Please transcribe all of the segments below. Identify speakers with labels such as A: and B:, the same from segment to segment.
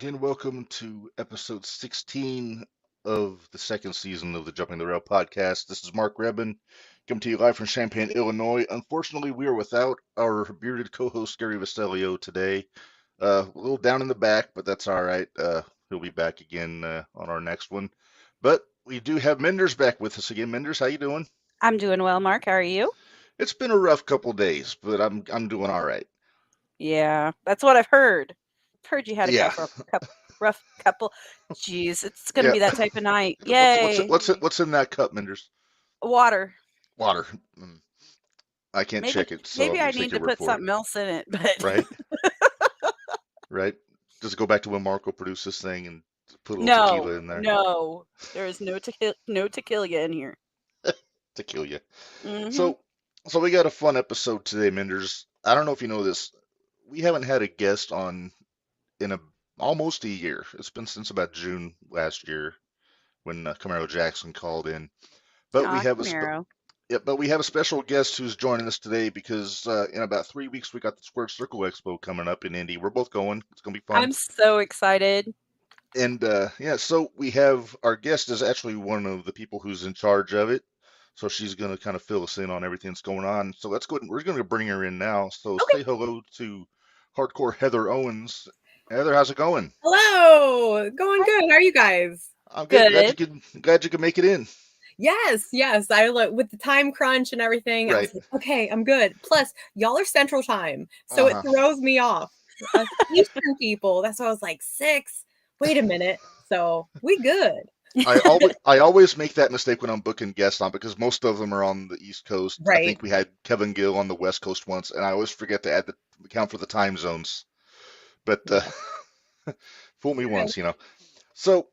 A: again, welcome to episode 16 of the second season of the Jumping the Rail podcast. This is Mark Rebin, coming to you live from Champaign, Illinois. Unfortunately, we are without our bearded co-host Gary Vastellio today. A little down in the back, but that's all right. He'll be back again on our next one. But we do have Minderz back with us again. Minderz, how you doing?
B: I'm doing well, Mark. How are you?
A: It's been a rough couple days, but I'm doing all right.
B: Yeah, that's what I've heard. I've heard you had a
A: Yeah,
B: rough couple. Jeez, it's gonna
A: yeah.
B: be that type of night.
A: What's
B: Yay,
A: what's in that cup, Minderz?
B: water.
A: Water. I can't
B: Maybe
A: check it, so I'm
B: maybe
A: gonna
B: I
A: just take
B: need
A: your
B: to
A: word
B: put
A: for it.
B: something else in it, but
A: Right? Right? Does it go back to when Marco produced this thing and put a little
B: no,
A: tequila in there
B: no, there is no tequila in here.
A: to kill you?
B: Hmm.
A: So, so we got a fun episode today, Minders. I don't know if you know this. We haven't had a guest on in almost a year. It's been since about June last year when Camaro Jackson called in. But we
B: Ah,
A: have a
B: Camaro.
A: yeah, but we have a special guest who's joining us today because in about 3 weeks we got the Squared Circle Expo coming up in Indy. We're both going. It's gonna be fun.
B: I'm so excited.
A: And yeah, so we have our guest is actually one of the people who's in charge of it. So she's going to kind of fill us in on everything that's going on. So let's go. We're going to bring her in now. So
B: Okay.
A: say hello to hardcore Heather Owens. Heather, how's it going?
C: Hello, going
B: Hi.
C: good. How are you guys?
A: I'm good.
B: Good.
A: Glad you could make it in.
C: Yes. I with the time crunch and everything. I
A: Right.
C: was like, okay, I'm good. Plus, y'all are Central Time, so it
A: Uh-huh.
C: throws me off. Us Eastern people. That's why I was like 6. Wait a minute. So we good,
A: I always make that mistake when I'm booking guests on because most of them are on the East Coast. I
C: right?
A: think we had Kevin Gill on the West Coast once, and I always forget to add the account for the time zones. But
C: Yeah.
A: fool me
C: Okay.
A: once. So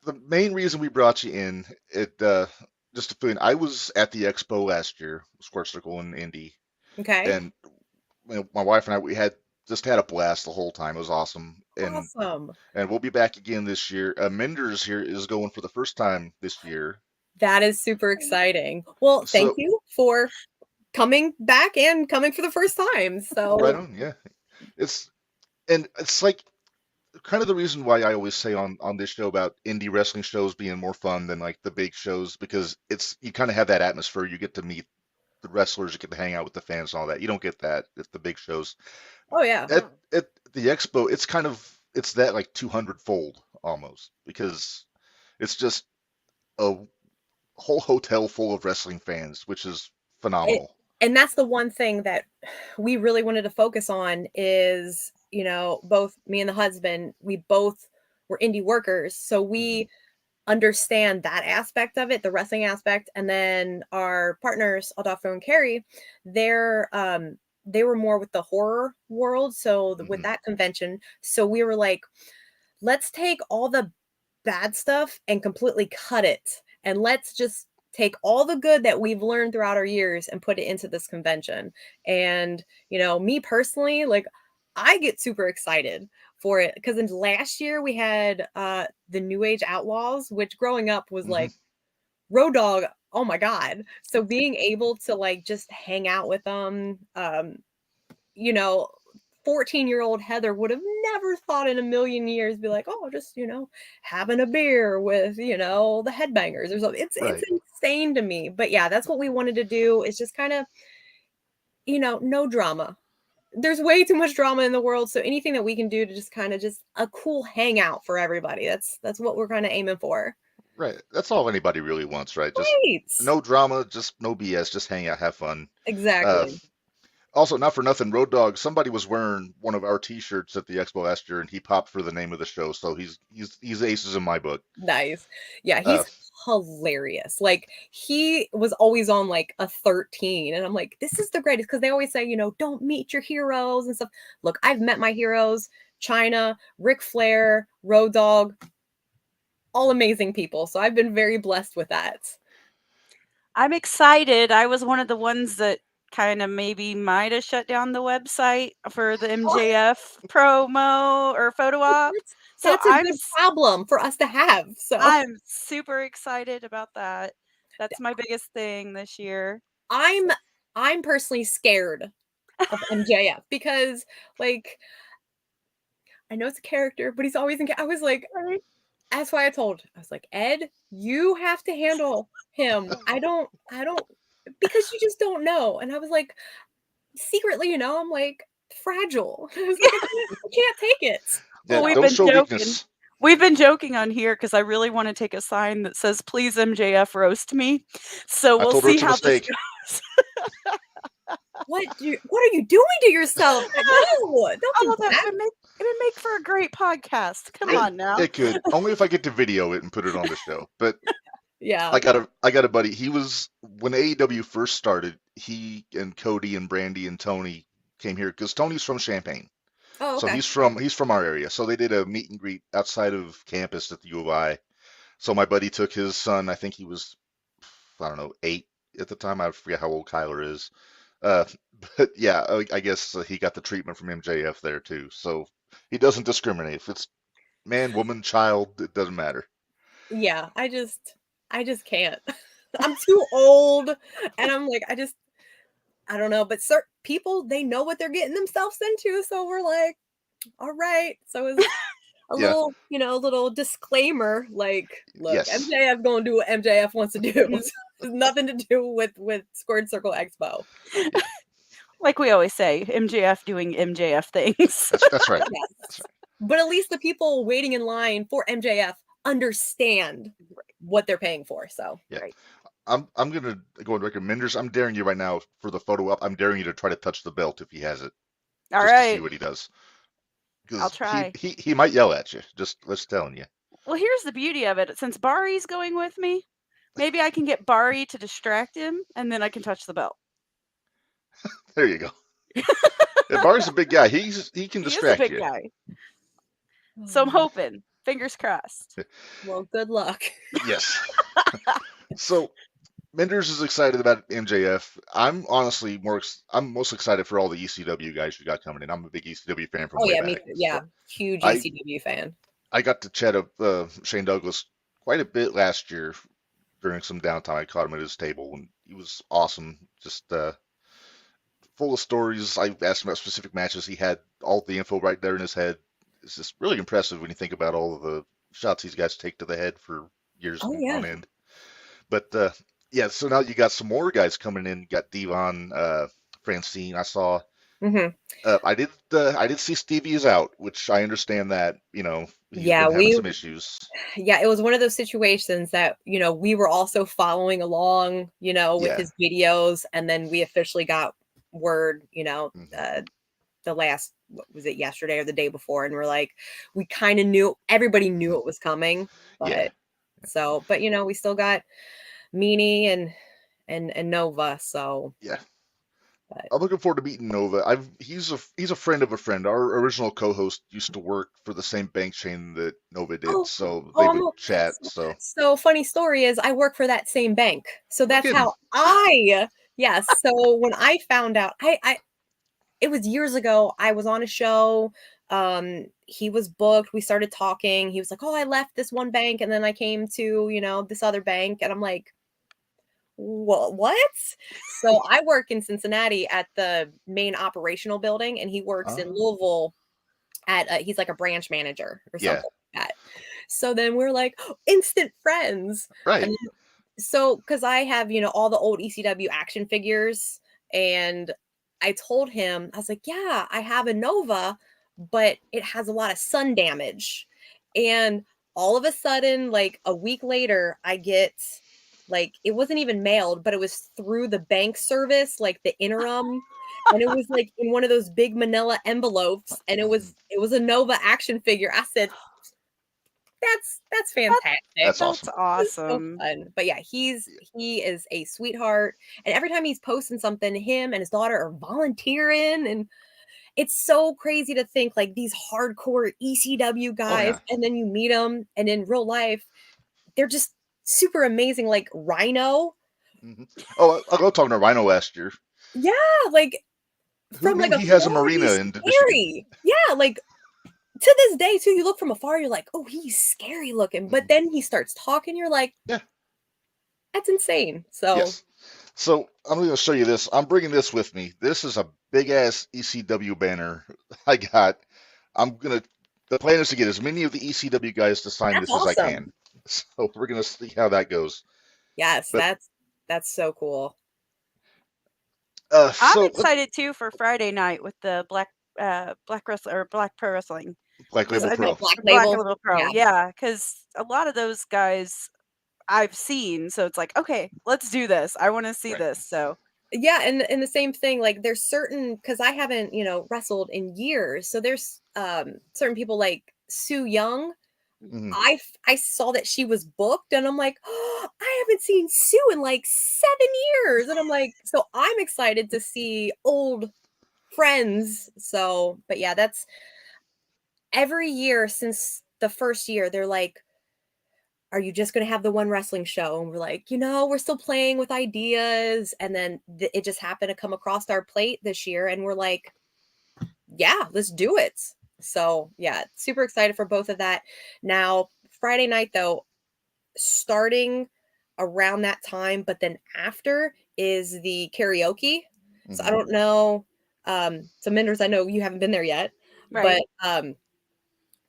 A: the main reason we brought you in, it just to fill in, I was at the expo last year, Square Circle in Indy,
C: Okay.
A: and my wife and I we had a blast the whole time. It was awesome,
C: Awesome.
A: and we'll be back again this year. Minderz here is going for the first time this year,
C: That is super exciting. Well, thank
A: so
C: you for coming back and coming for the first time.
A: right
C: So
A: on, yeah. It's it's like kind of the reason why I always say on this show about indie wrestling shows being more fun than like the big shows because it's you kind of have that atmosphere. You get to meet the wrestlers, you get to hang out with the fans and all that. You don't get that at the big shows.
C: oh yeah.
A: At the expo, it's that like 200-fold almost because it's just a whole hotel full of wrestling fans, which is
C: It,
A: phenomenal.
C: and that's the one thing that we really wanted to focus on is, both me and the husband, we both were indie workers. So
A: Hmm.
C: we understand that aspect of it, the wrestling aspect. And then our partners, Adolfo and Carrie, they were more with the horror world. So with
A: Hmm.
C: that convention, so we were like, let's take all the bad stuff and completely cut it. And let's just take all the good that we've learned throughout our years and put it into this convention. And, me personally, like I get super excited for it because in last year we had the New Age Outlaws, which growing up was
A: Hmm.
C: like Road Dog. Oh my God. So being able to like just hang out with them, you know, 14-year-old Heather would have never thought in a million years be like, oh, just, having a beer with, the headbangers or something. It's
A: Right.
C: insane to me. But yeah, that's what we wanted to do. It's just kind of, no drama. There's way too much drama in the world. So anything that we can do to just kind of just a cool hangout for everybody. That's what we're kind of aiming for.
A: Right. That's all anybody really wants, right? Just
C: Right.
A: no drama, just no BS, just hang out, have fun. Uh,
C: Exactly.
A: Also, not for nothing, Road Dogg, somebody was wearing one of our T-shirts at the expo last year, and he popped for the name of the show, so he's aces in my book.
C: Nice. Yeah,
A: Uh,
C: he's hilarious. Like he was always on like a 13 and I'm like, this is the greatest because they always say, don't meet your heroes and stuff. Look, I've met my heroes, China, Ric Flair, Road Dogg, all amazing people. So I've been very blessed with that.
B: I'm excited. I was one of the ones that kind of maybe might have shut down the website for the MJF promo or photo op.
C: That's,
B: So
C: that's a good problem for us to have. So
B: I'm super excited about that. That's my biggest thing this year.
C: I'm I'm personally scared of MJF because like I know it's a character, but he's always I was like,
B: Right.
C: that's why I was like, Ed, you have to handle him. I don't, because you just don't know. And I was like, secretly, I'm like fragile. I was like, I can't take it.
B: Well,
A: Yeah,
B: we've
A: don't
B: been
A: show
B: joking.
A: weakness.
B: We've been joking on here because I really want to take a sign that says, "Please MJF roast me." So
A: I
B: we'll
A: told her
B: see
A: it's a
B: how this
A: mistake.
B: goes.
C: What are you doing to yourself? No, don't
B: Oh,
C: do that.
B: it'd make for a great podcast. Come on now.
A: It could only if I get to video it and put it on the show. But
C: Yeah.
A: I got a buddy. He was when AEW first started. He and Cody and Brandy and Tony came here because Tony's from Champaign,
C: Oh,
A: so
C: okay.
A: he's from our area. So they did a meet and greet outside of campus at the U of I. So my buddy took his son. I think he was, I don't know, 8 at the time. I forget how old Kyler is. Uh, but yeah, I guess he got the treatment from MJF there too. So he doesn't discriminate. If it's man, woman, child, it doesn't matter.
C: Yeah, I just can't. I'm too old, and I'm like, I don't know. But certain people, they know what they're getting themselves into, so we're like, all right. So it's a
A: Yeah.
C: little disclaimer, like, look,
A: Yes.
C: MJF gonna do what MJF wants to do. It's nothing to do with Squared Circle Expo.
B: Like we always say, MJF doing MJF things.
A: That's right.
C: Yes.
A: That's right.
C: But at least the people waiting in line for MJF understand what they're paying for. So
A: Yeah.
B: Right.
A: I'm gonna go on record. Minderz, I'm daring you right now for the photo up. I'm daring you to try to touch the belt if he has it,
B: All
A: just to see
B: right.
A: what he does.
B: I'll
A: Because
B: try.
A: he might yell at you. Just telling you.
B: Well, here's the beauty of it. Since Bari's going with me, maybe I can get Bari to distract him, and then I can touch the belt.
A: There you go. Yeah, Barry's a big guy. He can
B: He is a
A: distract
B: big
A: you.
B: guy. So I'm hoping. Fingers crossed.
C: Well, good luck.
A: Yes. So Minderz is excited about MJF. I'm honestly I'm most excited for all the ECW guys you got coming in. I'm a big ECW fan from
C: Oh
A: way
C: yeah,
A: back.
C: me too. Yeah,
A: So
C: huge
A: I-
C: ECW fan.
A: I got to chat up Shane Douglas quite a bit last year during some downtime. I caught him at his table, and he was awesome. Just full of stories. I asked him about specific matches. He had all the info right there in his head. It's just really impressive when you think about all of the shots these guys take to the head for years
C: Oh, yeah.
A: on end. But yeah, so now you got some more guys coming in. You got Devon, Francine. I saw.
C: Hmm.
A: I did see Stevie is out, which I understand that he's
C: Yeah,
A: been having some issues.
C: Yeah, it was one of those situations that we were also following along, with
A: Yeah.
C: his videos, and then we officially got word,
A: Mhm.
C: the last, what was it, yesterday or the day before, and we're like, we kind of knew, everybody knew it was coming, but
A: Yeah.
C: but we still got Meanie and Nova, so
A: Yeah.
C: But-
A: I'm looking forward to meeting Nova. He's a friend of a friend. Our original co-host used to work for the same bank chain that Nova did,
C: Oh,
A: so
C: oh,
A: they
C: I'm
A: would
C: a-
A: chat. So
C: So funny story is I work for that same bank. So that's
A: kidding.
C: how yes. So when I found out, it was years ago. I was on a show. He was booked. We started talking. He was like, "Oh, I left this one bank and then I came to, this other bank." And I'm like, what? So I work in Cincinnati at the main operational building, and he works in
A: Oh.
C: Louisville at he's like a branch manager or
A: Yeah.
C: something like that. So then we're like instant friends.
A: Right.
C: And so because I have, all the old ECW action figures, and I told him, I was like, yeah, I have a Nova, but it has a lot of sun damage. And all of a sudden, like a week later, I get like, it wasn't even mailed, but it was through the bank service, like the interim. And it was like in one of those big manila envelopes, and it was a Nova action figure. I said, that's fantastic.
A: That's awesome.
B: That's awesome.
C: So fun. But yeah, he is a sweetheart. And every time he's posting something, him and his daughter are volunteering, and it's so crazy to think like these hardcore ECW guys,
A: yeah.
C: and then you meet them, and in real life, they're just super amazing. Like Rhino.
A: Mhm. Oh, I was talking to Rhino last year.
C: Yeah, like
A: Who knew he has a marina in Michigan?
C: scary. Yeah, like to this day too, you look from afar, you're like, oh, he's scary looking. But then he starts talking, you're like,
A: Yeah.
C: That's insane. So
A: Yes. So I'm going to show you this. I'm bringing this with me. This is a big ass ECW banner I got. I'm going to The plan is to get as many of the ECW guys to sign
C: That's
A: this as I
C: awesome.
A: can. So we're gonna see how that goes.
C: Yes,
A: But
C: that's so cool.
B: I'm
A: so
B: excited too for Friday night with the Black Wrestling or Black Pro Wrestling.
A: Black
B: 'Cause
A: Label
B: I know
A: Pro.
C: Black
B: Black
C: Label.
B: Label Pro,
C: Yeah.
B: yeah, because a lot of those guys I've seen, so it's like, "Okay, let's do this. I wanna see
A: Right.
B: this." So
C: Yeah, and the same thing, like there's certain because I haven't, wrestled in years. So there's certain people like Sue Young.
A: Mhm.
C: I saw that she was booked and I'm like, oh, I haven't seen Sue in like 7 years. And I'm like, so I'm excited to see old friends. So, but yeah, that's every year since the first year, they're like, are you just going to have the one wrestling show? And we're like, we're still playing with ideas. And then it just happened to come across our plate this year. And we're like, yeah, let's do it. So, yeah, super excited for both of that. Now, Friday night, though, starting around that time, but then after is the karaoke. So I
A: Mhm.
C: don't know. So Minderz, I know you haven't been there yet,
B: right.
C: but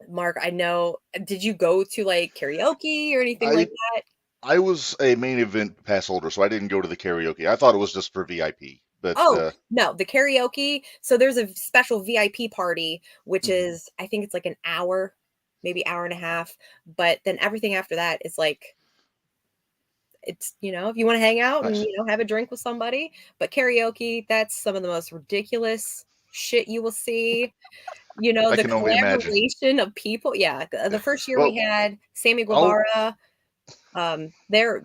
C: Mark, I know. Did you go to like karaoke or anything like
A: I
C: that?
A: I was a main event pass holder, so I didn't go to the karaoke. I thought it was just for VIP, but
C: Oh, no, the karaoke. So there's a special VIP party, which
A: mhm.
C: is, I think it's like an hour, maybe hour and a half. But then everything after that is like, it's, if you want to hang out and,
A: Nice.
C: have a drink with somebody. But karaoke, that's some of the most ridiculous shit you will see.
A: I
C: The
A: can only imagine.
C: collaboration of people. Yeah. The first year we
A: Well,
C: had Sammy
A: I'll
C: Guevara, there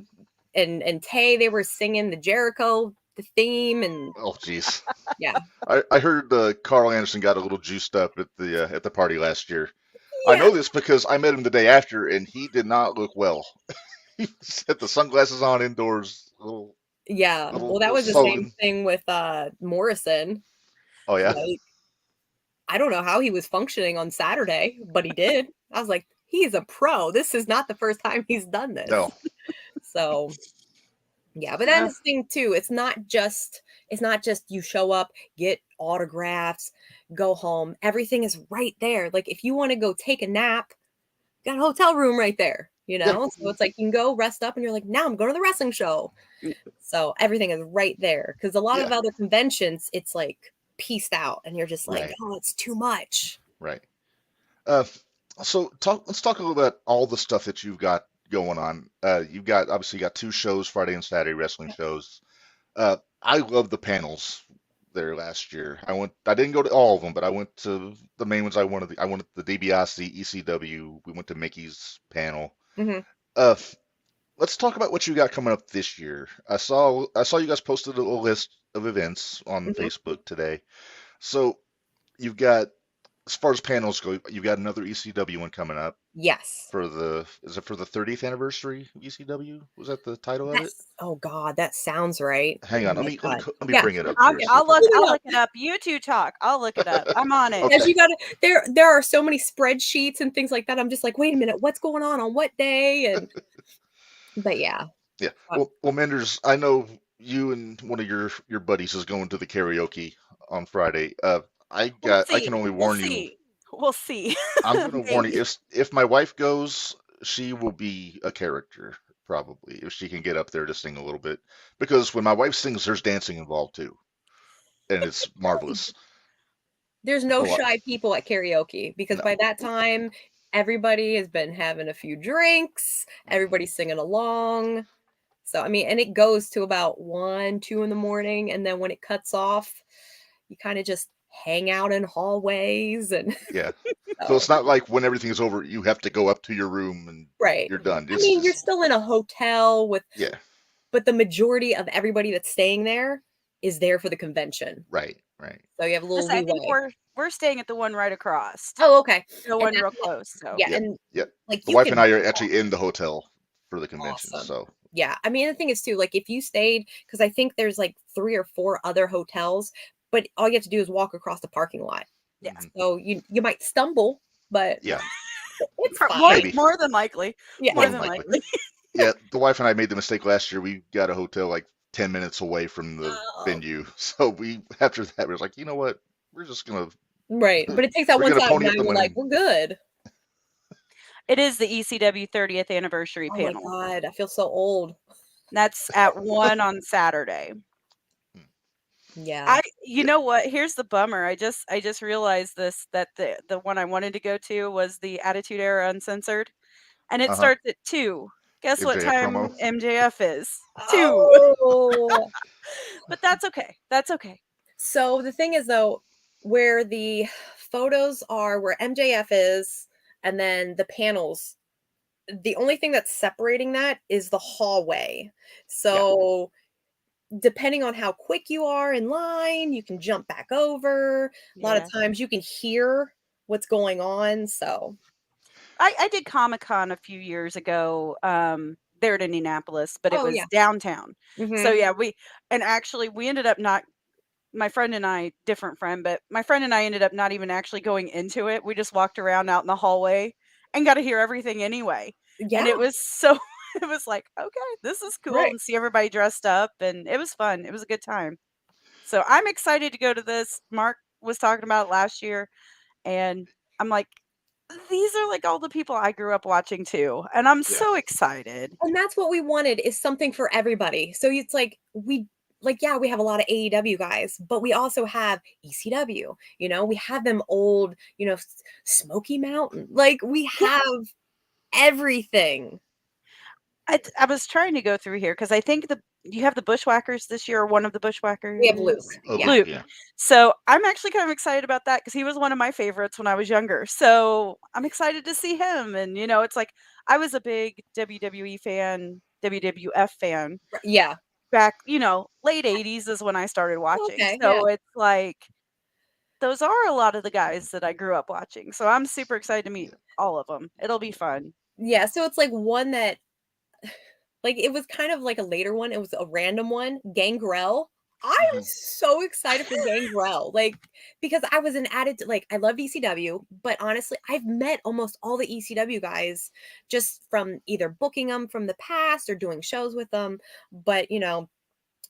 C: and Tay, they were singing the Jericho the theme and
A: oh jeez.
C: yeah.
A: I heard Carl Anderson got a little juiced up at the party last year. I
C: Yeah.
A: know this because I met him the day after, and he did not look well. He had the sunglasses on indoors,
C: Yeah. Well, that
A: little
C: was the same
A: sullen.
C: thing with Morrison.
A: Oh yeah,
C: Like, I don't know how he was functioning on Saturday, but he did. I was like, he's a pro. This is not the first time he's done this.
A: no,
C: So yeah, but
B: Uh,
C: then the thing too, it's not just you show up, get autographs, go home. Everything is right there. Like if you want to go take a nap, got a hotel room right there,
A: yeah,
C: So it's like you can go rest up and you're like, now I'm going to the wrestling show. So everything is right there. Because a lot
A: yeah,
C: of other conventions, it's like pieced out and you're just like,
A: right,
C: oh, it's too much.
A: right. Uh, so let's talk a little about all the stuff that you've got going on. You've got obviously you got two shows, Friday and Saturday wrestling shows. I love the panels there last year. I didn't go to all of them, but I went to the main ones. I wanted the DiBiase, ECW. We went to Mickey's panel.
C: Hmm.
A: Uh, let's talk about what you got coming up this year. I saw you guys posted a little list of events on
C: Hmm.
A: Facebook today. So you've got, as far as panels go, you've got another ECW one coming up
C: Yes.
A: is it for the 30th anniversary of ECW? Was that the title of it?
C: That's, oh God, that sounds right.
A: Hang
C: Oh
A: on,
C: my God.
A: let me
C: Yeah.
A: bring it up
B: I'll
A: here. See
B: I'll
A: if I
B: look
A: can.
B: I'll look it up. You two talk. I'll look it up. I'm on it.
C: Because
A: Okay.
C: you gotta there are so many spreadsheets and things like that. I'm just like, wait a minute, what's going on what day? And but yeah.
A: Yeah.
C: Uh,
A: Well, Menders, I know you and one of your buddies is going to the karaoke on Friday.
B: We'll
A: I can
B: see.
A: only
B: We'll
A: warn you.
B: see. We'll see.
A: I'm going to warn you.
B: Maybe.
A: If my wife goes, she will be a character probably if she can get up there to sing a little bit. Because when my wife sings, there's dancing involved too, and it's marvelous.
C: there's no
A: A lot.
C: shy people at karaoke because
A: No.
C: by that time everybody has been having a few drinks, everybody's singing along. So I mean, and it goes to about 1, 2 in the morning, and then when it cuts off, you kind of just hang out in hallways and
A: Yeah. So
C: so
A: it's not like when everything is over, you have to go up to your room and
C: right.
A: you're done.
C: I
A: It's
C: mean, you're
A: just
C: still in a hotel with,
A: yeah.
C: but the majority of everybody that's staying there is there for the convention.
A: Right. Right.
C: So you have a little
B: I think
C: leeway.
B: we're staying at the one right across.
C: Oh, okay.
B: The
C: And
B: one real
C: that's
B: close. So
C: yeah,
A: Yep.
C: and
A: Yep.
C: like
A: The
C: you
A: wife and
C: can
A: I are actually in the hotel for the convention.
C: awesome.
A: So
C: Yeah. I mean, the thing is too, like if you stayed, because I think there's like 3 or 4 other hotels, but all you have to do is walk across the parking lot.
B: yeah.
A: mhm.
C: So you might stumble, but
A: Yeah.
C: it's
B: More,
C: fine.
A: Maybe.
B: more than likely.
C: Yeah.
B: More
A: More
B: than
A: than likely.
B: likely.
A: Yeah. The wife and I made the mistake last year. We got a hotel like 10 minutes away from the
C: Oh,
A: venue. So after that, we was like, you know what? We're just gonna
C: Right. But it takes that
A: We're
C: one
A: gonna
C: time
A: pony
C: now
A: up the
C: you're like,
A: money.
C: we're good.
B: It is the ECW 30th anniversary
C: Oh my
B: panel.
C: God. I feel so old.
B: That's at 1 on Saturday.
C: Yeah.
B: You know what? Here's the bummer. I just realized this, that the one I wanted to go to was the Attitude Era Uncensored, and it
A: Uh-huh.
B: starts at 2. Guess what
A: MJF
B: time
A: promo.
B: MJF is? 2.
C: Oh.
B: But that's okay. That's okay.
C: So the thing is, though, where the photos are, where MJF is, and then the panels, the only thing that's separating that is the hallway. So depending on how quick you are in line, you can jump back over. A lot of
B: Yeah.
C: times you can hear what's going on. So
B: I did Comic-Con a few years ago, there in Indianapolis, but it
C: oh
B: was
C: yeah.
B: downtown. So,
C: Mhm.
B: yeah, actually, we ended up not my friend and I, different friend, but my friend and I ended up not even actually going into it. We just walked around out in the hallway and got to hear everything anyway. And
C: Yeah,
B: it was so it was like, "Okay, this is cool,"
C: right.
B: and see everybody dressed up, and it was fun. It was a good time. So, I'm excited to go to this. Mark was talking about it last year, and I'm like, "These are, like, all the people I grew up watching too," and I'm
A: Yeah.
B: so excited.
C: And that's what we wanted, is something for everybody. So it's like, yeah, we have a lot of AEW guys, but we also have ECW. We have them old, Smoky Mountain. Like we
B: Yeah.
C: have everything.
B: I was trying to go through here because I think you have the Bushwhackers this year, or one of the
C: We have Luke.
B: Bushwhackers?
A: Oh,
C: Yeah.
A: Luke,
B: Luke.
A: yeah.
B: So, I'm actually kind of excited about that because he was one of my favorites when I was younger. So, I'm excited to see him, and, it's like, I was a big WWE fan, WWF fan
C: Yeah.
B: back, late '80s is when I started watching.
C: Okay. Yeah.
B: So, it's like, those are a lot of the guys that I grew up watching. So, I'm super excited to meet all of them. It'll be fun.
C: Yeah. So it's like one that, like, it was kind of like a later one. It was a random one. Gangrel. I am
A: Mhm.
C: so excited for Gangrel. Like, because I was an added, like, I love ECW, but honestly, I've met almost all the ECW guys just from either booking them from the past or doing shows with them. But,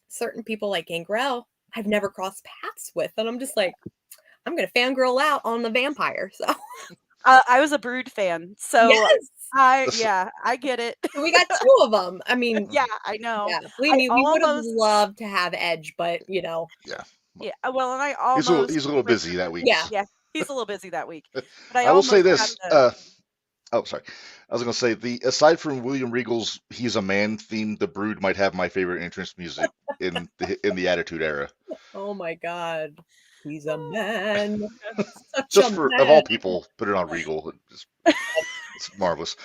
C: certain people like Gangrel, I've never crossed paths with. And I'm just like, I'm going to fangirl out on the vampire. So,
B: I was a Brood fan. So,
C: yes.
A: This-
B: I get it.
C: So we got two of them. I mean,
B: Yeah, I know.
C: yeah, believe
B: I
C: me, we would have
B: almost
C: loved to have Edge, but
A: yeah.
B: Yeah, well, and I
A: He's
B: almost
A: a little
B: went
A: busy that week.
C: yeah.
B: yeah, he's a little busy that week, but I
A: I will say
B: almost got
A: this.
B: the
A: Oh, sorry. I was gonna say aside from William Regal's "He's a Man" theme, the Brood might have my favorite entrance music in the Attitude Era.
C: Oh my God. He's a man. Such
A: Just
C: a
A: of all
C: man.
A: people, put it on Regal. It's marvelous.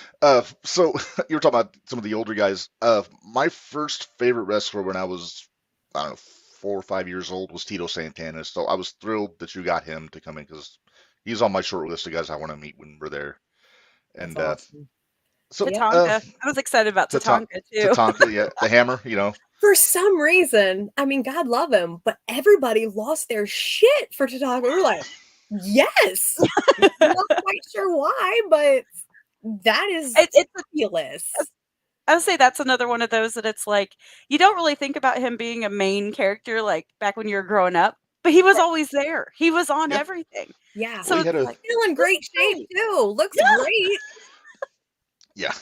A: So you were talking about some of the older guys. My first favorite wrestler when I was, I don't know, 4 or 5 years old was Tito Santana. So I was thrilled that you got him to come in because he's on my short list of guys I want to meet when we're there.
C: That's
A: And
C: awesome.
A: so
C: Yeah.
B: Tatanka. I was excited about
A: Tata-
B: Tatanka too.
A: Tatanka, yeah, the hammer,
C: For some reason, I mean, God love him, but everybody lost their shit for Tatanka. We're like, yes. Not quite sure why, but that is
B: It's
C: fabulous.
B: I would say that's another one of those that it's like you don't really think about him being a main character like back when you were growing up, but he was always there. He was on
A: Yeah.
B: everything.
C: Yeah.
B: So
A: he
B: it's
A: had a
B: like
C: Still in
B: this
C: great
B: is
C: shape
B: great.
C: too. Looks
B: Yeah.
C: great.
A: yeah.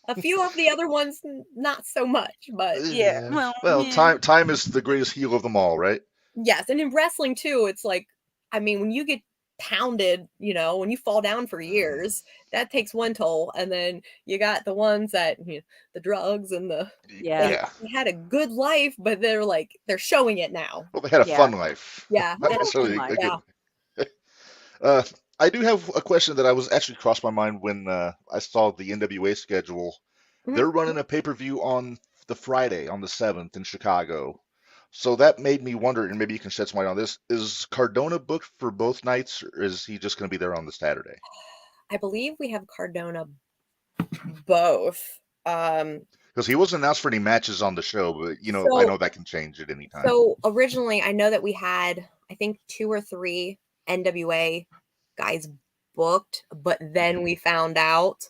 C: A few of the other ones, not so much, but
B: Yeah.
A: Well,
B: Yeah.
A: time is the greatest heel of them all, right?
C: yes. And in wrestling too, it's like, I mean, when you get pounded, when you fall down for years, that takes one toll. And then you got the ones that, the drugs and
B: Yeah.
A: Yeah.
C: they had a good life, but they're showing it now.
A: Well, they had a
B: Yeah.
A: fun life.
C: Yeah.
A: Not
B: Had a fun
A: necessarily
B: life.
A: a good.
C: Yeah.
A: I do have a question that I was actually crossed my mind when I saw the NWA schedule.
C: Mhm.
A: They're running a pay-per-view on the Friday, on the 7th in Chicago. So that made me wonder, and maybe you can shed some light on this. Is Cardona booked for both nights, or is he just going to be there on the Saturday?
C: I believe we have Cardona both.
A: Because he wasn't announced for any matches on the show, but I
C: So-
A: know that can change at any time.
C: So originally, I know that we had, I think, 2 or 3 NWA guys booked, but then we found out,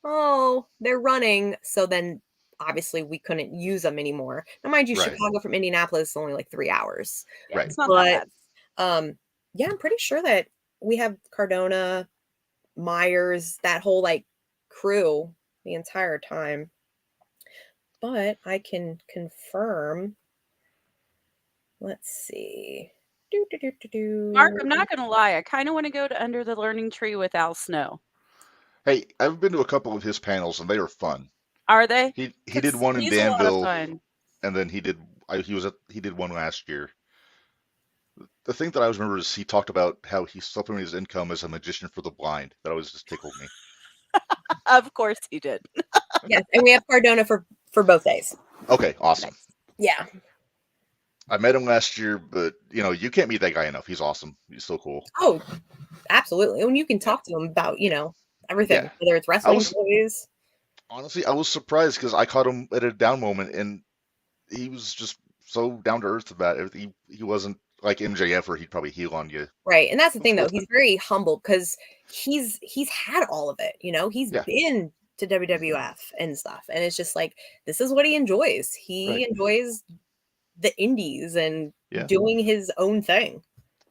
C: oh, they're running. So then obviously we couldn't use them anymore. Now, mind you,
A: Right.
C: Chicago from Indianapolis is only like 3 hours.
B: Yeah,
A: Right.
B: it's not that
C: But
B: bad.
C: yeah, I'm pretty sure that we have Cardona, Myers, that whole like crew the entire time. But I can confirm. Let's see.
B: Mark, I'm not gonna lie. I kind of want to go to Under the Learning Tree with Al Snow.
A: Hey, I've been to a couple of his panels and they are fun.
B: Are they?
A: He did
B: 'Cause
A: one in
B: he's a lot of
A: Danville,
B: fun.
A: and then he did one last year. The thing that I always remember is he talked about how he supplemented his income as a magician for the blind. That always just tickled me.
B: Of course he did.
C: Yes, and we have Cardona for both days.
A: Okay, awesome.
C: Yeah.
A: I met him last year, but you can't meet that guy enough. He's awesome. He's so cool.
C: Oh, absolutely. When you can talk to him about, everything,
A: Yeah.
C: whether it's wrestling toys.
A: Honestly, I was surprised because I caught him at a down moment, and he was just so down to earth about everything. He wasn't like MJF, where he'd probably heel on you.
C: Right. And that's the thing, though. He's very humble because he's had all of it. He's
A: Yeah.
C: been to WWF and stuff. And it's just like, this is what he enjoys. He
A: Right.
C: enjoys the indies and
A: Yeah.
C: doing his own thing.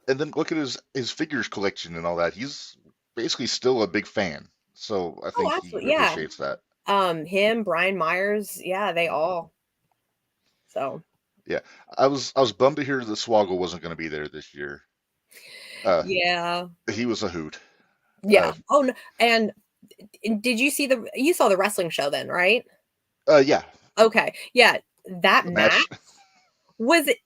A: And then look at his figures collection and all that. He's basically still a big fan. So I think he
C: absolutely. Yeah.
A: appreciates that.
C: Him, Brian Myers, yeah, they all. So
A: Yeah. I was bummed to hear that Swoggle wasn't going to be there this year.
C: yeah.
A: He was a hoot.
C: Yeah. Oh no. And did you see you saw the wrestling show then, right?
A: Yeah.
C: Okay. Yeah. That
A: The
C: match
A: match.
C: was it.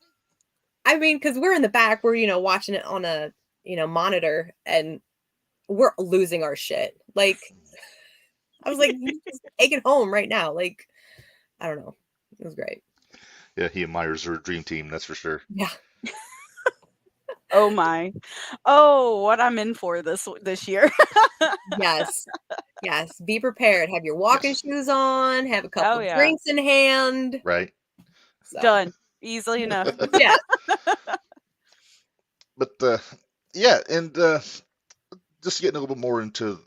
C: I mean, because we're in the back, we're, watching it on a, monitor, and we're losing our shit. Like, I was like, just take it home right now. Like, I don't know. It was great.
A: Yeah, he and Myers are a dream team, that's for sure.
C: Yeah.
B: Oh my. Oh, what I'm in for this year.
C: Yes. Yes. Be prepared. Have your walking shoes on. Have a couple
B: yeah.
C: drinks in hand.
A: Right.
C: So.
B: Done. Easily enough.
C: Yeah.
A: But yeah, and just getting a little bit more into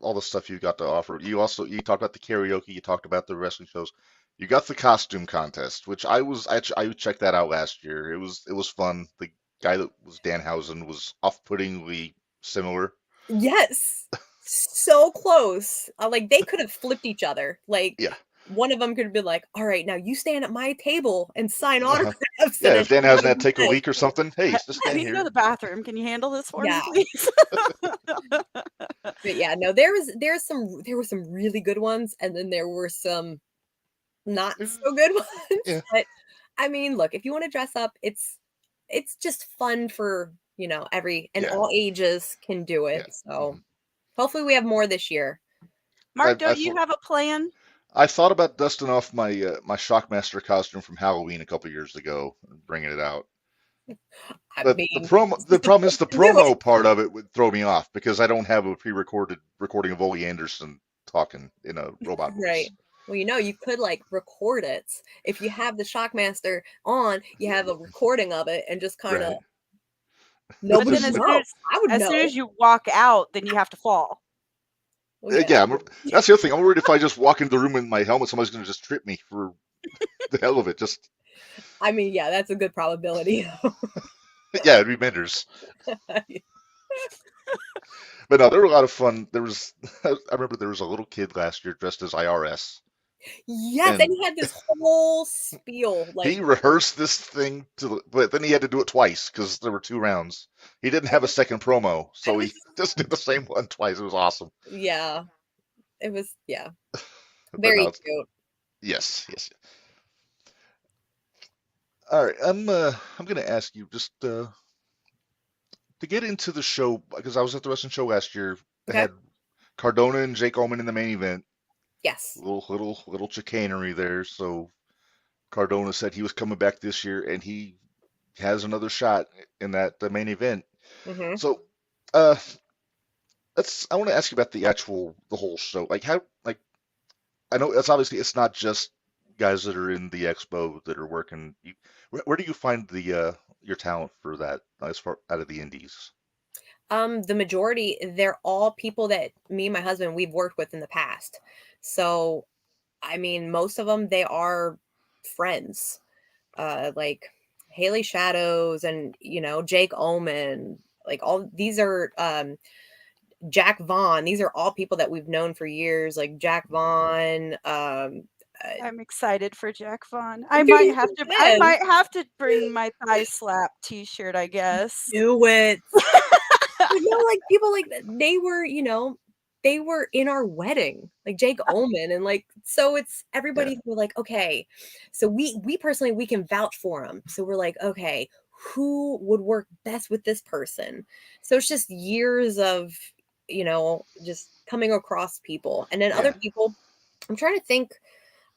A: all the stuff you got to offer. You talked about the karaoke, you talked about the wrestling shows. You got the costume contest, which I checked that out last year. It was fun. The guy that was Danhausen was off-puttingly similar.
C: Yes. So close. Like, they could have flipped each other. Like,
A: yeah.
C: One of them could have been like, all right, now you stand at my table and sign autographs.
A: Yeah, if Danhausen had to take a leak or something, hey, just
B: I
A: stand
B: need to
A: here.
B: go to the bathroom. Can you handle this for me, please?
C: But yeah, no, there were some really good ones, and then there were some not so good ones.
A: Yeah.
C: But I mean, look, if you want to dress up, it's just fun for all ages can do it.
A: Yeah.
C: So hopefully we have more this year.
B: Mark, don't you have a plan?
A: I thought about dusting off my my Shockmaster costume from Halloween a couple years ago and bringing it out. But the problem is the promo part of it would throw me off because I don't have a pre-recorded recording of Ole Anderson talking in a robot voice.
C: Right. Well, you could like record it. If you have the Shockmaster on, you have a recording of it and just kind of nobody knows. I would know.
B: As soon as you walk out, then you have to fall.
A: Well, yeah, that's the other thing. I'm worried if I just walk into the room with my helmet, somebody's going to just trip me for the hell of it. Just.
C: I mean, yeah, that's a good probability.
A: Yeah, it'd be Minderz. But no, they were a lot of fun. I remember there was a little kid last year dressed as IRS.
C: Yes, and he had this whole spiel. Like,
A: he rehearsed this thing but then he had to do it twice because there were 2 rounds. He didn't have a second promo, so he just did the same one twice. It was awesome.
C: Yeah, it was. Yeah, very cute.
A: Yes. All right, I'm gonna ask you just to get into the show because I was at the wrestling show last year. They had Cardona and Jake Ullman in the main event.
C: Yes.
A: Little chicanery there. So Cardona said he was coming back this year, and he has another shot in the main event.
C: Mm-hmm.
A: So, I want to ask you about the whole show. Like I know it's not just guys that are in the expo that are working. Where do you find your talent for that as far out of the indies?
C: The majority, they're all people that me and my husband, we've worked with in the past. So, I mean, most of them, they are friends, like Haley Shadows and, Jake Ullman, like all these are Jack Vaughn. These are all people that we've known for years, like Jack Vaughn.
B: I'm excited for Jack Vaughn.
C: Dude, he's the
B: I
C: best.
B: might have to bring my thigh slap t-shirt, I guess.
C: Do it. Like people like they were, they were in our wedding, like Jake Ullman, and like so it's everybody who like, okay, so we personally we can vouch for them. So we're like, okay, who would work best with this person? So it's just years of, just coming across people. And then other people, I'm trying to think,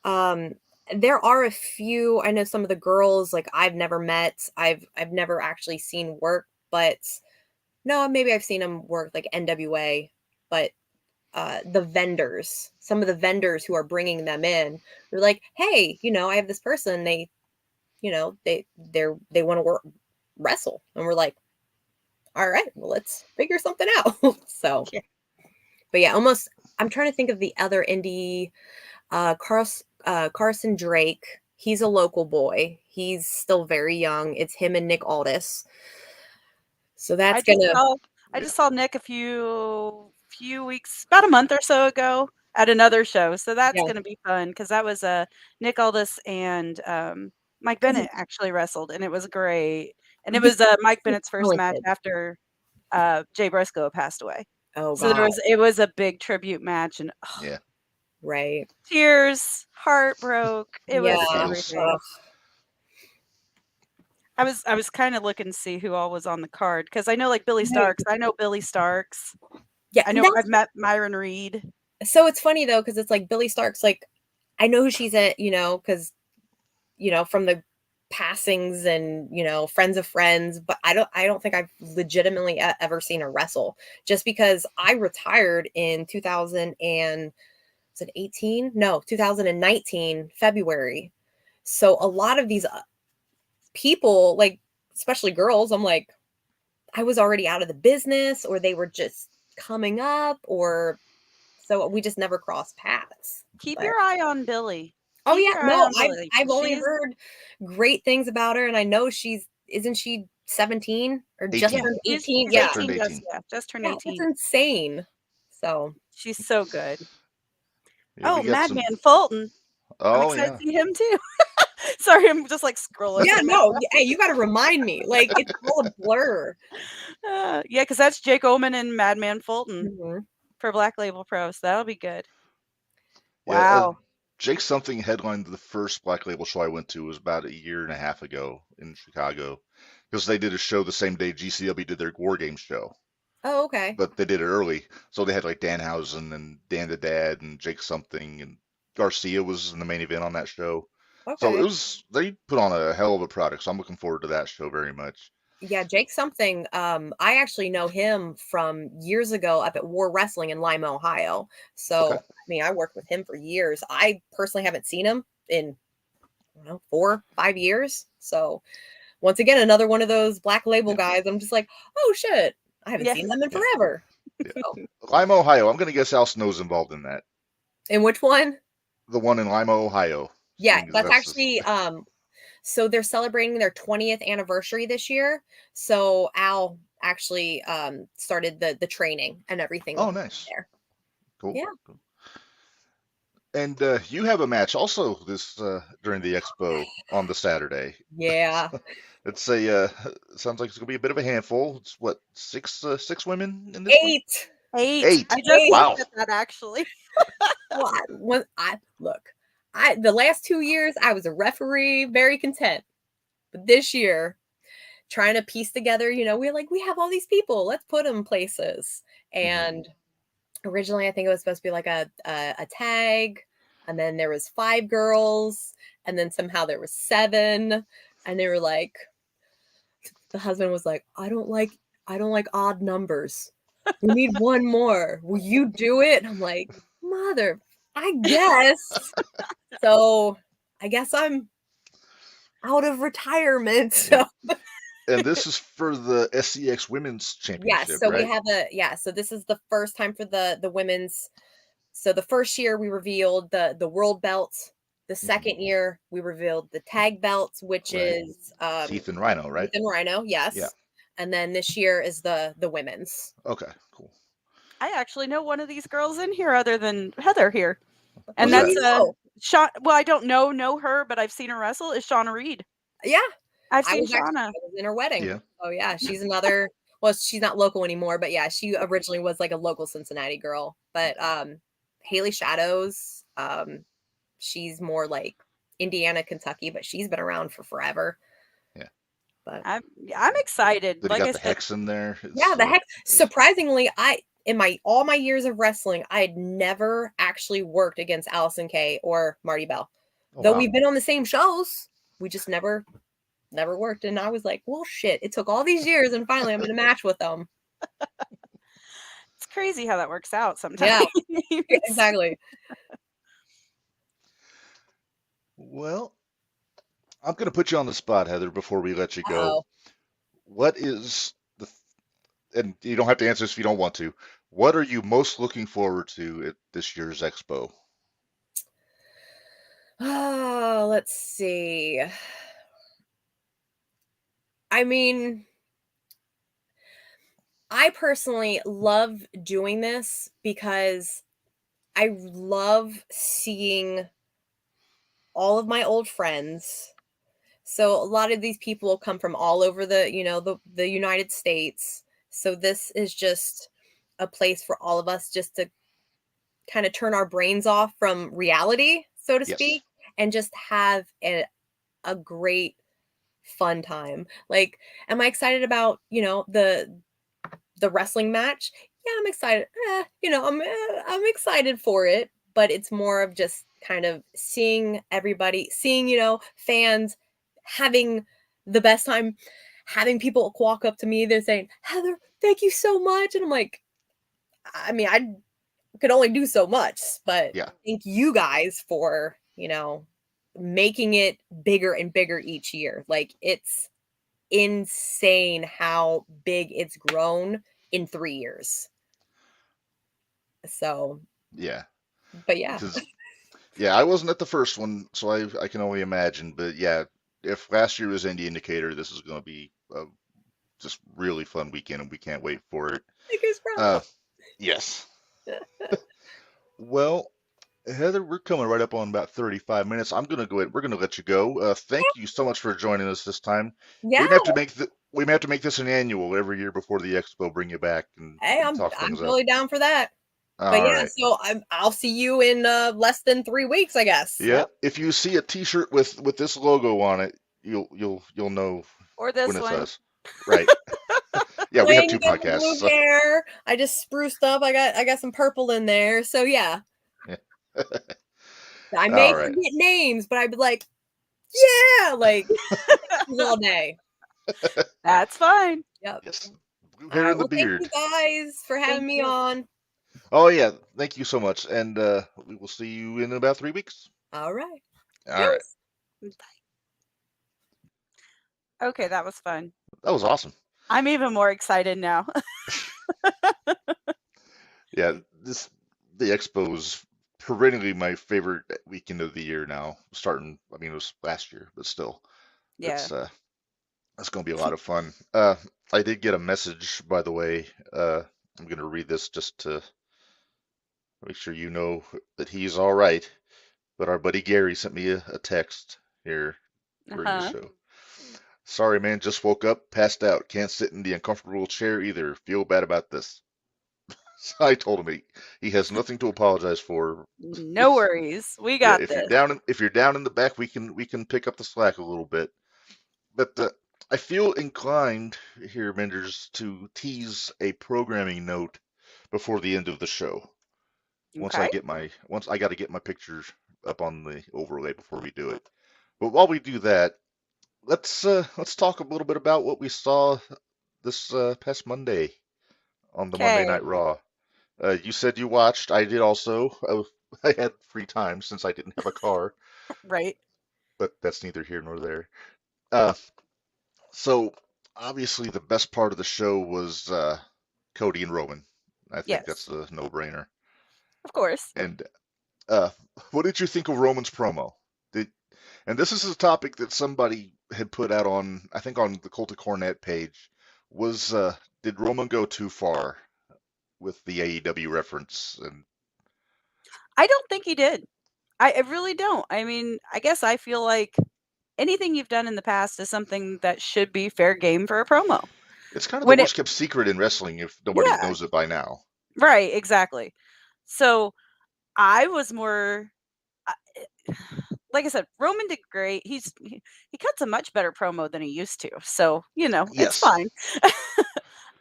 C: there are a few, I know some of the girls like I've never met, I've never actually seen work, but no, maybe I've seen them work like NWA, but the vendors, some of the vendors who are bringing them in, they're like, hey, I have this person, they want to work wrestle, and we're like, all right, well, let's figure something out. So, but yeah, almost. I'm trying to think of the other indie, Carson Drake. He's a local boy. He's still very young. It's him and Nick Aldis. So that's
B: I just saw Nick a few weeks, about a month or so ago at another show. So that's going to be fun because that was Nick Aldis and Mike Bennett actually wrestled, and it was great. And it was Mike Bennett's first match after Jay Briscoe passed away.
C: Oh,
B: so it was a big tribute match, and
C: right,
B: tears, heart broke. It was everything. I was kind of looking to see who all was on the card because I know like Billy Starks. I know Billy Starks.
C: Yeah,
B: I know I've met Myron Reed.
C: So it's funny though because it's like Billy Starks. Like I know who she's at, because from the passings and friends of friends, but I don't think I've legitimately ever seen her wrestle. Just because I retired in 2019 February. So a lot of these people, like especially girls, I'm like, I was already out of the business, or they were just coming up, or so we just never crossed paths.
B: Keep your eye on Billy.
C: Oh yeah, no, I've only heard great things about her, and I know isn't she 17 or
A: 18.
C: just turned 18?
B: Yeah, just turned 18.
C: That's insane. So
B: she's so good.
A: Yeah,
B: Madman Fulton. I'm excited to see him too. Sorry, I'm just like scrolling.
C: Yeah, no, hey, you got to remind me. Like it's all a blur.
B: Yeah, because that's Jake Ullman and Madman Fulton for Black Label Pro, so that'll be good. Wow.
A: Jake Something headlined the first Black Label show I went to. Was about a year and a half ago in Chicago, because they did a show the same day GCW did their War Games show.
C: Oh, okay.
A: But they did it early, so they had like Danhausen and Dan the Dad and Jake Something, and Garcia was in the main event on that show. Okay. So they put on a hell of a product. So I'm looking forward to that show very much.
C: Yeah, Jake Something. I actually know him from years ago up at War Wrestling in Lima, Ohio. So I mean, I worked with him for years. I personally haven't seen him in 4-5 years. So once again, another one of those Black Label guys. I'm just like, oh shit, I haven't seen them in forever. So.
A: Lima, Ohio. I'm going to guess Al Snow's involved in that.
C: In which one?
A: The one in Lima, Ohio.
C: Yeah, that's actually so they're celebrating their 20th anniversary this year. So Al actually started the training and everything.
A: Oh, nice.
C: There.
A: Cool.
C: Yeah.
A: Cool. And you have a match also this during the expo on the Saturday.
C: Yeah.
A: It's sounds like it's gonna be a bit of a handful. It's what, six women in this?
C: Eight.
B: I just looked at that actually.
C: Well, the last 2 years I was a referee, very content. But this year, trying to piece together, we're like, we have all these people, let's put them places. And originally I think it was supposed to be like a tag, and then there was 5 girls, and then somehow there was 7, and they were like, the husband was like, I don't like odd numbers. We need one more. Will you do it? And I'm like, mother, I guess. So I guess I'm out of retirement. So.
A: And this is for the SCX Women's Championship,
C: so
A: right?
C: we have so this is the first time for the women's. So the first year we revealed the world belts. The second year we revealed the tag belts, which is
A: Heath and Rhino, right?
C: Heath and Rhino, yes.
A: Yeah.
C: And then this year is the women's.
A: Okay, cool.
B: I actually know one of these girls in here other than Heather here. And
A: Who's
B: that's
A: that?
B: Sean. Well, I don't know her, but I've seen her wrestle. Is Shauna Reed?
C: Yeah,
B: I've
C: I
B: seen
C: was
B: Shauna.
C: in her wedding.
A: Yeah.
C: Oh yeah, she's another. Well, she's not local anymore, but yeah, she originally was like a local Cincinnati girl. But Haley Shadows, she's more like Indiana, Kentucky, but she's been around for forever.
A: Yeah.
C: But
B: I'm excited.
A: Did
B: Like
A: you
B: I
A: got the
B: said,
A: Hex in there?
C: yeah, the heck. Surprisingly, in all my years of wrestling, I had never actually worked against Allison Kay or Marty Bell.
A: Oh,
C: Though
A: wow.
C: we've been on the same shows, we just never worked. And I was like, well, shit, it took all these years and finally I'm in a match with them.
B: it's crazy how that works out sometimes.
C: Yeah, exactly.
A: Well, I'm going to put you on the spot, Heather, before we let you go.
C: Uh-oh.
A: What is and you don't have to answer this if you don't want to, what are you most looking forward to at this year's expo?
C: Oh, let's see. I mean, I personally love doing this because I love seeing all of my old friends. So a lot of these people come from all over the United States. So this is just a place for all of us just to kind of turn our brains off from reality, so to speak, and just have a great fun time. Like, am I excited about, the wrestling match? Yeah, I'm excited. I'm excited for it, but it's more of just kind of seeing everybody, fans having the best time, having people walk up to me, they're saying, Heather, thank you so much. And I'm like, I mean, I could only do so much, but thank you guys for, making it bigger and bigger each year. Like, it's insane how big it's grown in 3 years. So,
A: yeah.
C: But yeah.
A: Yeah, I wasn't at the first one, so I can only imagine. But yeah, if last year was any indicator, this is going to be a just really fun weekend, and we can't wait for it.
C: Fingers crossed.
A: Yes. Well, Heather, we're coming right up on about 35 minutes. I'm gonna go ahead. We're gonna let you go. Thank you so much for joining us this time.
C: Yeah.
A: We may have to make this an annual every year before the expo. Bring you back and
C: I'm
A: things
C: totally down for that.
A: All
C: but yeah,
A: right.
C: so I'll see you in less than 3 weeks, I guess.
A: Yeah. If you see a T-shirt with this logo on it, you'll know.
B: Or this
A: when it's
B: one.
A: us. Right. Yeah, we have 2 podcasts.
C: Blue hair. I just spruced up. I got some purple in there. So yeah. I may forget names, but I'd be like, yeah, like all day.
B: That's fine.
C: Yep.
A: Yes. Blue hair and the beard.
C: Thank you guys for having me on.
A: Oh yeah, thank you so much, and we will see you in about 3 weeks.
C: All right.
A: All right.
B: Bye. Okay, that was fun.
A: That was awesome.
B: I'm even more excited now.
A: Yeah, the expo is perennially my favorite weekend of the year now. Starting, I mean, it was last year, but still, it's going to be a lot of fun. I did get a message, by the way. I'm going to read this just to make sure you know that he's all right. But our buddy Gary sent me a text here during the show. Sorry, man, just woke up, passed out, can't sit in the uncomfortable chair either. Feel bad about this. So I told him he has nothing to apologize for.
B: No worries, we got
A: if
B: this.
A: If you're down in the back, we can pick up the slack a little bit. But I feel inclined here, Minderz, to tease a programming note before the end of the show. Once I got to get my picture up on the overlay before we do it. But while we do that, let's talk a little bit about what we saw this past Monday on the Monday Night Raw. You said you watched. I did also. I had free time since I didn't have a car.
B: Right.
A: But that's neither here nor there. So obviously the best part of the show was Cody and Roman. I think that's a no-brainer.
B: Of course.
A: And what did you think of Roman's promo? And this is a topic that somebody had put out on, I think, on the Cult of Cornette page, Was did Roman go too far with the AEW reference? And
B: I don't think he did. I really don't. I mean, I guess I feel like anything you've done in the past is something that should be fair game for a promo.
A: it's kind of the
B: When it
A: worst kept secret in wrestling if nobody
B: Yeah,
A: knows it by now.
B: right, exactly. So, I was more like I said, Roman did great. He cuts a much better promo than he used to. So, it's
A: Yes.
B: fine.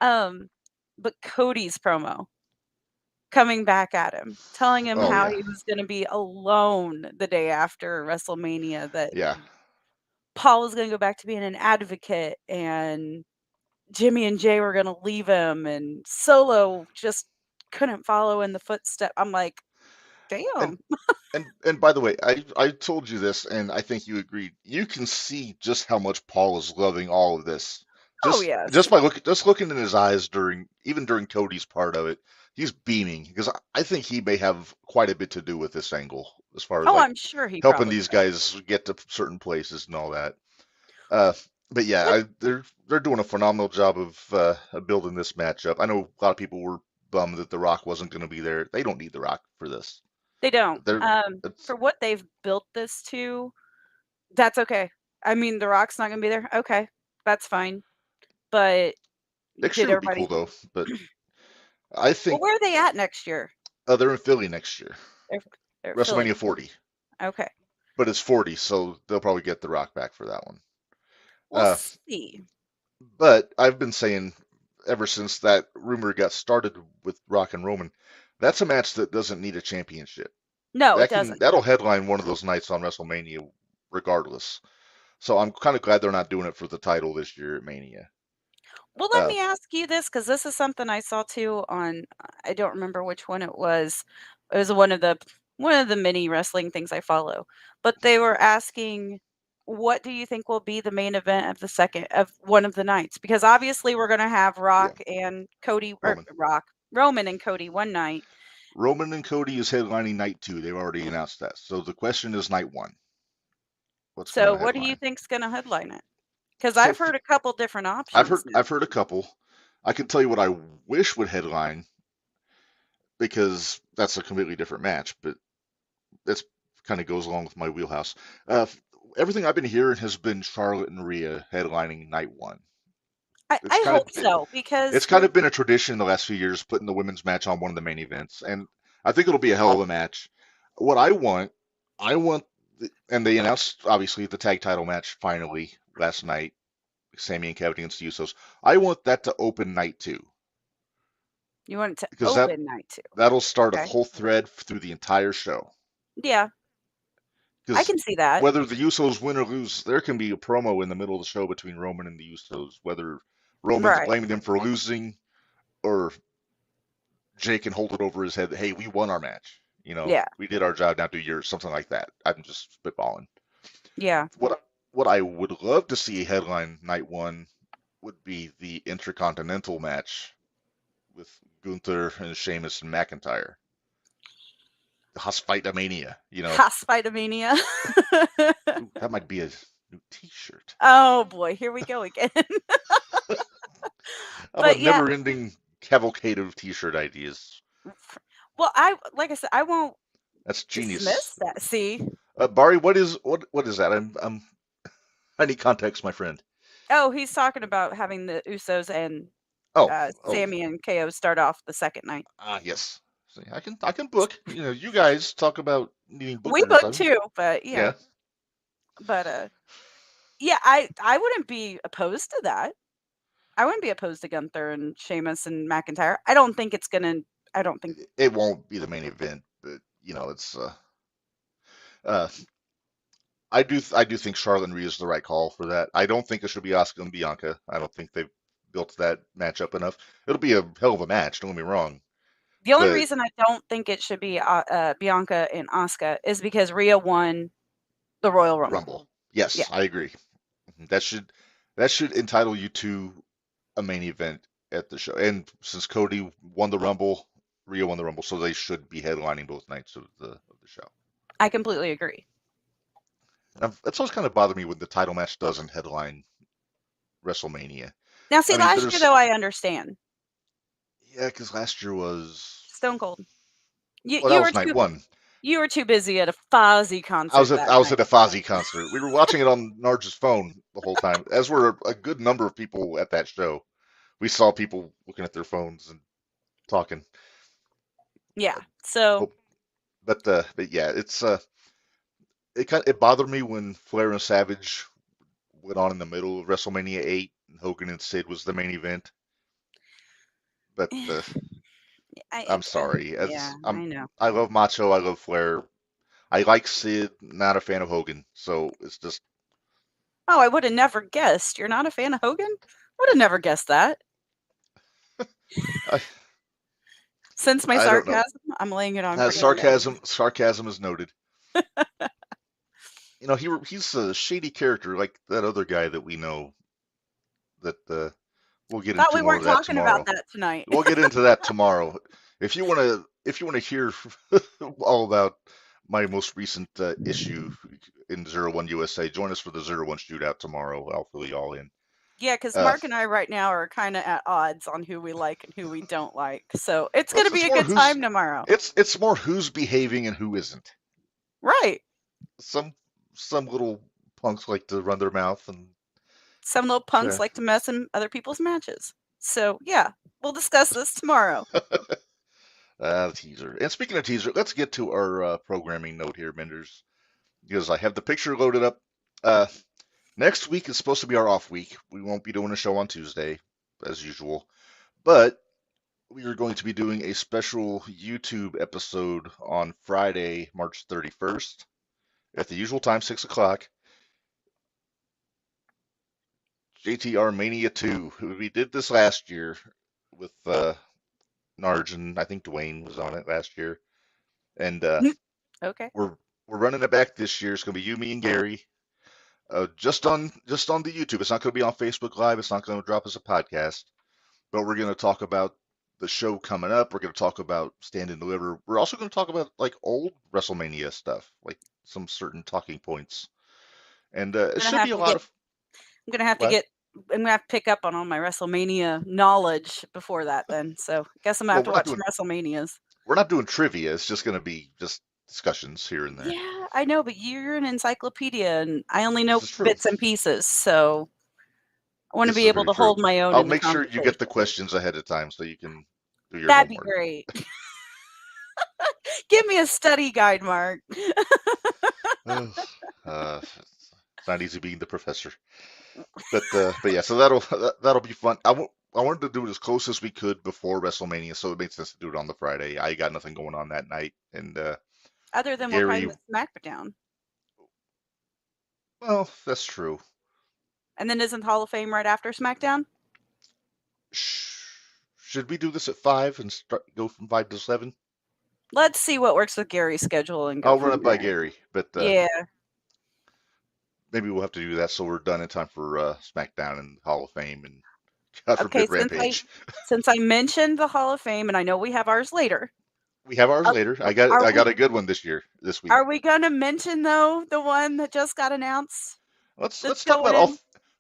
B: Um, but Cody's promo coming back at him, telling him
A: Oh
B: how
A: yeah.
B: he was gonna be alone the day after WrestleMania, that
A: Yeah.
B: Paul was gonna go back to being an advocate, and Jimmy and Jay were gonna leave him, and Solo just couldn't follow in the footstep. I'm like,
A: And
B: "Damn."
A: and by the way, I told you this, and I think you agreed. You can see just how much Paul is loving all of this.
B: Oh,
A: Just
B: yes.
A: by looking in his eyes during Cody's part of it, he's beaming because I think he may have quite a bit to do with this angle as far as
B: Oh,
A: like
B: I'm sure he
A: helping
B: probably
A: these
B: does.
A: guys get to certain places and all that. Uh, but yeah,
B: But
A: they're doing a phenomenal job of building this matchup. I know a lot of people were bummed that The Rock wasn't going to be there. They don't need The Rock for this.
B: they don't.
A: They're it's
B: For what they've built this to, that's okay. I mean, The Rock's not gonna be there. Okay, that's fine. But
A: Next
B: did
A: year would be cool
B: everybody
A: though. But I
B: well,
A: think
B: where are they at next year?
A: they're in Philly next year,
B: They're they're Philly.
A: WrestleMania 40.
B: Okay.
A: But it's 40, so they'll probably get The Rock back for that one.
B: We'll
A: Uh,
B: see.
A: but I've been saying ever since that rumor got started with Rock and Roman, that's a match that doesn't need a championship.
B: No, it doesn't.
A: That'll headline one of those nights on WrestleMania regardless. So I'm kind of glad they're not doing it for the title this year at Mania.
B: Well, let
A: Uh,
B: me ask you this, because this is something I saw too on I don't remember which one it was. It was one of the mini wrestling things I follow. But they were asking, what do you think will be the main event of the second of one of the nights? Because obviously we're gonna have
A: yeah,
B: Rock and Cody, or
A: Roman.
B: Roman and Cody one night.
A: Roman and Cody is headlining night 2. They've already announced that. So the question is night 1. What's going
B: So
A: to
B: what do you
A: headline?
B: think's gonna headline it? Because
A: So
B: I've heard a couple different options now.
A: I've heard a couple. I can tell you what I wish would headline because that's a completely different match, but that's kind of goes along with my wheelhouse. Uh, everything I've been hearing has been Charlotte and Rhea headlining night 1.
B: I,
A: It's
B: I
A: kind of
B: hope so, because
A: it's kind of been a tradition in the last few years putting the women's match on one of the main events, and I think it'll be a hell of a match. What I want, and they announced obviously the tag title match finally last night, Sammy and Kevin against the Usos. I want that to open night 2
B: you want it to
A: because
B: open night two.
A: that'll start a
B: Okay.
A: whole thread through the entire show.
B: Yeah, I
A: Because
B: can see that.
A: whether the Usos win or lose, there can be a promo in the middle of the show between Roman and the Usos, whether Roman's
B: Right.
A: blaming them for losing or Jay can hold it over his head that, hey, we won our match.
B: Yeah.
A: We did our job, now do yours, something like that. I'm just spitballing.
B: Yeah.
A: What I would love to see headline night 1 would be the Intercontinental match with Gunther and Sheamus and McIntyre. The Hospitamania.
B: Hospitamania.
A: Ooh, that might be a new T-shirt.
B: Oh boy, here we go again.
A: I'm a
B: But yeah,
A: never-ending cavalcade of T-shirt ideas.
B: well, like I said, I won't
A: That's genius.
B: dismiss that. See?
A: Bari, what is that? I need context, my friend.
B: Oh, he's talking about having the Usos and
A: Oh, oh,
B: Sammy and KO start off the second night.
A: yes. See, I can book. You guys talk about needing
B: We
A: bookers.
B: booked too, but
A: Yeah.
B: but yeah, I wouldn't be opposed to that. I wouldn't be opposed to Gunther and Sheamus and McIntyre. I don't think it's gonna. I don't think.
A: It won't be the main event, but it's uh I do think Charlotte and Rhea is the right call for that. I don't think it should be Asuka and Bianca. I don't think they've built that match up enough. It'll be a hell of a match, don't get me wrong.
B: The only
A: But
B: reason I don't think it should be Bianca and Asuka is because Rhea won the Royal Rumble.
A: Rumble. Yes,
B: Yeah,
A: I agree. That should entitle you to a main event at the show. And since Cody won the Rumble, Rhea won the Rumble, so they should be headlining both nights of the show.
B: I completely agree.
A: Now, that's always kind of bothered me when the title match doesn't headline WrestleMania.
B: Now, see,
A: I mean,
B: last year
A: there's
B: though, I understand.
A: yeah, because last year was
B: Stone Cold. You
A: well, that
B: you were
A: was night
B: too
A: one.
B: you were too busy at a Fozzy concert that
A: I was
B: night.
A: at a Fozzy concert. We were watching it on Narge's phone the whole time, as were a good number of people at that show. We saw people looking at their phones and talking.
B: Yeah. So
A: Hope, but yeah, it bothered me when Flair and Savage went on in the middle of WrestleMania 8 and Hogan and Sid was the main event. But I'm sorry,
B: yeah, I know.
A: I love Macho, I love Flair. I like Sid, not a fan of Hogan. So it's just
B: Oh, I would have never guessed. You're not a fan of Hogan? Would have never guessed that.
A: I
B: Since my
A: I don't know.
B: sarcasm, I'm laying it on pretty thick.
A: Sarcasm is noted. You know, he's a shady character like that other guy that we know that we'll get
B: Thought
A: into
B: we
A: more of
B: weren't
A: that
B: talking about
A: tomorrow.
B: that tonight.
A: We'll get into that tomorrow. If you want to hear all about my most recent issue in 01 USA, join us for the 01 shootout tomorrow. I'll fill you all in.
B: Yeah, because
A: Uh,
B: Mark and I right now are kind of at odds on who we like and who we don't like. So it's
A: well,
B: going to be a good time tomorrow.
A: it's more who's behaving and who isn't.
B: Right.
A: Some little punks like to run their mouth and
B: Some little punks like to mess in other people's matches. So yeah, we'll discuss this tomorrow.
A: teaser. And speaking of teaser, let's get to our programming note here, Minderz, because I have the picture loaded up. Next week is supposed to be our off week. We won't be doing a show on Tuesday, as usual, but we are going to be doing a special YouTube episode on Friday, March 31st, at the usual time, 6 o'clock. JTR Mania 2. We did this last year with Narge, and I think Dwayne was on it last year. And
B: Okay.
A: we're running it back this year. It's going to be you, me, and Gary. Just on the YouTube. It's not going to be on Facebook Live. It's not going to drop as a podcast. But we're going to talk about the show coming up. We're going to talk about Stand and Deliver. We're also going to talk about like old WrestleMania stuff, like some certain talking points. And it should be a lot of.
B: I'm gonna have to
A: What?
B: I'm gonna have to pick up on all my WrestleMania knowledge before that. Then, so I guess I'm gonna have to watch some WrestleManias.
A: We're not doing trivia. It's just going to be just discussions here and there.
B: Yeah, I know, but you're an encyclopedia, and I only know
A: This is true.
B: bits and pieces. So I want to
A: This
B: be
A: is
B: able
A: very
B: to
A: true.
B: hold my own.
A: I'll
B: in the
A: make sure you get the
B: conversation.
A: questions ahead of time so you can do your
B: That'd be
A: homework.
B: great. Give me a study guide, Mark.
A: It's not easy being the professor, but yeah. So that'll be fun. I wanted to do it as close as we could before WrestleMania, so it made sense to do it on the Friday. I got nothing going on that night, and
B: Other than
A: Gary,
B: we'll probably miss SmackDown.
A: Well, that's true.
B: And then isn't Hall of Fame right after SmackDown?
A: Should we do this at 5 and go from 5 to 7?
B: Let's see what works with Gary's schedule and go.
A: I'll run it by Gary, but
B: yeah,
A: maybe we'll have to do that so we're done in time for SmackDown and Hall of Fame and God forbid Rampage.
B: Since I mentioned the Hall of Fame, and I know we have ours later.
A: We have ours later. I got a good one this week.
B: Are we gonna mention though the one that just got announced?
A: Let's talk about all.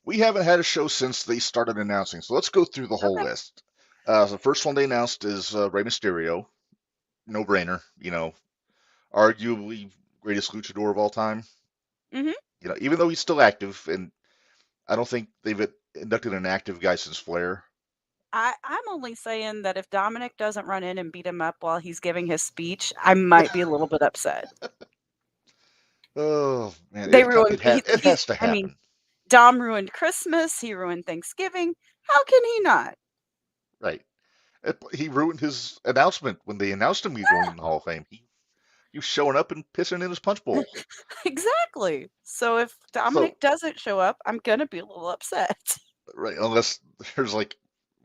A: We haven't had a show since they started announcing, so let's go through the whole list. The first one they announced is Rey Mysterio. No brainer, arguably greatest luchador of all time.
B: Mm-hmm.
A: Even though he's still active, and I don't think they've inducted an active guy since Flair.
B: I'm only saying that if Dominic doesn't run in and beat him up while he's giving his speech, I might be a little bit upset.
A: Oh man,
B: it
A: has to happen.
B: I mean, Dom ruined Christmas. He ruined Thanksgiving. How can he not?
A: Right. He ruined his announcement when they announced him he's going in the Hall of Fame. He was showing up and pissing in his punch bowl.
B: Exactly. So if Dominic doesn't show up, I'm gonna be a little upset.
A: Right, unless there's like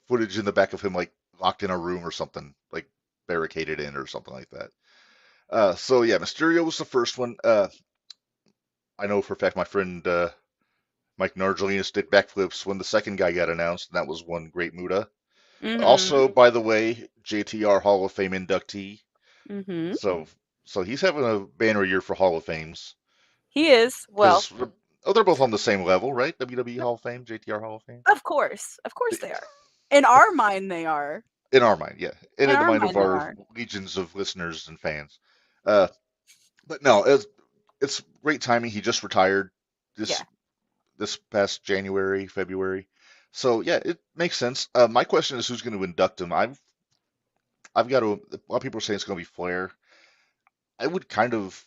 A: footage in the back of him like locked in a room or something, like barricaded in or something like that. So yeah, Mysterio was the first one. I know for a fact my friend Mike Nargelinas did backflips when the second guy got announced, and that was one Great Muta. Mm-hmm. Also, by the way, JTR Hall of Fame inductee.
B: Mm-hmm.
A: So he's having a banner year for Hall of Fames.
B: He is. Well,
A: Oh, they're both on the same level, right? WWE Hall of Fame, JTR Hall of Fame.
B: Of course they are. In our mind, they are.
A: In our mind, yeah, and
B: In
A: in the
B: our
A: mind of
B: mind, they
A: our
B: are.
A: legions of listeners and fans. But no, it's great timing. He just retired
B: Yeah.
A: this past January, February. So yeah, it makes sense. My question is who's going to induct him? I've got to. A lot of people are saying it's going to be Flair. I would kind of.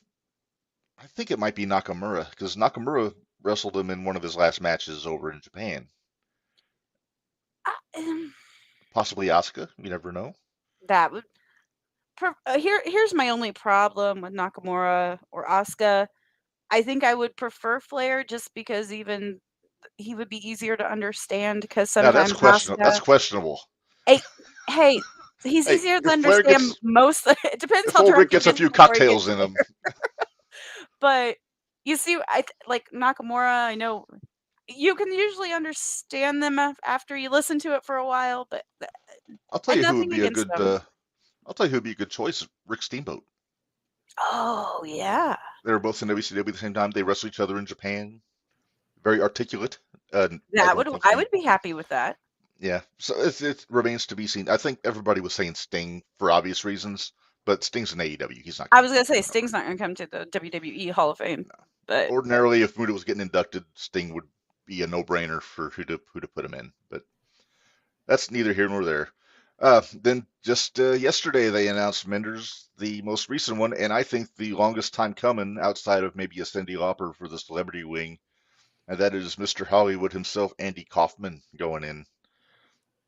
A: I think it might be Nakamura because Nakamura wrestled him in one of his last matches over in Japan. Possibly Asuka. You never know.
B: That would. Here's my only problem with Nakamura or Asuka. I think I would prefer Flair just because even he would be easier to understand because
A: Now that's
B: sometimes
A: questionable. That's
B: Asuka.
A: questionable.
B: Hey, he's
A: Hey,
B: easier to
A: if Flair
B: understand
A: gets,
B: most. It depends
A: if
B: how
A: Old
B: drunk
A: Rick
B: he
A: gets a
B: gets
A: few
B: before he gets
A: cocktails in him,
B: there. But you see, like Nakamura. I know you can usually understand them after you listen to it for a while, but
A: I'll tell
B: and
A: you who would
B: nothing
A: be a
B: against
A: good.
B: them.
A: I'll tell you who would be a good choice. Rick Steamboat.
B: Oh yeah,
A: They were both in WCW at the same time. They wrestled each other in Japan. Very articulate. I
B: that
A: don't
B: would
A: think
B: I
A: he.
B: would be happy with that.
A: Yeah. So it remains to be seen. I think everybody was saying Sting for obvious reasons, but Sting's in AEW. He's not
B: I
A: going
B: was
A: to
B: gonna say
A: come over.
B: Sting's not gonna come to the WWE Hall of Fame,
A: No.
B: but
A: Ordinarily, if Muda was getting inducted, Sting would be a no-brainer for who to put him in. But that's neither here nor there. Then just yesterday they announced Minderz, the most recent one, and I think the longest time coming outside of maybe a Cyndi Lauper for the celebrity wing, and that is Mr. Hollywood himself, Andy Kaufman, going in.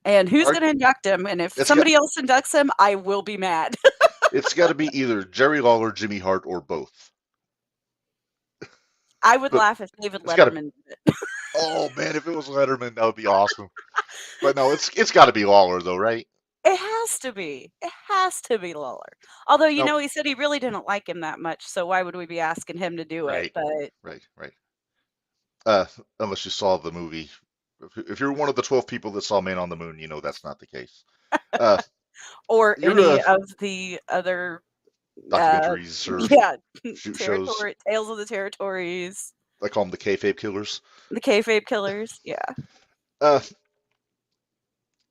B: and who's gonna induct him? And if
A: It's got
B: somebody else inducts him, I will be mad.
A: it's got to be either Jerry Lawler, Jimmy Hart, or both.
B: I would
A: But
B: laugh if David
A: it's got to.
B: Letterman did it.
A: Oh man, if it was Letterman, that would be awesome. But no, it's got to be Lawler though, right?
B: It has to be. It has to be Lawler. Although,
A: No,
B: he said he really didn't like him that much, so why would we be asking him to do it?
A: right,
B: But
A: right. Unless you saw the movie. If you're one of the 12 people that saw Man on the Moon, you know that's not the case.
B: or
A: You're
B: any of the other
A: documentaries or
B: yeah,
A: shoot shows.
B: Tales of the Territories,
A: I call them the kayfabe killers.
B: the kayfabe killers. Yeah.
A: Uh,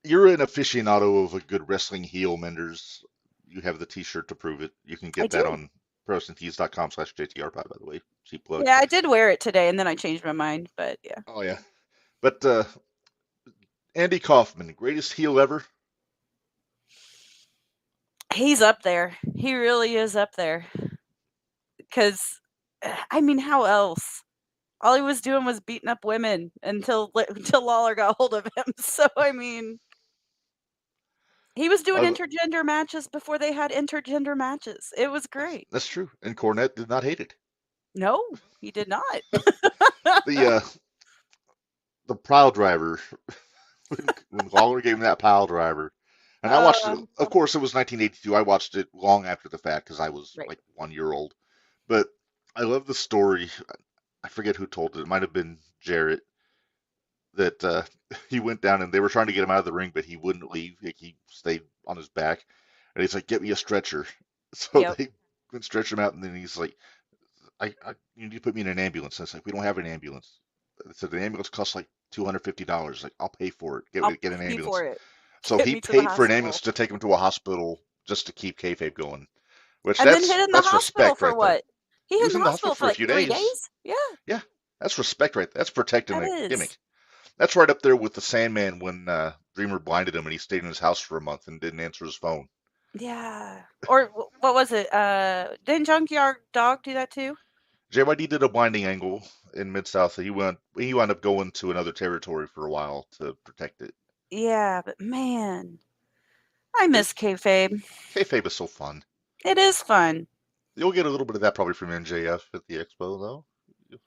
A: you're an aficionado of a good wrestling heel, Minderz. You have the T-shirt to prove it. You can
B: I
A: get that
B: do.
A: on ProWrestlingTees.com/JTR, by the way. Cheap plug.
B: Yeah, I did wear it today and then I changed my mind, but yeah.
A: Oh yeah. But Andy Kaufman, greatest heel ever.
B: He's up there. He really is up there. Because, I mean, how else? All he was doing was beating up women until Lawler got hold of him. So, I mean, he was doing intergender matches before they had intergender matches. It was great.
A: That's true. And Cornette did not hate it.
B: No, he did not.
A: The pile driver, when Lawler gave him that pile driver, and I watched it. Of course, it was 1982. I watched it long after the fact because I was like 1 year old. But I love the story. I forget who told it. It might have been Jarrett. That he went down and they were trying to get him out of the ring, but he wouldn't leave. Like, he stayed on his back, and he's like, "Get me a stretcher." So they went stretch him out, and then he's like, I you need to put me in an ambulance. And it's like, we don't have an ambulance. So the ambulance costs like $250. Like, I'll pay for it. Get an ambulance.
B: For it.
A: So he paid for an ambulance to take him to a hospital just to keep kayfabe going. Which
B: and then hid in the hospital for
A: right
B: what?
A: there.
B: He was in the hospital for like 3 days. Yeah.
A: Yeah, that's respect right there. That's protecting the gimmick. That's right up there with the Sandman when Dreamer blinded him and he stayed in his house for a month and didn't answer his phone.
B: Yeah. Or what was it? Didn't Junkyard Dog do that too?
A: JYD did a blinding angle in Mid-South. He wound up going to another territory for a while to protect it.
B: Yeah, but man, I miss kayfabe.
A: Kayfabe is so fun.
B: It is fun.
A: You'll get a little bit of that probably from MJF at the expo, though.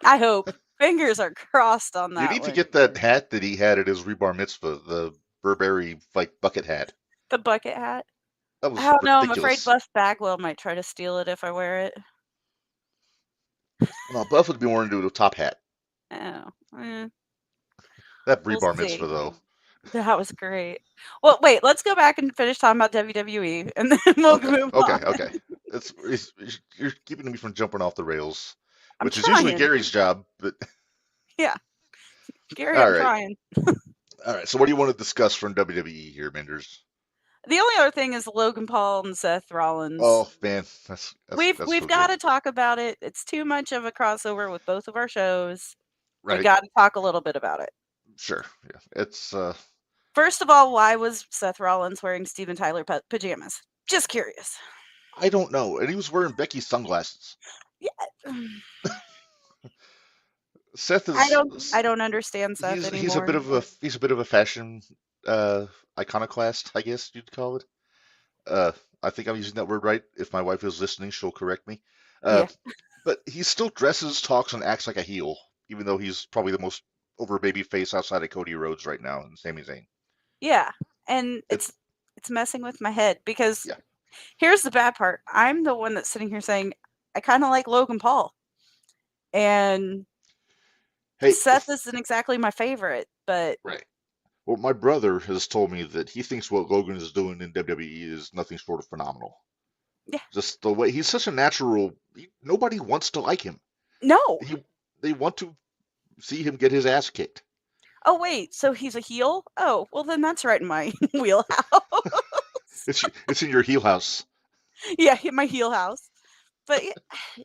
B: I hope. Fingers are crossed on that.
A: You need to get that hat that he had at his rebar mitzvah, the Burberry like bucket hat.
B: The bucket hat.
A: That was
B: I don't know. I'm
A: ridiculous.
B: afraid Buff Bagwell might try to steal it if I wear it.
A: No, Buff would be more into a top hat.
B: Oh.
A: That rebar mitzvah, though.
B: That was great. Well, wait, let's go back and finish talking about WWE, and then we'll move on.
A: Okay. You're keeping me from jumping off the rails, which is usually Gary's job, but
B: Yeah. Gary,
A: All
B: I'm
A: right.
B: trying.
A: All right. So, what do you want to discuss from WWE here, Minderz?
B: The only other thing is Logan Paul and Seth Rollins.
A: Oh man, that's
B: We've
A: so
B: got
A: good.
B: to talk about it. It's too much of a crossover with both of our shows. We
A: Right?
B: got to talk a little bit about it.
A: Sure. Yeah. It's
B: First of all, why was Seth Rollins wearing Steven Tyler pajamas? Just curious.
A: I don't know, and he was wearing Becky's sunglasses.
B: Yeah.
A: Seth is
B: I don't understand Seth anymore.
A: he's a bit of a fashion iconoclast, I guess you'd call it. I think I'm using that word right. If my wife is listening, she'll correct me.
B: Yeah.
A: But he still dresses, talks, and acts like a heel, even though he's probably the most over baby face outside of Cody Rhodes right now and Sami Zayn.
B: Yeah, and it's messing with my head because
A: Yeah.
B: here's the bad part. I'm the one that's sitting here saying I kind of like Logan Paul, and
A: Hey,
B: Seth isn't exactly my favorite, but
A: right. Well, my brother has told me that he thinks what Logan is doing in WWE is nothing short of phenomenal.
B: yeah,
A: Just the way he's such a natural. Nobody wants to like him.
B: no.
A: They want to see him get his ass kicked.
B: Oh wait, so he's a heel? Oh, well then that's right in my wheelhouse.
A: It's in your heel house.
B: Yeah, hit my heel house. But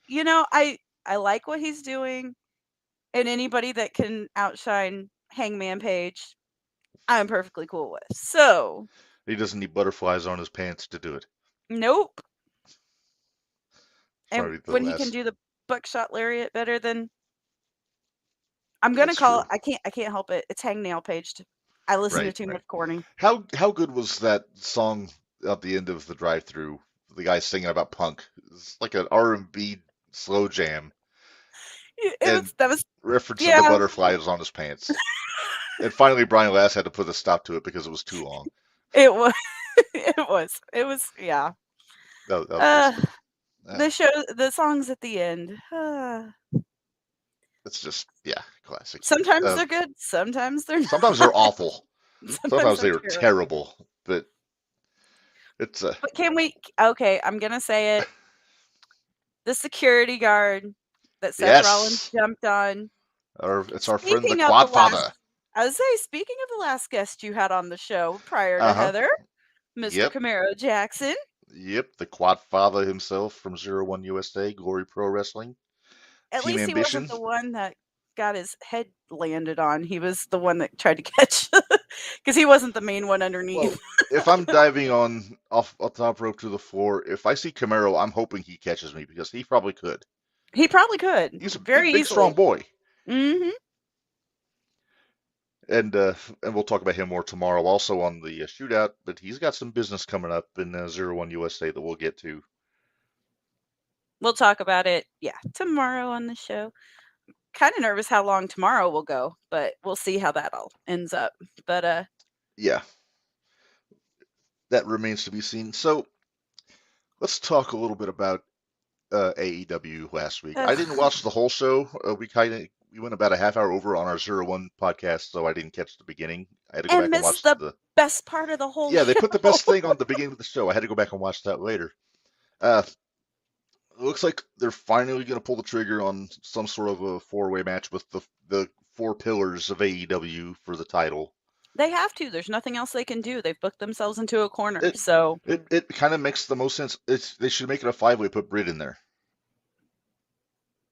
B: you know, I like what he's doing, and anybody that can outshine Hangman Page, I'm perfectly cool with. So,
A: He doesn't need butterflies on his pants to do it.
B: nope.
A: Sorry,
B: And
A: the
B: when he
A: last.
B: can do the buckshot lariat better than I'm gonna
A: That's
B: call
A: true.
B: it. I can't help it. It's Hangnail Page. I listen to
A: Right,
B: too
A: right.
B: much corny.
A: How good was that song at the end of the drive-through? The guy singing about punk. It's like an R&B slow jam, and
B: That was
A: referencing the
B: yeah.
A: butterflies on his pants. And finally, Brian Last had to put a stop to it because it was too long.
B: It was it was yeah.
A: That was good stuff.
B: The songs at the end.
A: It's just classic.
B: Sometimes they're good. Sometimes they're not.
A: Sometimes they're awful. Sometimes
B: they're
A: they are terrible. But it's
B: But can we? Okay, I'm gonna say it. The security guard that Seth Rollins jumped on.
A: It's our friend the
B: Speaking of
A: Quadfather.
B: I was saying, speaking of the last guest you had on the show prior to Heather, Mr.
A: Yep.
B: Camaro Jackson.
A: Yep, the Quadfather himself from 01 USA, Glory Pro Wrestling.
B: At
A: Team
B: least
A: Ambition.
B: He wasn't the one that got his head landed on. He was the one that tried to catch, because he wasn't the main one underneath.
A: Well, if I'm diving off the top rope to the floor, if I see Camaro, I'm hoping he catches me because he probably could.
B: He probably could.
A: He's a
B: very
A: big, strong boy.
B: Mm-hmm.
A: And we'll talk about him more tomorrow, also on the shootout. But he's got some business coming up in 01 USA that we'll get to.
B: We'll talk about it, tomorrow on the show. Kind of nervous how long tomorrow will go, but we'll see how that all ends up. But
A: yeah, that remains to be seen. So let's talk a little bit about AEW last week. I didn't watch the whole show. We went about a half hour over on our 01 podcast, so I didn't catch the beginning. I had to go back and watch the
B: best part of the whole show.
A: Yeah, they put the best thing on the beginning of the show. I had to go back and watch that later. It looks like they're finally going to pull the trigger on some sort of a four-way match with the four pillars of AEW for the title.
B: They have to. There's nothing else they can do. They've booked themselves into a corner.
A: It kind of makes the most sense. They should make it a five-way. Put Britt in there.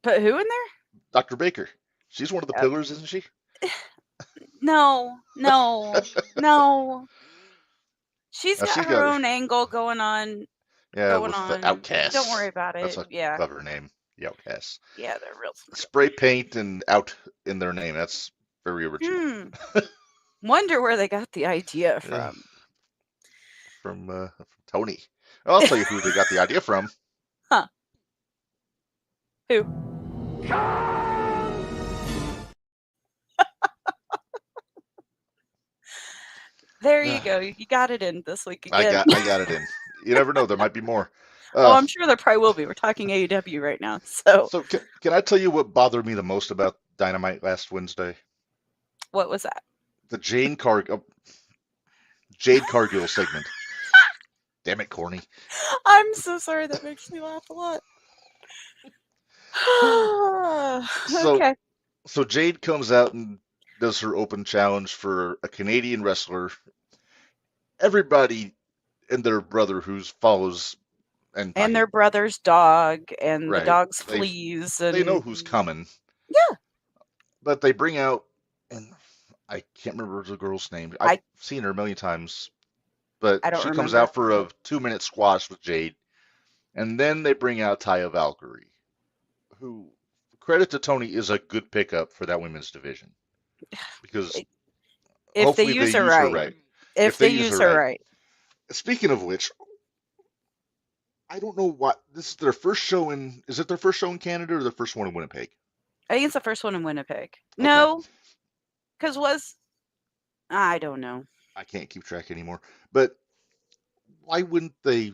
B: Put who in there?
A: Dr. Baker. She's one of the pillars, isn't she?
B: No. She's got her own angle going on.
A: Yeah, with the Outcasts.
B: Don't worry about it.
A: That's a clever name, the Outcasts.
B: Yeah, they're real.
A: Spray paint and out in their name. That's very original.
B: Wonder where they got the idea from.
A: From Tony. I'll tell you who they got the idea from.
B: Huh. Who? There you go. You got it in this week again.
A: I got it in. You never know. There might be more.
B: I'm sure there probably will be. We're talking AEW right now. So
A: can I tell you what bothered me the most about Dynamite last Wednesday?
B: What was that?
A: The Jade Cargill segment. Damn it, corny.
B: I'm so sorry. That makes me laugh a lot. Okay.
A: So Jade comes out and does her open challenge for a Canadian wrestler. Everybody and their brother who follows and not
B: And their
A: him,
B: brother's dog and the
A: right?
B: dog's
A: They
B: fleas
A: they know
B: and
A: who's coming,
B: yeah,
A: but they bring out, and I can't remember the girl's name. I've
B: I
A: seen her a million times, but
B: I don't
A: she comes
B: remember.
A: out for a 2-minute squash with Jade, and then they bring out Taya Valkyrie, who, credit to Tony, is a good pickup for that women's division because
B: If they
A: hopefully they
B: use her
A: use her
B: right.
A: right. If
B: If
A: they
B: they
A: use
B: use
A: her
B: her
A: right.
B: right.
A: Speaking of which, I don't know what this is their first show in. Is it their first show in Canada or their first one in Winnipeg?
B: I think it's the first one in Winnipeg.
A: Okay,
B: No, because I don't know.
A: I can't keep track anymore. But why wouldn't they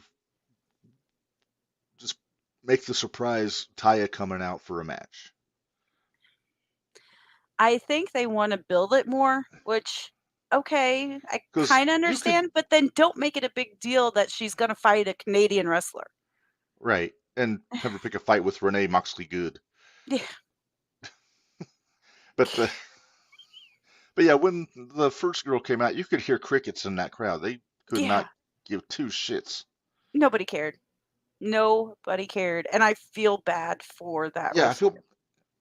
A: just make the surprise Taya coming out for a match?
B: I think they want to build it more, which okay, I
A: Because
B: kind of
A: you could,
B: understand, but then don't make it a big deal that she's going to fight a Canadian wrestler.
A: right, and have her pick a fight with Renee Moxley Good.
B: Yeah.
A: But but yeah, when the first girl came out, you could hear crickets in that crowd. They could
B: Yeah.
A: not give two shits.
B: Nobody cared. Nobody cared, and I feel bad for that
A: Yeah, I
B: wrestler.
A: feel.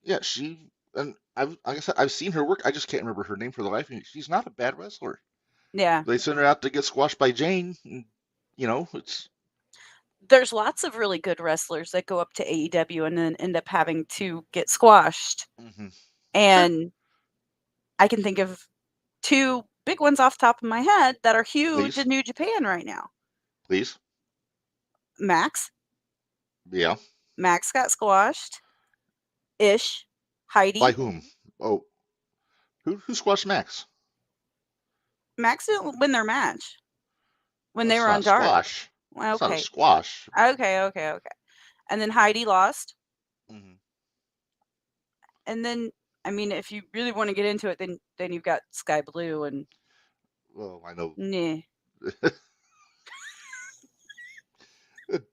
A: Yeah, she and I've like I said, I've seen her work. I just can't remember her name for the life of me. She's not a bad wrestler.
B: Yeah.
A: They sent her out to get squashed by Jane. And, it's
B: There's lots of really good wrestlers that go up to AEW and then end up having to get squashed.
A: hmm Sure,
B: And I can think of 2 big ones off the top of my head that are huge
A: please,
B: in New Japan right now.
A: please.
B: Max.
A: Yeah.
B: Max got squashed. Ish.
A: By
B: Heidi.
A: whom? Oh, who squashed Max?
B: Max didn't win their match when
A: Well,
B: they
A: it's
B: were on
A: not
B: Dark.
A: squash.
B: Well,
A: It's not a
B: okay.
A: squash.
B: Okay. And then Heidi lost.
A: hmm
B: And then, I mean, if you really want to get into it, then you've got Sky Blue and
A: Well, I know.
B: nah.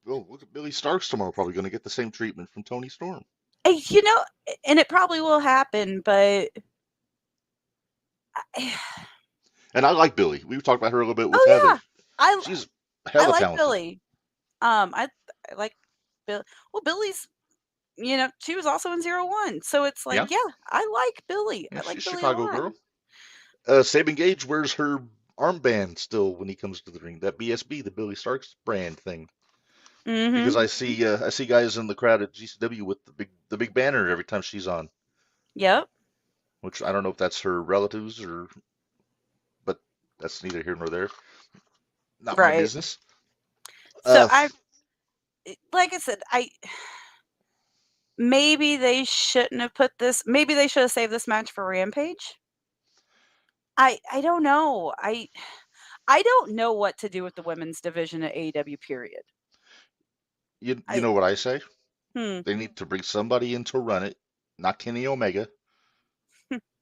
A: Oh, look at Billy Starks tomorrow. Probably going to get the same treatment from Tony Storm.
B: Hey, and it probably will happen, but
A: And I like Billy. We've talked about her a little bit with
B: oh
A: Heather.
B: yeah, I
A: She's
B: I
A: hella
B: like
A: talented.
B: Billy. I like Bill. Well, Billy's, she was also in 01, so it's like,
A: Yeah,
B: yeah, I like Billy.
A: yeah,
B: I like
A: she's a
B: Billy a
A: Chicago
B: lot.
A: girl. Sabin Gage wears her armband still when he comes to the ring. That BSB, the Billy Starks brand thing. Because
B: Mm-hmm.
A: I see guys in the crowd at GCW with the big banner every time she's on.
B: Yep.
A: Which I don't know if that's her relatives but that's neither here nor there. Not my
B: Right.
A: business.
B: So
A: Uh,
B: like I said, maybe they shouldn't have maybe they should have saved this match for Rampage. I don't know. I don't know what to do with the women's division at AEW, period.
A: you
B: I
A: know what I say?
B: hmm.
A: They need to bring somebody in to run it, not Kenny Omega,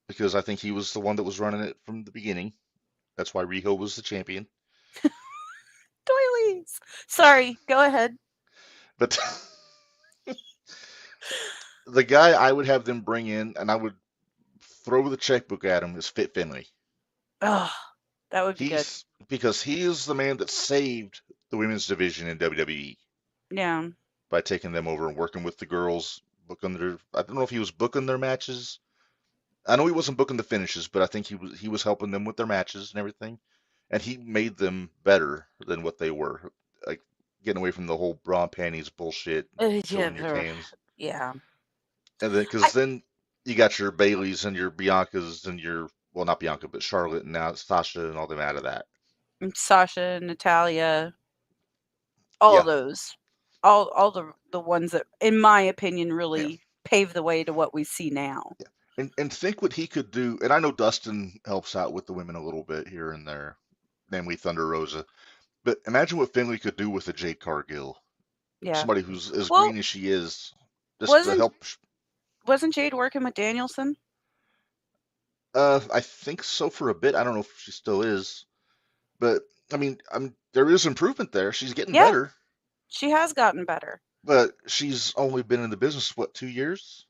A: because I think he was the one that was running it from the beginning. That's why Riho was the champion.
B: Doilies. Sorry, go ahead.
A: But the guy I would have them bring in, and I would throw the checkbook at him, is Fit Finley.
B: Oh, that would be good.
A: Because he is the man that saved the women's division in WWE
B: Yeah.
A: by taking them over and working with the girls, booking their. I don't know if he was booking their matches. I know he wasn't booking the finishes, but I think he was helping them with their matches and everything, and he made them better than what they were. Like getting away from the whole bra and panties bullshit, showing your
B: Yeah.
A: cans,
B: Yeah.
A: and then
B: I,
A: because then you got your Baileys and your Biancas and your well not Bianca but Charlotte and now Sasha and all them out of that.
B: Sasha, Natalia, all
A: Yeah,
B: those, all the ones that, in my opinion,
A: yeah,
B: really pave the way to what we see now.
A: yeah. And think what he could do. And I know Dustin helps out with the women a little bit here and there, namely Thunder Rosa. But imagine what Finley could do with a Jade Cargill,
B: Yeah.
A: somebody who's as
B: Well,
A: green as she is, just to
B: wasn't
A: help.
B: wasn't Jade working with Danielson?
A: I think so for a bit. I don't know if she still is, but I mean, there is improvement there. She's getting
B: Yeah,
A: better,
B: she has gotten better.
A: but she's only been in the business what 2 years?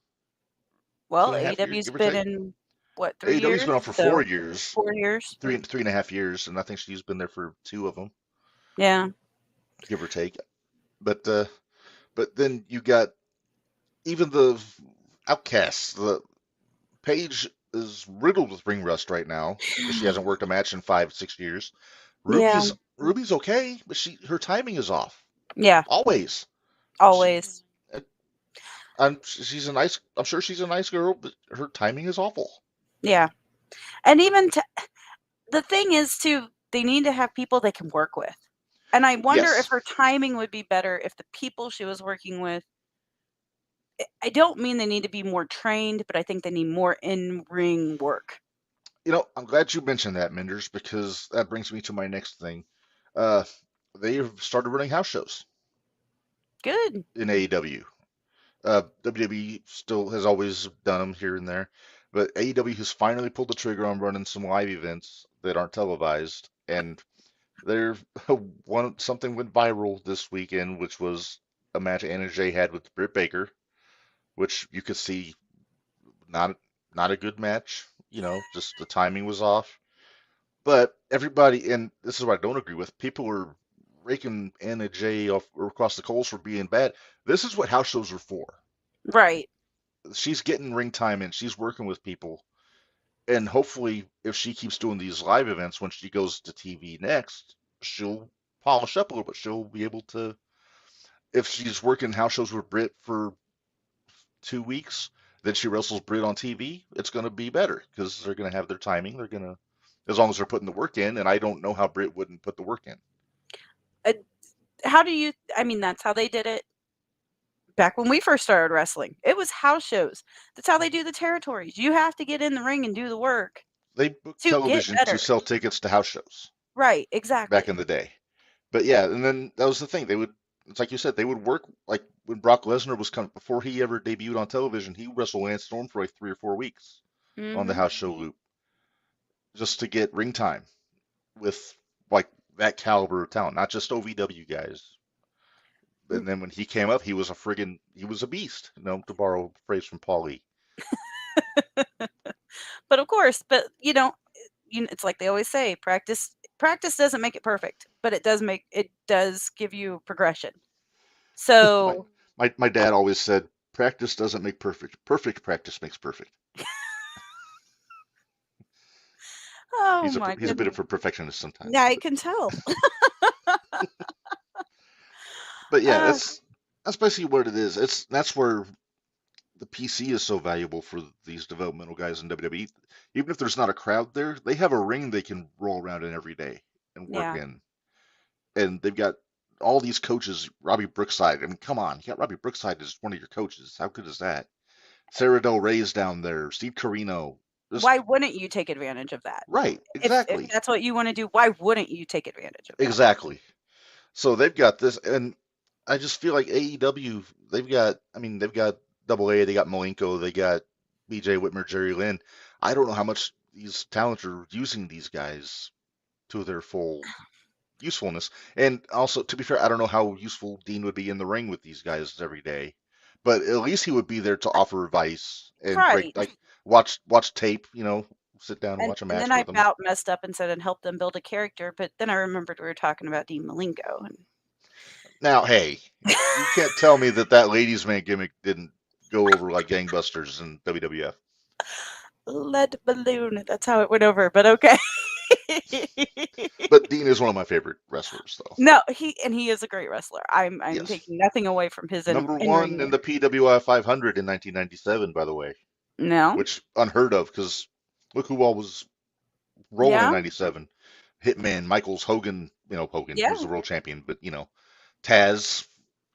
A: Two
B: Well,
A: and a half years,
B: AEW's
A: give or
B: been
A: take.
B: in what, 3
A: AEW's been
B: years?
A: on for
B: So
A: 4 years,
B: 4 years.
A: three and a half years, and I think she's been there for 2 of them,
B: Yeah.
A: give or take. But then you got even the outcasts. The Paige is riddled with ring rust right now because she hasn't worked a match in 5, 6 years.
B: Yeah.
A: Ruby's okay, but her timing is off
B: Yeah.
A: always. She,
B: Always.
A: I'm sure she's a nice girl, but her timing is awful.
B: Yeah. And even the thing is too, they need to have people they can work with. And I wonder if
A: Yes.
B: her timing would be better if the people she was working with, I don't mean they need to be more trained, but I think they need more in-ring work.
A: I'm glad you mentioned that, Minderz, because that brings me to my next thing. Uh, they have started running house shows
B: Good.
A: in AEW. WWE still has always done them here and there, but AEW has finally pulled the trigger on running some live events that aren't televised, and there something went viral this weekend, which was a match Anna Jay had with Britt Baker, which you could see not a good match. Just the timing was off. But everybody, and this is what I don't agree with, people are raking Anna Jay off or across the coals for being bad. This is what house shows are for.
B: Right.
A: She's getting ring time and she's working with people. And hopefully, if she keeps doing these live events when she goes to TV next, she'll polish up a little bit. She'll be able to, if she's working house shows with Britt for 2 weeks, then she wrestles Britt on TV, it's going to be better because they're going to have their timing. They're going to, as long as they're putting the work in, and I don't know how Britt wouldn't put the work in.
B: That's how they did it back when we first started wrestling. It was house shows. That's how they do the territories. You have to get in the ring and do the work.
A: They booked
B: to get
A: television
B: better.
A: to sell tickets to house shows
B: Right, exactly.
A: back in the day. But yeah, and then that was the thing. It's like you said, they would work like when Brock Lesnar was coming, before he ever debuted on television, he wrestled Lance Storm for like 3 or 4 weeks on the
B: Mhm.
A: house show loop just to get ring time with like that caliber of talent, not just OVW guys. And then when he came up, he was a beast, to borrow a phrase from Paulie.
B: But of course, it's like they always say, practice doesn't make it perfect, but it does give you progression. So
A: My dad always said, practice doesn't make perfect. Perfect practice makes perfect.
B: oh
A: He's
B: my
A: a bit
B: goodness.
A: of a perfectionist sometimes.
B: Yeah, I can tell.
A: But yeah, that's basically what it is. That's where the PC is so valuable for these developmental guys in WWE. Even if there's not a crowd there, they have a ring they can roll around in every day and work
B: Yeah.
A: in. And they've got all these coaches. Robbie Brookside. I mean, come on, you got Robbie Brookside as one of your coaches. How good is that? Sarah Del Rey's down there. Steve Carino.
B: Why wouldn't you take advantage of that?
A: Right, exactly.
B: If that's what you want to do, why wouldn't you take advantage of that?
A: Exactly. So they've got this, and I just feel like AEW, they've got Double A, they got Malenko, they got BJ Whitmer, Jerry Lynn. I don't know how much these talents are using these guys to their full usefulness. And also, to be fair, I don't know how useful Dean would be in the ring with these guys every day. But at least he would be there to offer advice and
B: Right.
A: watch tape, sit down and watch a match
B: and then
A: with
B: I
A: them.
B: about messed up and said and help them build a character, but then I remembered we were talking about Dean Malenko.
A: Now, hey, you can't tell me that ladies' man gimmick didn't go over like gangbusters in WWF.
B: Lead balloon. That's how it went over, but okay.
A: But Dean is one of my favorite wrestlers, though.
B: No, he is a great wrestler. I'm
A: Yes.
B: taking nothing away from his
A: Number one in the PWI 500 in 1997, by the way.
B: No.
A: Which unheard of, because look who all was rolling in 97. Hitman, Michaels, Hogan, Hogan was the world champion, but, Taz,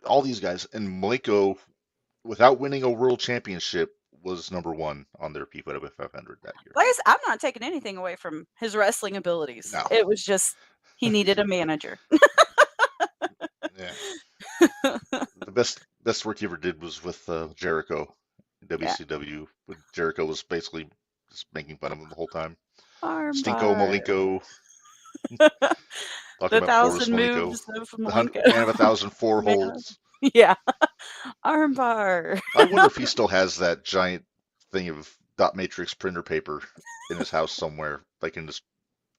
A: all these guys. And Malenko, without winning a world championship, was number one on their PWI 500 that year.
B: I'm not taking anything away from his wrestling abilities.
A: No.
B: It was just he needed a manager.
A: Yeah. The best work he ever did was with Jericho in WCW. Yeah. Jericho was basically just making fun of him the whole time. Stinko Malenko.
B: Talking about 1,000 moves of Malenko.
A: Man of 1,004 holds.
B: Yeah. Armbar.
A: I wonder if he still has that giant thing of dot matrix printer paper in his house somewhere, like in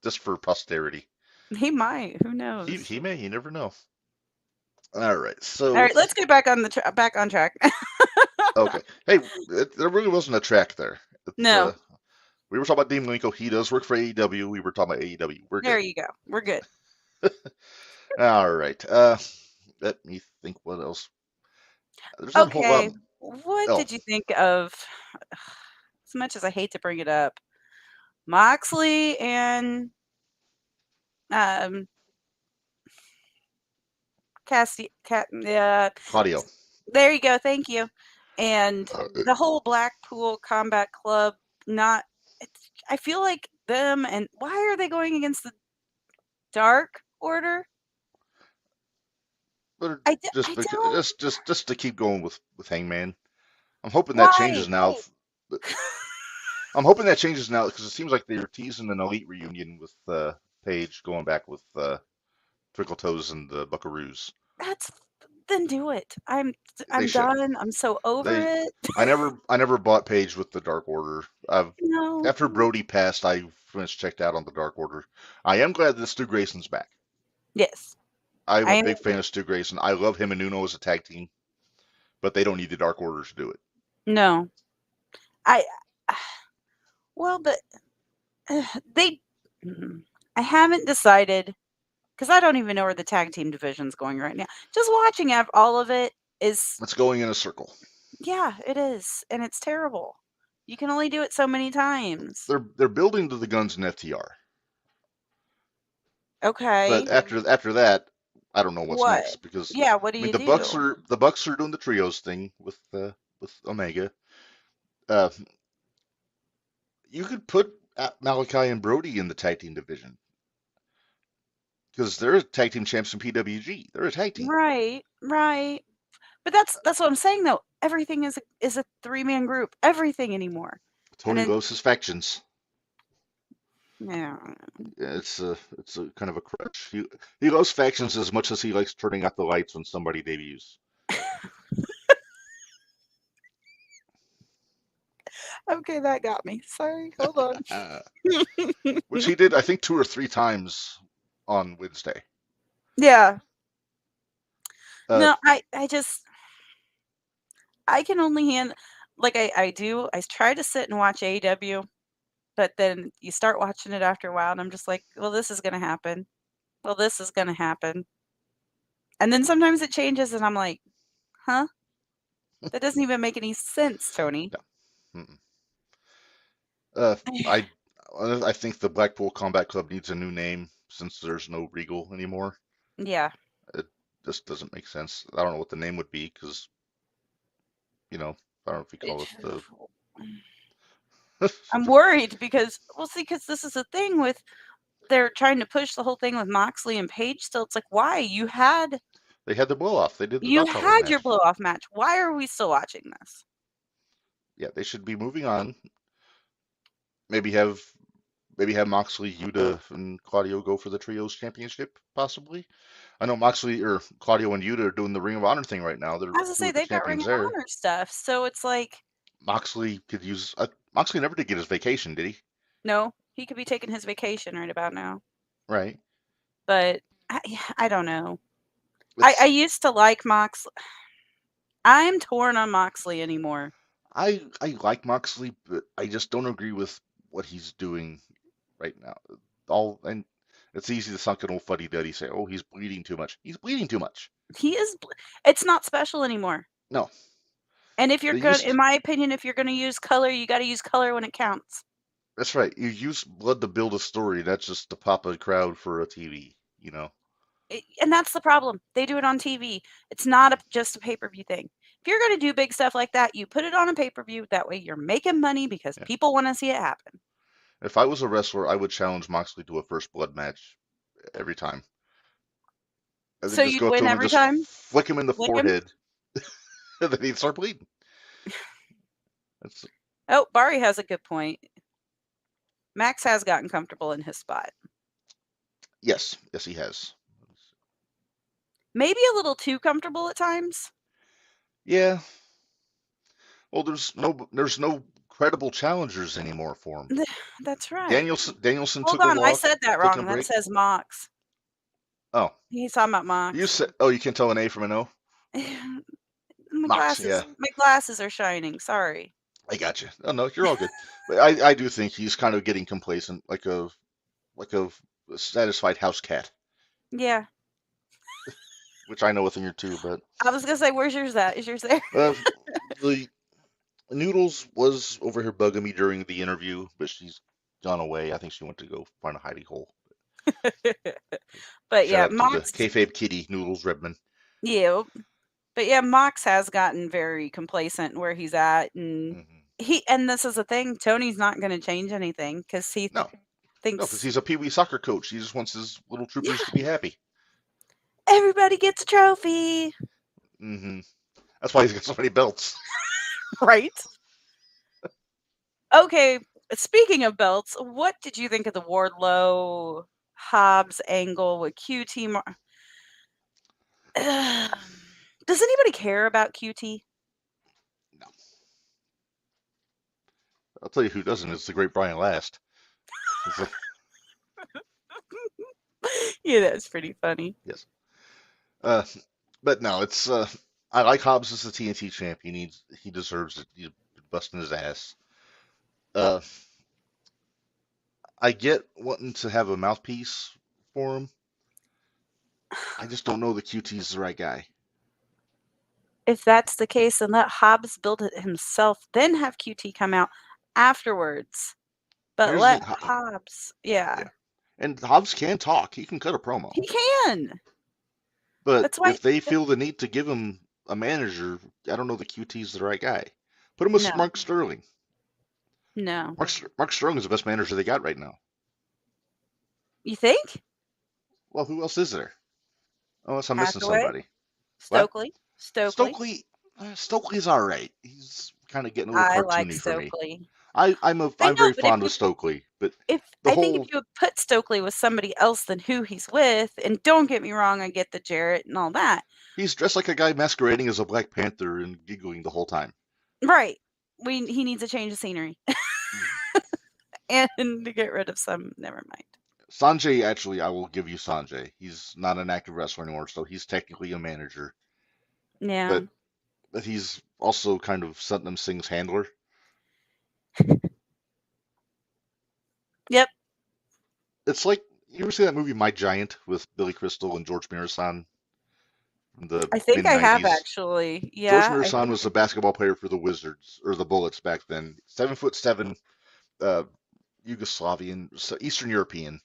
A: just for posterity.
B: He might. Who
A: He
B: knows?
A: he may, you never know. All right,
B: All
A: so
B: right, let's get back on back on track.
A: okay, hey, there really wasn't a track there. It's
B: No,
A: we were talking about Dean Malenko. He does work for AEW. We were talking about AEW. We're
B: there
A: good.
B: you go. We're good.
A: All right. Let me think. What else? There's not a whole lot.
B: Okay, what
A: Oh,
B: did you think of? As much as I hate to bring it up, Moxley and um,
A: Claudio.
B: there you go. Thank you. And
A: Uh,
B: the whole Blackpool Combat Club. Not. I feel like them. And why are they going against the Dark Order?
A: but
B: I don't.
A: just to keep going with Hangman. I'm hoping that
B: Why?
A: changes now. I'm hoping that changes now because it seems like they're teasing an elite reunion with Paige going back with Twinkle Toes and the Buckaroos.
B: That's then do it. I'm
A: They should.
B: done. I'm so over
A: They.
B: it.
A: I never bought Paige with the Dark Order.
B: No.
A: After Brody passed, I finished checked out on the Dark Order. I am glad that Stu Grayson's back.
B: Yes.
A: I'm
B: I
A: a
B: am.
A: big fan of Stu Grayson. I love him and Nuno as a tag team, but they don't need the Dark Order to do it.
B: No. I well, but they I haven't decided because I don't even know where the tag team division's going right now. Just watching all of it is
A: It's going in a circle.
B: yeah, it is, and it's terrible. You can only do it so many times.
A: They're building to the Guns and FTR,
B: Okay.
A: but after that, I don't know what's
B: What?
A: next because
B: Yeah, what do
A: I mean
B: you do?
A: the Bucks are doing the trios thing with Omega. Uh, you could put Malachi and Brody in the tag team division because they're tag team champs in PWG. They're a tag team.
B: Right, right. But that's what I'm saying though. Everything is a 3-man group. Everything anymore.
A: Tony
B: And
A: loves his factions.
B: yeah.
A: It's a kind of a crutch. He loves factions as much as he likes turning out the lights when somebody debuts.
B: Okay, that got me. Sorry. Hold on.
A: Which he did, I think, 2 or 3 times on Wednesday.
B: Yeah.
A: Uh,
B: No, I just I can only like I do. I try to sit and watch AEW, but then you start watching it after a while and I'm just like, well, this is gonna happen. Well, this is gonna happen. And then sometimes it changes and I'm like, huh? That doesn't even make any sense, Tony.
A: no. I I think the Blackpool Combat Club needs a new name since there's no Regal anymore.
B: Yeah.
A: It just doesn't make sense. I don't know what the name would be because, I don't know if we call it the.
B: I'm worried because because this is a thing with they're trying to push the whole thing with Moxley and Paige still. It's like, why?
A: They had the blow off. They did the
B: You
A: knockout
B: had your
A: match.
B: blow off match. Why are we still watching this?
A: Yeah, they should be moving on. Maybe have Moxley, Yuta, and Claudio go for the trios championship, possibly. I know Moxley or Claudio and Yuta are doing the Ring of Honor thing right now. They're
B: I was gonna
A: two
B: say
A: of the
B: they've got Ring
A: champions
B: of
A: there.
B: Honor stuff, so it's like
A: Moxley could use. Moxley never did get his vacation, did he?
B: no, he could be taking his vacation right about now.
A: Right.
B: But I don't know. I used to like Moxley. I'm torn on Moxley anymore.
A: I like Moxley, but I just don't agree with what he's doing right now. And it's easy to sunk an old fuddy duddy say, "Oh, he's bleeding too much." He's bleeding too much.
B: He is. It's not special anymore.
A: No.
B: And if you're going, in my opinion, if you're going to use color, you got to use color when it counts.
A: That's right. You use blood to build a story. That's just to pop a crowd for a TV.
B: And that's the problem. They do it on TV. It's not just a pay-per-view thing. If you're going to do big stuff like that, you put it on a pay-per-view. That way you're making money because people want to see it happen.
A: If I was a wrestler, I would challenge Moxley to a first blood match every time. And
B: So
A: then just
B: you'd
A: go up
B: win
A: to him
B: every
A: and just
B: time?
A: flick him in the forehead. And then he'd start bleeding.
B: Oh, Barry has a good point. Max has gotten comfortable in his spot.
A: Yes, he has.
B: Maybe a little too comfortable at times.
A: Yeah. Well, there's no credible challengers anymore for him.
B: That's right.
A: Danielson
B: Hold
A: took a
B: on, I
A: walk,
B: said that
A: taking
B: wrong.
A: a
B: That
A: break.
B: says Mox.
A: Oh,
B: He's talking about
A: you
B: Mox.
A: said. Oh, you can tell an A from an O.
B: My
A: Mox, yeah.
B: glasses are shining. Sorry.
A: I got you. Oh no, you're all good. But I do think he's kind of getting complacent, like a satisfied house cat,
B: Yeah.
A: which I know a thing or two. But
B: I was gonna say, where's yours at? Is yours there?
A: the Noodles was over here bugging me during the interview, but she's gone away. I think she went to go find a hidey hole.
B: But
A: Shout
B: yeah,
A: out to the
B: Mox.
A: kayfabe kitty, Noodles Redman.
B: Yeah. But yeah, Mox has gotten very complacent where he's at, and
A: Mm-hmm.
B: and this is the thing. Tony's not going to change anything because he
A: No, because
B: thinks
A: he's a Pee Wee soccer coach. He just wants his little troopers to be happy.
B: everybody gets a trophy,
A: Mm-hmm. That's why he's got so many belts.
B: right? Okay, speaking of belts, what did you think of the Wardlow Hobbs angle with QT? Does anybody care about QT?
A: No. I'll tell you who doesn't. It's the great Brian Last.
B: Yeah, that's pretty funny.
A: Yes. But no, it's I like Hobbs as the TNT champion. He deserves it. He's busting his ass. I get wanting to have a mouthpiece for him. I just don't know the QT's the right guy.
B: If that's the case, then let Hobbs build it himself, then have QT come out afterwards. But
A: Here's
B: let
A: the-
B: Hobbs, yeah.
A: And Hobbs can talk. He can cut a promo.
B: He can.
A: But
B: That's why
A: if they feel the need to give him a manager, I don't know the QT's the right guy. Put him with
B: No.
A: Mark Sterling.
B: No.
A: Mark Sterling is the best manager they got right now.
B: You think?
A: Well, who else is there? Unless I'm missing
B: Hathaway?
A: somebody.
B: Stokely.
A: Stokely's all right. He's kind of getting a little
B: I
A: cartoony
B: like
A: for me.
B: Stokely.
A: I'm
B: know,
A: very
B: but
A: fond of Stokely, but
B: If
A: the
B: I think
A: whole
B: if you would put Stokely with somebody else than who he's with, and don't get me wrong, I get the Jarrett and all that.
A: he's dressed like a guy masquerading as a Black Panther and giggling the whole time.
B: Right. He needs a change of scenery. And to get rid of some, never mind.
A: Sanjay, actually, I will give you Sanjay. He's not an active wrestler anymore, so he's technically a manager.
B: Yeah.
A: But he's also kind of Satnam Singh's handler.
B: Yep.
A: It's like, you ever see that movie My Giant with Billy Crystal and George Mirasan from the
B: I think I have
A: mid-90s?
B: actually. Yeah.
A: George Mirasan was a basketball player for the Wizards, or the Bullets back then. 7'7", Yugoslavian, Eastern European.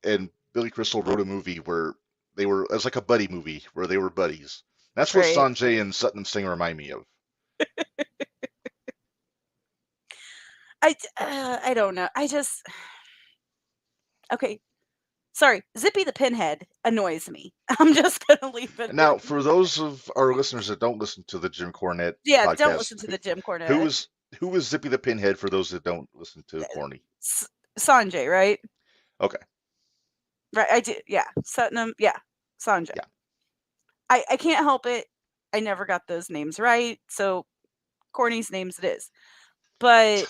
A: And Billy Crystal wrote a movie where it was like a buddy movie where they were buddies. That's what
B: Right.
A: Sanjay and Satnam Singh remind me of.
B: I don't know. Okay. Sorry, Zippy the Pinhead annoys me. I'm just gonna leave it.
A: Now, for those of our listeners that don't listen to the Jim Cornette podcast,
B: don't listen to the Jim Cornette.
A: Who was Zippy the Pinhead for those that don't listen to Corny?
B: Sanjay, right?
A: Okay.
B: Right, I did. Yeah, Satnam. Yeah, Sanjay.
A: Yeah.
B: I can't help it. I never got those names right, so Corny's names it is. But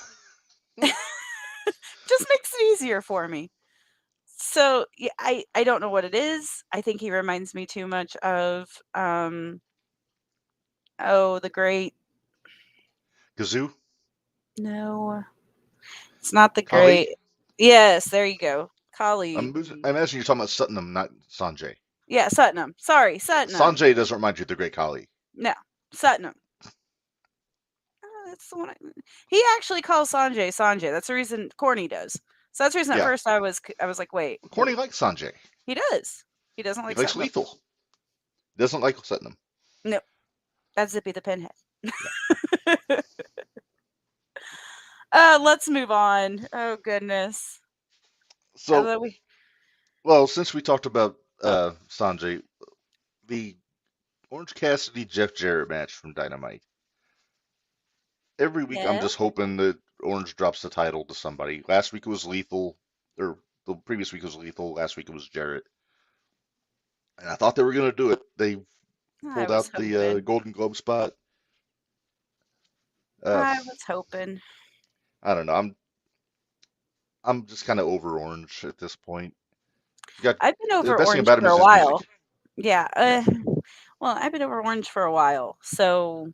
B: just makes it easier for me. So yeah, I don't know what it is. I think he reminds me too much of the great
A: Kazoo?
B: No. It's not the
A: Kali?
B: great. Yes, there you go. Kali.
A: I imagine you're talking about Satnam, not Sanjay.
B: Yeah, Satnam. Sorry, Satnam.
A: Sanjay doesn't remind you of the great Kali.
B: No, Satnam. That's the one. He actually calls Sanjay Sanjay. That's the reason Corny does. So that's the reason at first I was like, wait.
A: Corny likes Sanjay.
B: He does. He doesn't like.
A: He likes
B: Satnam.
A: Lethal. He doesn't like Satnam.
B: No, that's Zippy the Pinhead. Let's move on. Oh goodness.
A: So, since we talked about Sanjay, the Orange Cassidy Jeff Jarrett match from Dynamite. Every week I'm just hoping that Orange drops the title to somebody. Last week it was Lethal, or the previous week was Lethal. Last week it was Jarrett. And I thought they were going to do it. They pulled out the Golden Globe spot.
B: I was hoping.
A: I don't know. I'm just kind of over Orange at this point. You got
B: I've been
A: the
B: over
A: best thing
B: Orange
A: about him
B: for
A: is
B: a
A: his music.
B: while. Yeah.
A: Yeah,
B: Well, I've been over Orange for a while, so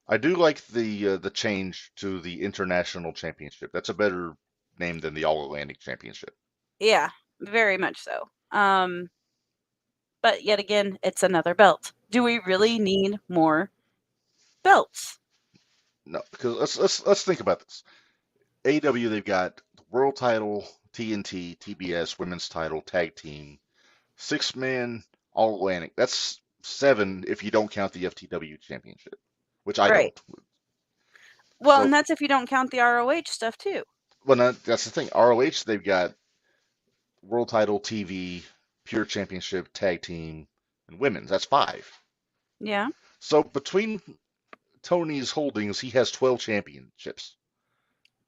A: I do like the change to the International Championship. That's a better name than the All Atlantic Championship.
B: yeah, very much so. But yet again, it's another belt. Do we really need more belts?
A: No, because let's think about this. AEW, they've got the world title, TNT, TBS, women's title, tag team, 6 man, All Atlantic. That's 7 if you don't count the FTW championship, which I
B: Right.
A: don't.
B: Well, and
A: So,
B: that's if you don't count the ROH stuff too.
A: well, no, that's the thing. ROH, they've got world title, TV, pure championship, tag team, and women's. That's 5.
B: Yeah.
A: So between Tony's holdings, he has 12 championships.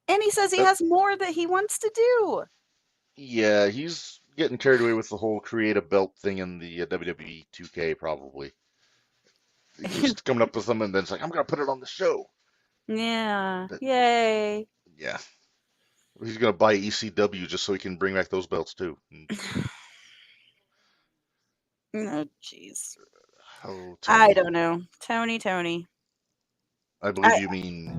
B: And he says he
A: That,
B: has more that he wants to do.
A: yeah, he's getting carried away with the whole create a belt thing in the WWE 2K, probably. He keeps coming up with them, and then it's like, I'm going to put it on the show.
B: Yeah.
A: But,
B: Yay.
A: yeah. He's going to buy ECW just so he can bring back those belts, too.
B: Oh, jeez.
A: Oh,
B: I
A: Tony.
B: don't know. Tony.
A: I believe you mean...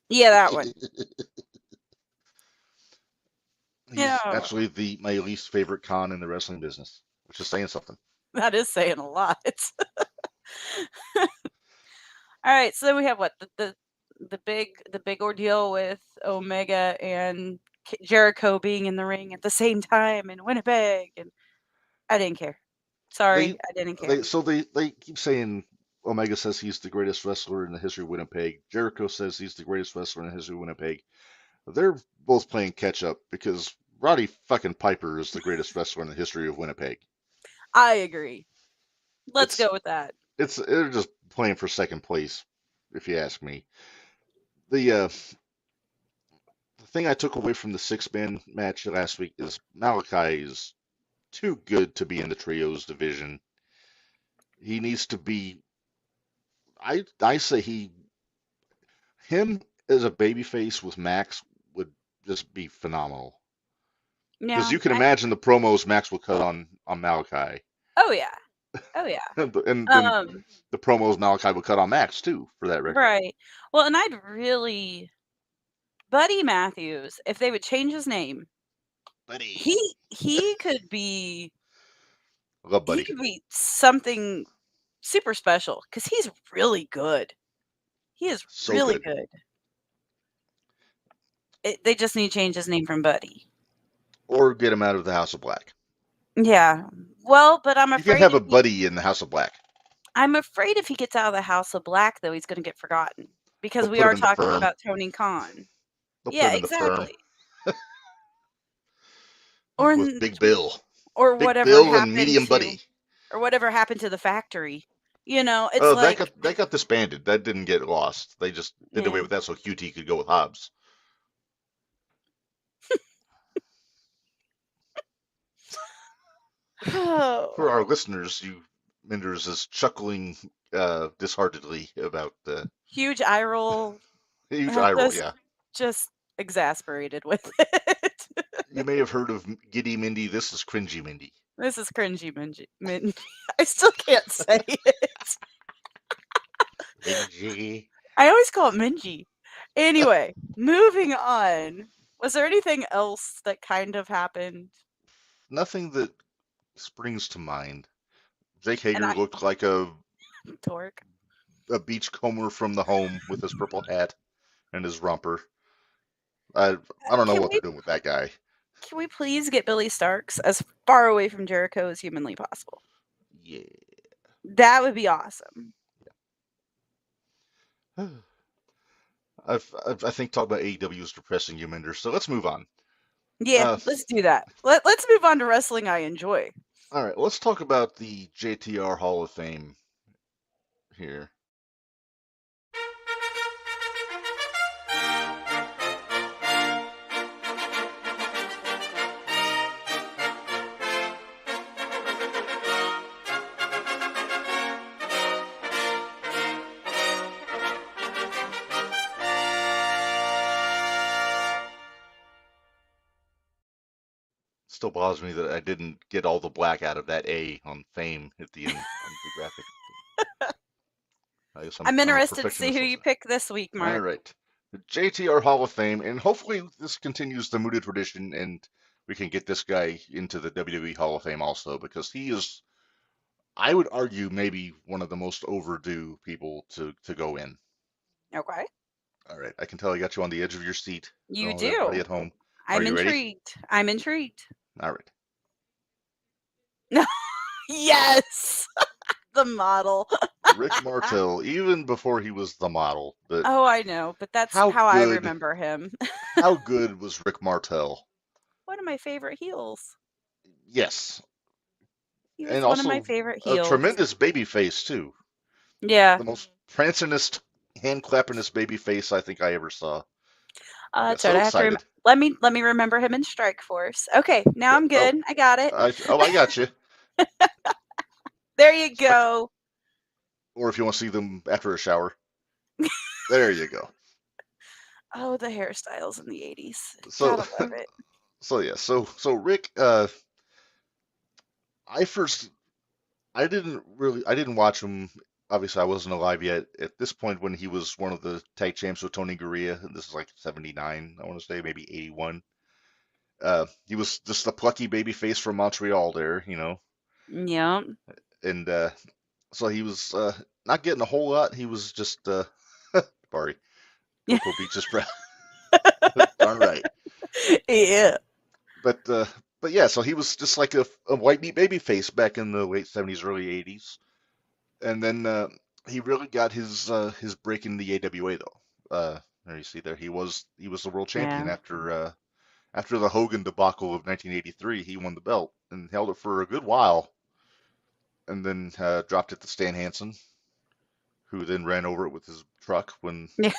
B: Yeah, that one.
A: He's
B: Yeah.
A: actually my least favorite con in the wrestling business, which is saying something.
B: That is saying a lot. All right, so we have what the big ordeal with Omega and Jericho being in the ring at the same time in Winnipeg, and I didn't care. Sorry, I didn't care.
A: They keep saying Omega says he's the greatest wrestler in the history of Winnipeg. Jericho says he's the greatest wrestler in the history of Winnipeg. They're both playing catch up because Roddy fucking Piper is the greatest wrestler in the history of Winnipeg.
B: I agree. Let's
A: It's
B: go with that.
A: they're just playing for second place, if you ask me. The thing I took away from the 6 man match last week is Malachi is too good to be in the trios division. He needs to be. I say him as a babyface with Max would just be phenomenal. Because
B: Yeah.
A: you can imagine the promos Max will cut on Malachi,
B: Oh yeah.
A: and then the promos Malachi will cut on Max too for that record.
B: Right. Well, and I'd really Buddy Matthews, if they would change his name,
A: Buddy,
B: he could be
A: I love
B: he
A: Buddy.
B: could be something super special because he's really good. He is
A: So
B: really
A: good.
B: They just need to change his name from Buddy.
A: Or get him out of the House of Black.
B: Yeah. Well, but I'm
A: You
B: afraid
A: can have a Buddy in the House of Black.
B: I'm afraid if he gets out of the House of Black, though, he's going to get forgotten because
A: They'll
B: we
A: put him
B: are
A: in the
B: talking
A: firm.
B: about Tony Khan.
A: They'll
B: Yeah,
A: put him in the firm.
B: exactly. Or
A: with Big Bill.
B: or
A: Big
B: whatever
A: Bill
B: happened
A: and Medium
B: to,
A: Buddy.
B: or whatever happened to the factory. You know, it's
A: Oh,
B: like
A: that got disbanded. That didn't get lost. They just did away
B: yeah.
A: with that so QT could go with Hobbs. For our listeners, Minderz is chuckling disheartedly about the
B: Huge eye roll.
A: huge eye roll. Yeah,
B: Just exasperated with it.
A: you may have heard of Giddy Mindy. This is Cringy Mindy.
B: This is cringy, Mindy. I still can't say it.
A: Mingy.
B: I always call it Mingy. Anyway, moving on. Was there anything else that kind of happened?
A: Nothing that springs to mind. Jake Hager looked like a
B: Torque.
A: beachcomber from the home with his purple hat and his romper. I don't know what they're doing with that guy.
B: Can we please get Billy Starks as far away from Jericho as humanly possible?
A: Yeah.
B: That would be awesome.
A: I think talking about AEW is depressing you, Minderz, so let's move on.
B: Yeah, let's do that. Let's move on to wrestling I enjoy.
A: All right, let's talk about the JTR Hall of Fame here. still bothers me that I didn't get all the black out of that A on fame at the end on the graphic. I guess
B: I'm
A: I'm a
B: interested to see
A: perfectionist
B: who
A: also.
B: you pick this week,
A: All
B: Mark.
A: right. The JTR Hall of Fame, and hopefully this continues the Muda tradition, and we can get this guy into the WWE Hall of Fame also, because he is, I would argue, maybe one of the most overdue people to go in.
B: Okay.
A: All right, I can tell I got you on the edge of your seat.
B: You
A: Oh, everybody
B: do.
A: at home, are
B: I'm
A: you ready?
B: intrigued. I'm intrigued.
A: All right.
B: Yes. The model.
A: Rick Martel, even before he was the model, but
B: Oh, I know, but that's
A: how
B: how I
A: good,
B: remember him.
A: how good was Rick Martel?
B: One of my favorite heels.
A: Yes,
B: He
A: and
B: was one of my
A: also
B: favorite
A: a
B: heels.
A: tremendous baby face too.
B: Yeah.
A: The most prancingest, hand clappingest baby face I think I ever saw. I got
B: That's right.
A: so
B: I have to
A: excited.
B: let me remember him in Strike Force. Okay, now I'm
A: Oh,
B: good. I got it.
A: I got you.
B: There you
A: Spec-
B: go.
A: or if you want to see them after a shower, there you go.
B: Oh, the hairstyles in the 80s.
A: So,
B: Gotta love it.
A: yeah, so Rick, I first, I didn't watch him. Obviously, I wasn't alive yet at this point when he was one of the tag champs with Tony Gurria. And this is like '79, I want to say, maybe '81. He was just a plucky baby face from Montreal there,
B: Yep.
A: and so he was not getting a whole lot. He was just sorry, Cocoa Beach is proud. Darn right.
B: Yeah.
A: But yeah, so he was just like a white meat baby face back in the late '70s, early '80s, and then he really got his break in the AWA though. There you see there he was the world champion
B: Yeah.
A: after the Hogan debacle of 1983. He won the belt and held it for a good while, and then dropped it to Stan Hansen, who then ran over it with his truck when
B: Yeah.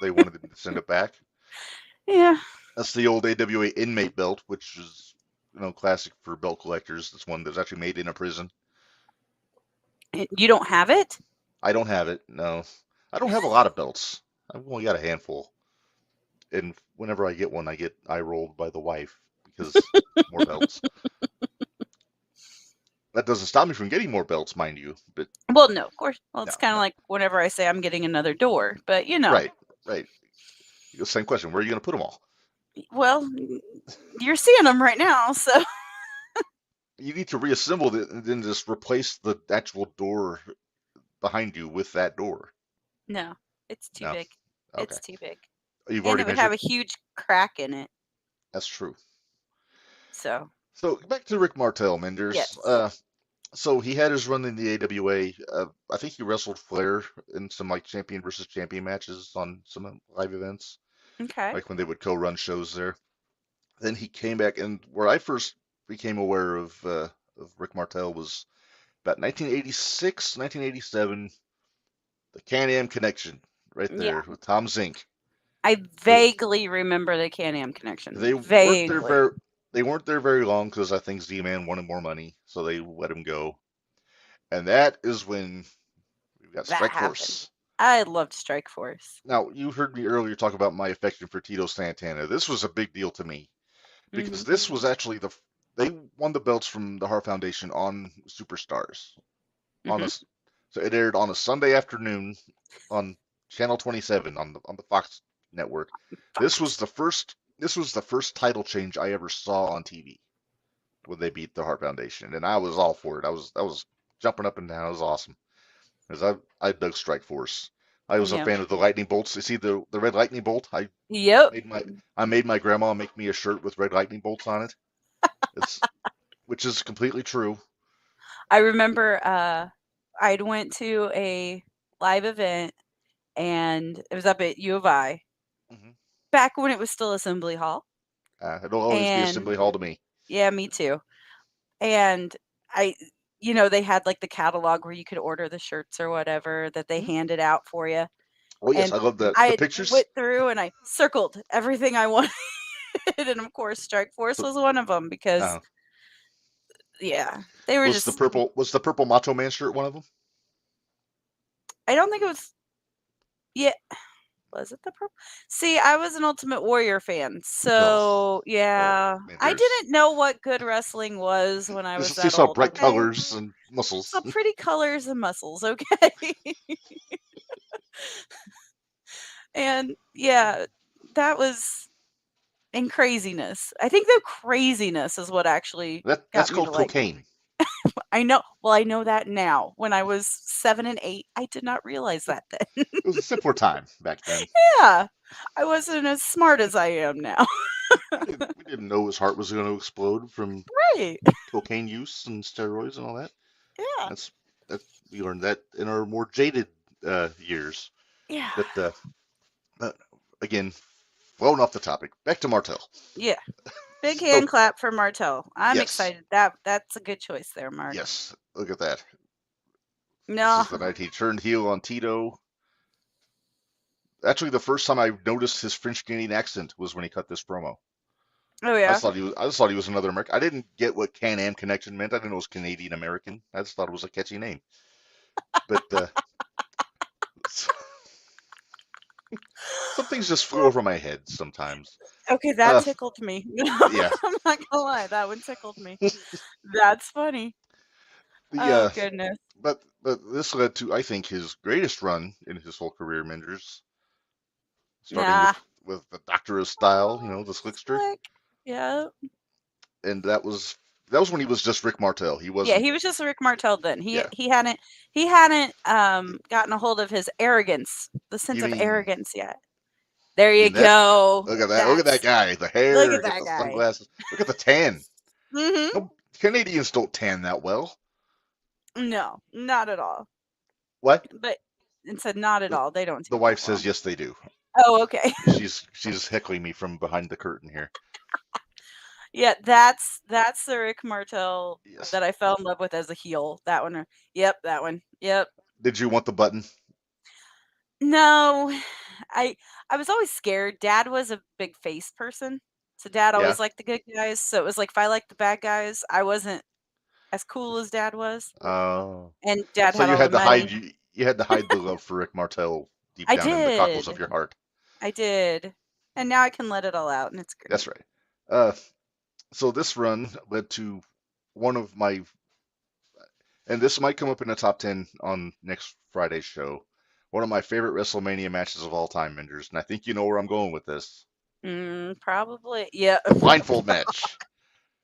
A: they wanted him to send it back.
B: Yeah.
A: That's the old AWA inmate belt, which is classic for belt collectors. It's one that's actually made in a prison.
B: You don't have it?
A: I don't have it. No, I don't have a lot of belts. I've only got a handful, and whenever I get one, I get eye rolled by the wife because more belts. That doesn't stop me from getting more belts, mind you. But
B: Well, no, of course. Well, it's
A: no,
B: kind of
A: no.
B: like whenever I say I'm getting another door, but
A: Right, right. Same question. Where are you going to put them all?
B: well, you're seeing them right now, so
A: You need to reassemble it and then just replace the actual door behind you with that door.
B: no, it's too
A: No,
B: big.
A: okay.
B: It's too big.
A: You've
B: And
A: already
B: it would have
A: measured.
B: a huge crack in it.
A: That's true.
B: So,
A: So back to Rick Martel, Minderz.
B: yes.
A: So he had his run in the AWA. I think he wrestled Flair in some like champion versus champion matches on some live events,
B: Okay.
A: like when they would co-run shows there. Then he came back, and where I first became aware of Rick Martel was about 1986, 1987, the Can-Am Connection right
B: Yeah.
A: there with Tom Zink.
B: I vaguely remember the Can-Am Connection.
A: They weren't there
B: Vaguely.
A: very long because I think Z-Man wanted more money, so they let him go. And that is when we've got
B: That
A: Strike
B: happened.
A: Force.
B: I loved Strike Force.
A: Now, you heard me earlier talk about my affection for Tito Santana. This was a big deal to me because
B: Mhm.
A: this was actually they won the belts from the Hart Foundation on Superstars on
B: Mhm.
A: so it aired on a Sunday afternoon on Channel 27 on the Fox network. This was the first title change I ever saw on TV when they beat the Hart Foundation, and I was all for it. I was jumping up and down. It was awesome because I dug Strike Force. I was a
B: Yeah.
A: fan of the lightning bolts. You see the red lightning bolt?
B: Yep.
A: I made my grandma make me a shirt with red lightning bolts on it. It's which is completely true.
B: I remember I'd went to a live event and it was up at U of I
A: Hmm.
B: back when it was still Assembly Hall.
A: It'll always be
B: And
A: Assembly Hall to me.
B: yeah, me too. And I they had like the catalog where you could order the shirts or whatever that they
A: Mhm.
B: handed out for you.
A: Oh yes,
B: And
A: I love the
B: I
A: pictures.
B: went through and I circled everything I wanted. And of course, Strike Force
A: So,
B: was one of them because, yeah, they were just,
A: was the purple Macho Man shirt one of them?
B: I don't think it was, yeah, Was it the purple? See, I was an Ultimate Warrior fan,
A: Oh,
B: so yeah, I
A: Minderz.
B: didn't know what good wrestling was when I
A: You
B: was
A: just you
B: that
A: saw
B: old.
A: bright
B: Okay,
A: colors and muscles.
B: saw pretty colors and muscles. Okay, and yeah, that was and craziness. I think the craziness is what actually
A: That's
B: got me to
A: called
B: like.
A: cocaine.
B: I know. Well, I know that now. When I was 7 and 8, I did not realize that then.
A: It was a simpler time back then.
B: Yeah, I wasn't as smart as I am now.
A: We didn't know his heart was going to explode from
B: Right.
A: cocaine use and steroids and all that.
B: Yeah.
A: That's that we learned that in our more jaded years.
B: Yeah.
A: But again, flown off the topic. Back to Martel.
B: Yeah. Big
A: So
B: hand clap for Martel. I'm
A: yes,
B: excited. That's a good choice there, Mark.
A: yes. Look at that.
B: No.
A: This is the night he turned heel on Tito. Actually, the first time I noticed his French Canadian accent was when he cut this promo.
B: Oh
A: I
B: yeah.
A: just thought he was another American. I didn't get what Can-Am Connection meant. I didn't know it was Canadian American. I just thought it was a catchy name. But some things just flew over my head sometimes.
B: Okay, that tickled me.
A: Yeah.
B: I'm not gonna lie, that one tickled me. That's funny.
A: The
B: Oh goodness.
A: but this led to, I think, his greatest run in his whole career, Minderz, starting
B: Nah.
A: with the Doctor of Style, you know, the Slickster,
B: Slick. Yeah.
A: and that was when he was just Rick Martel. He
B: Yeah,
A: wasn't.
B: he was just Rick Martel then.
A: Yeah.
B: He hadn't gotten a hold of his arrogance, the sense
A: You
B: of
A: mean
B: arrogance yet. There you
A: that?
B: go.
A: Look at that! Look at that guy. The hair.
B: Look at
A: Got
B: that
A: the
B: guy.
A: sunglasses. Look at the tan.
B: Mhm.
A: No, Canadians don't tan that well.
B: No, not at all.
A: What?
B: But it said not at all. They don't.
A: The wife says yes, they do.
B: Oh, okay.
A: She's heckling me from behind the curtain here.
B: Yeah, that's the Rick Martel
A: Yes.
B: that I fell in love with as a heel. That one. Yep, that one. Yep.
A: Did you want the button?
B: No, I was always scared. Dad was a big face person, so Dad always liked the good guys. So it was like if I liked the bad guys, I wasn't as cool as Dad was.
A: Oh.
B: And Dad
A: So
B: had
A: you
B: all
A: had
B: the
A: to
B: money.
A: you had to hide the love for Rick Martel deep
B: I
A: down in the cockles of
B: did.
A: your heart.
B: I did, and now I can let it all out, and it's great.
A: That's right. So this run led to one of my, and this might come up in the top 10 on next Friday's show, one of my favorite WrestleMania matches of all time, Minderz, and I think you know where I'm going with this.
B: Probably. Yeah.
A: The blindfold match.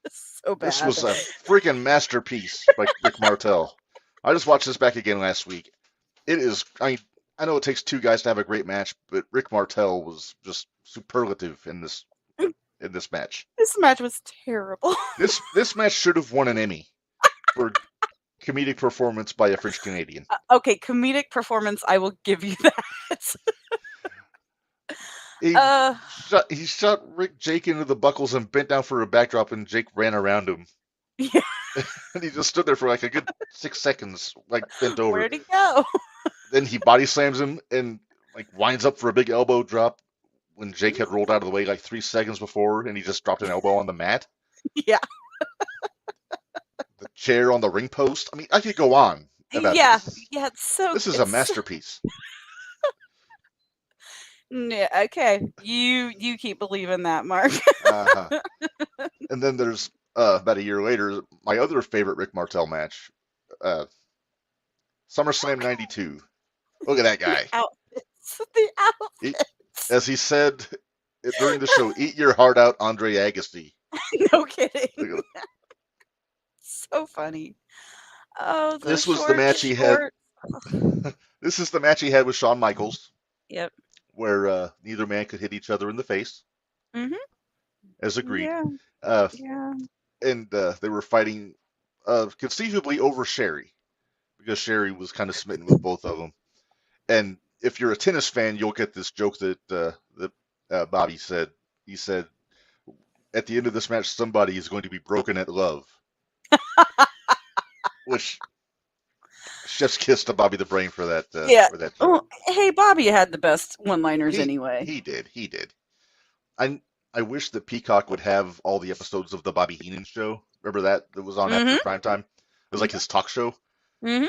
B: So bad.
A: This was a freaking masterpiece by Rick Martel. I just watched this back again last week. It is, I know it takes two guys to have a great match, but Rick Martel was just superlative in this match.
B: This match was terrible.
A: This match should have won an Emmy for comedic performance by a French Canadian.
B: Okay, comedic performance, I will give you that.
A: He shot Jake into the buckles and bent down for a backdrop, and Jake ran around him.
B: Yeah.
A: And he just stood there for like a good 6 seconds, like bent over.
B: Where'd he go?
A: Then he body slams him and like winds up for a big elbow drop when Jake had rolled out of the way like 3 seconds before, and he just dropped an elbow on the mat.
B: Yeah.
A: The chair on the ring post. I mean, I could go on about this.
B: Yeah.
A: This is a masterpiece.
B: Yeah, okay. You keep believing that, Mark.
A: Uh-huh. And then there's about a year later, my other favorite Rick Martel match, SummerSlam '92. Look at that guy.
B: The outfits.
A: As he said during the show, "Eat your heart out, Andre Agassi."
B: No kidding. So funny. Oh,
A: this was the match he had. This is the match he had with Shawn Michaels.
B: Yep.
A: Where neither man could hit each other in the face.
B: Mm-hmm.
A: As agreed.
B: Yeah.
A: And they were fighting conceivably over Sherry, because Sherry was kind of smitten with both of them. And if you're a tennis fan, you'll get this joke that Bobby said. He said, at the end of this match, somebody is going to be broken at love. Which, chef's kiss to Bobby the Brain for that. For that
B: joke. Oh, hey, Bobby had the best one-liners anyway.
A: He did. I wish that Peacock would have all the episodes of the Bobby Heenan show. Remember that was on after primetime? It was like his talk show.
B: Mm-hmm.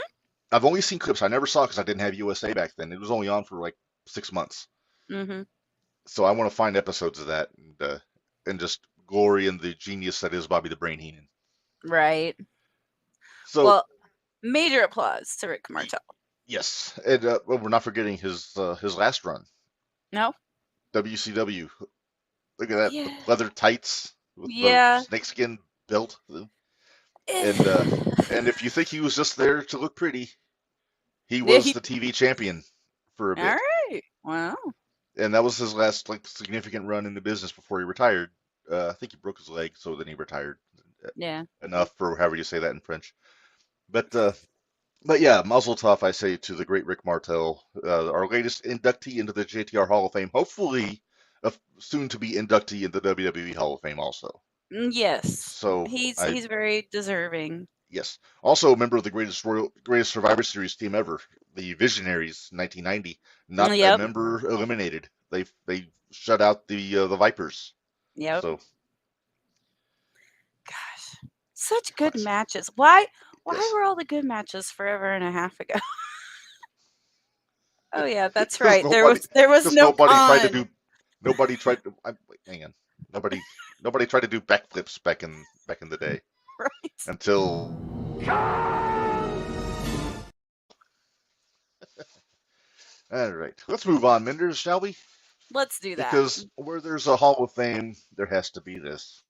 A: I've only seen clips. I never saw it because I didn't have USA back then. It was only on for like 6 months.
B: Mm-hmm.
A: So I want to find episodes of that and just glory in the genius that is Bobby the Brain Heenan.
B: Right.
A: So
B: Well, major applause to Rick Martel.
A: yes, and well, we're not forgetting his last run,
B: No?
A: WCW. Look at that, the
B: Yeah.
A: leather tights with the
B: Yeah.
A: snakeskin belt, and uh,
B: yeah,
A: and if you think he was just there to look pretty, he was
B: he,
A: the TV champion for a
B: all
A: bit,
B: right. Wow.
A: and that was his last like significant run in the business before he retired. I think he broke his leg, so then he retired.
B: Yeah.
A: Enough for however you say that in French. But yeah, Mazel Tov, I say to the great Rick Martel, our latest inductee into the JTR Hall of Fame. Hopefully, a soon to be inductee in the WWE Hall of Fame also.
B: Yes.
A: So
B: He's very deserving.
A: yes, also a member of the greatest Survivor Series team ever, the Visionaries, 1990. Not a
B: Yep.
A: member eliminated. They shut out the Vipers.
B: Yep.
A: So
B: Gosh. Such good
A: classic.
B: matches. Why
A: Yes,
B: were all the good matches forever and a half ago? Oh yeah, that's
A: because
B: right. There was no
A: nobody tried to
B: pun.
A: do. Nobody tried to. Wait, hang on. Nobody tried to do backflips back in the day
B: Right.
A: until. All right, let's move on, Minderz, shall we?
B: Let's do that.
A: Because where there's a Hall of Fame, there has to be this.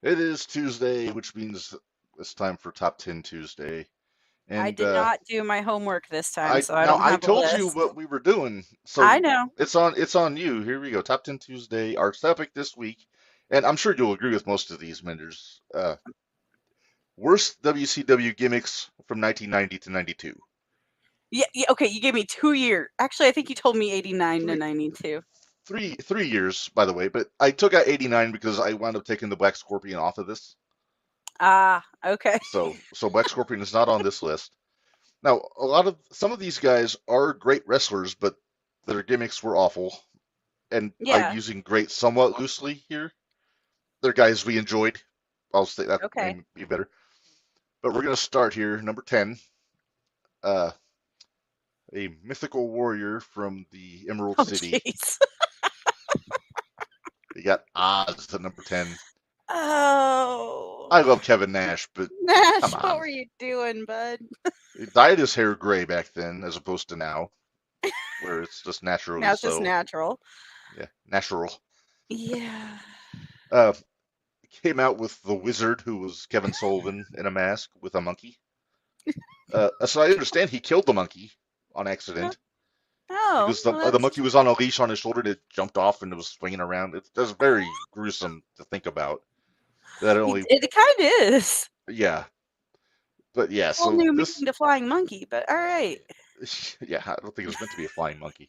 A: It is Tuesday, which means it's time for Top 10 Tuesday.
B: I
A: And
B: did not do my homework this time, so I don't
A: I
B: have a
A: told you
B: list.
A: what we were doing,
B: I
A: so
B: know.
A: it's on you. Here we go. Top 10 Tuesday. Our topic this week, and I'm sure you'll agree with most of these, Minderz. Worst WCW gimmicks from 1990 to 92.
B: Yeah, okay, you gave me 2 years. Actually, I think you told me 89 to
A: Three,
B: 92.
A: 3 years, by the way, but I took out 89 because I wound up taking the Black Scorpion off of this.
B: Ah, okay.
A: So Black Scorpion is not on this list. Now, some of these guys are great wrestlers, but their gimmicks were awful. And I'm
B: Yeah,
A: using great somewhat loosely here. They're guys we enjoyed. I'll say that
B: okay.
A: may be better. But we're gonna start here. Number 10, uh, a mythical warrior from the Emerald
B: Oh,
A: City.
B: jeez.
A: You got Oz at number 10.
B: Oh.
A: I love Kevin Nash, but
B: Nash,
A: come
B: what
A: on.
B: were you doing, bud?
A: He dyed his hair gray back then, as opposed to now, where it's just naturally
B: Now it's just
A: so.
B: natural.
A: Yeah, natural.
B: Yeah.
A: Uh, Came out with the Wizard, who was Kevin Sullivan in a mask with a monkey. So I understand he killed the monkey on accident
B: Oh,
A: because
B: well,
A: the
B: that's
A: monkey was on a leash on his shoulder and it jumped off and it was swinging around. That's very gruesome to think about. That only,
B: it kind of is.
A: yeah, but yeah.
B: Whole
A: So
B: new
A: this,
B: meaning to flying monkey, but all right.
A: yeah, I don't think it was meant to be a flying monkey.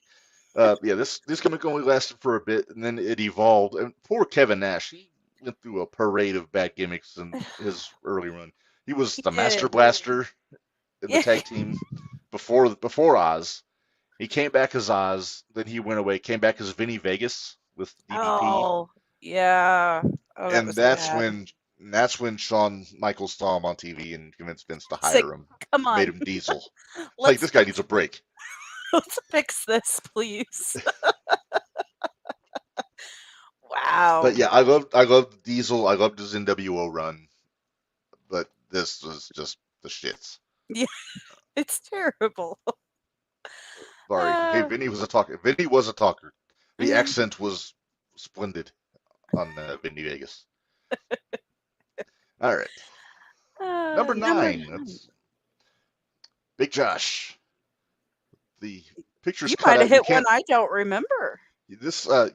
A: Yeah, this gimmick only lasted for a bit and then it evolved. And poor Kevin Nash, he went through a parade of bad gimmicks in his early run. He was
B: He
A: the Master
B: did.
A: Blaster in the
B: Yeah.
A: tag team before Oz. He came back as Oz, then he went away, came back as Vinny Vegas with DDP,
B: Oh, yeah. Oh, that
A: and
B: was bad.
A: that's when Shawn Michaels saw him on TV and convinced Vince to
B: Say,
A: hire him,
B: come
A: made
B: on,
A: him Diesel. It's like
B: let's
A: this guy needs a break.
B: let's fix this, please. Wow.
A: But yeah, I loved Diesel. I loved his NWO run, but this was just the shits.
B: Yeah, it's terrible.
A: Sorry. Hey, Vinny was a talker. Vinny was a talker. The
B: Yeah.
A: accent was splendid on Vinny Vegas. All right. Number
B: Number
A: 9. That's Big Josh. The picture's
B: You
A: cut
B: might have
A: out. You
B: hit one
A: can't
B: I don't remember.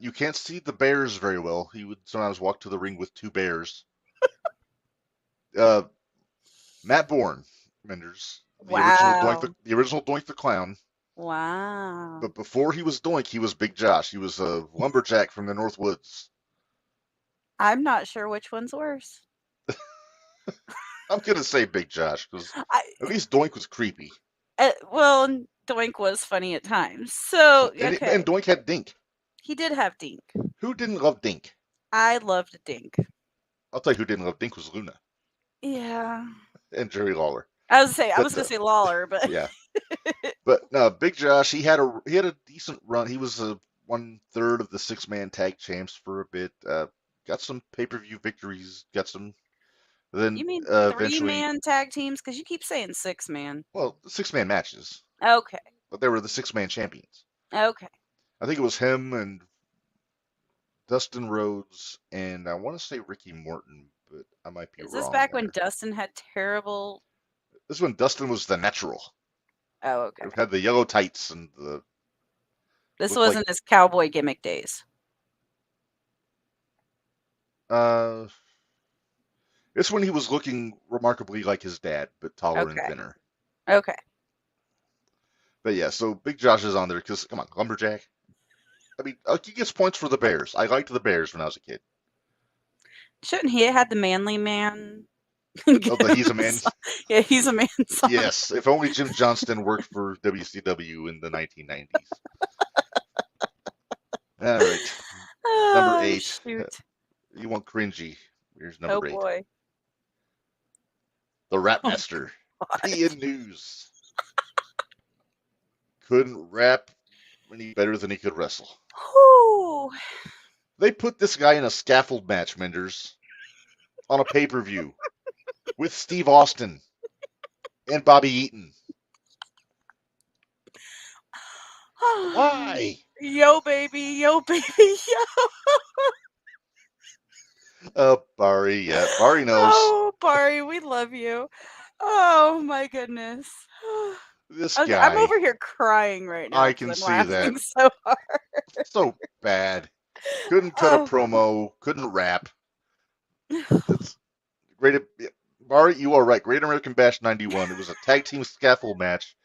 A: you can't see the bears very well. He would sometimes walk to the ring with 2 bears. Matt Bourne, Minderz,
B: Wow.
A: the original Doink the Clown.
B: Wow.
A: But before he was Doink, he was Big Josh. He was a lumberjack from the North Woods.
B: I'm not sure which one's worse.
A: I'm gonna say Big Josh because
B: I,
A: at least Doink was creepy.
B: well, Doink was funny at times. So,
A: And
B: okay.
A: Doink had Dink.
B: He did have Dink.
A: Who didn't love Dink?
B: I loved Dink.
A: I'll tell you who didn't love Dink was Luna
B: Yeah.
A: and Jerry Lawler.
B: I was
A: But
B: gonna say Lawler, but
A: yeah, but no, Big Josh. He had a decent run. He was a 1/3 of the 6-man tag champs for a bit. Got some pay-per-view victories. Got some. Then
B: you mean
A: eventually,
B: 3-man tag teams? Because you keep saying 6-man.
A: well, 6-man matches,
B: Okay.
A: but they were the 6-man champions.
B: Okay.
A: I think it was him and Dustin Rhodes, and I want to say Ricky Morton, but I might be
B: Is
A: wrong.
B: this back
A: there.
B: when Dustin had terrible?
A: This is when Dustin was the natural.
B: Oh, okay.
A: It had the yellow tights and the.
B: This
A: looked like-
B: wasn't his cowboy gimmick days.
A: It's when he was looking remarkably like his dad, but taller
B: Okay.
A: and thinner.
B: Okay.
A: But yeah, so Big Josh is on there because, come on, Lumberjack. I mean, he gets points for the Bears. I liked the Bears when I was a kid.
B: Shouldn't he have had the manly man?
A: Oh, the He's a Man.
B: Yeah, He's a Man song.
A: Yes, if only Jim Johnston worked for WCW in the 1990s. All right, number 8.
B: Shoot.
A: You want cringy. Here's number 8.
B: Boy.
A: The Rap
B: Oh,
A: Master.
B: God.
A: Ian News. Couldn't rap any better than he could wrestle.
B: Whew.
A: They put this guy in a scaffold match, Minderz, on a pay-per-view with Steve Austin and Bobby Eaton. Why?
B: Yo, baby, yo, yo.
A: Barry, yeah. Barry knows.
B: Oh, Barry, we love you. Oh my goodness.
A: This
B: I'm
A: guy.
B: over here crying right now.
A: I can
B: 'cause I'm
A: see
B: laughing
A: that.
B: so hard.
A: So bad. Couldn't cut
B: Oh.
A: a promo. Couldn't rap. It's great. Barry, you are right. Great American Bash 91. It was a tag team scaffold match.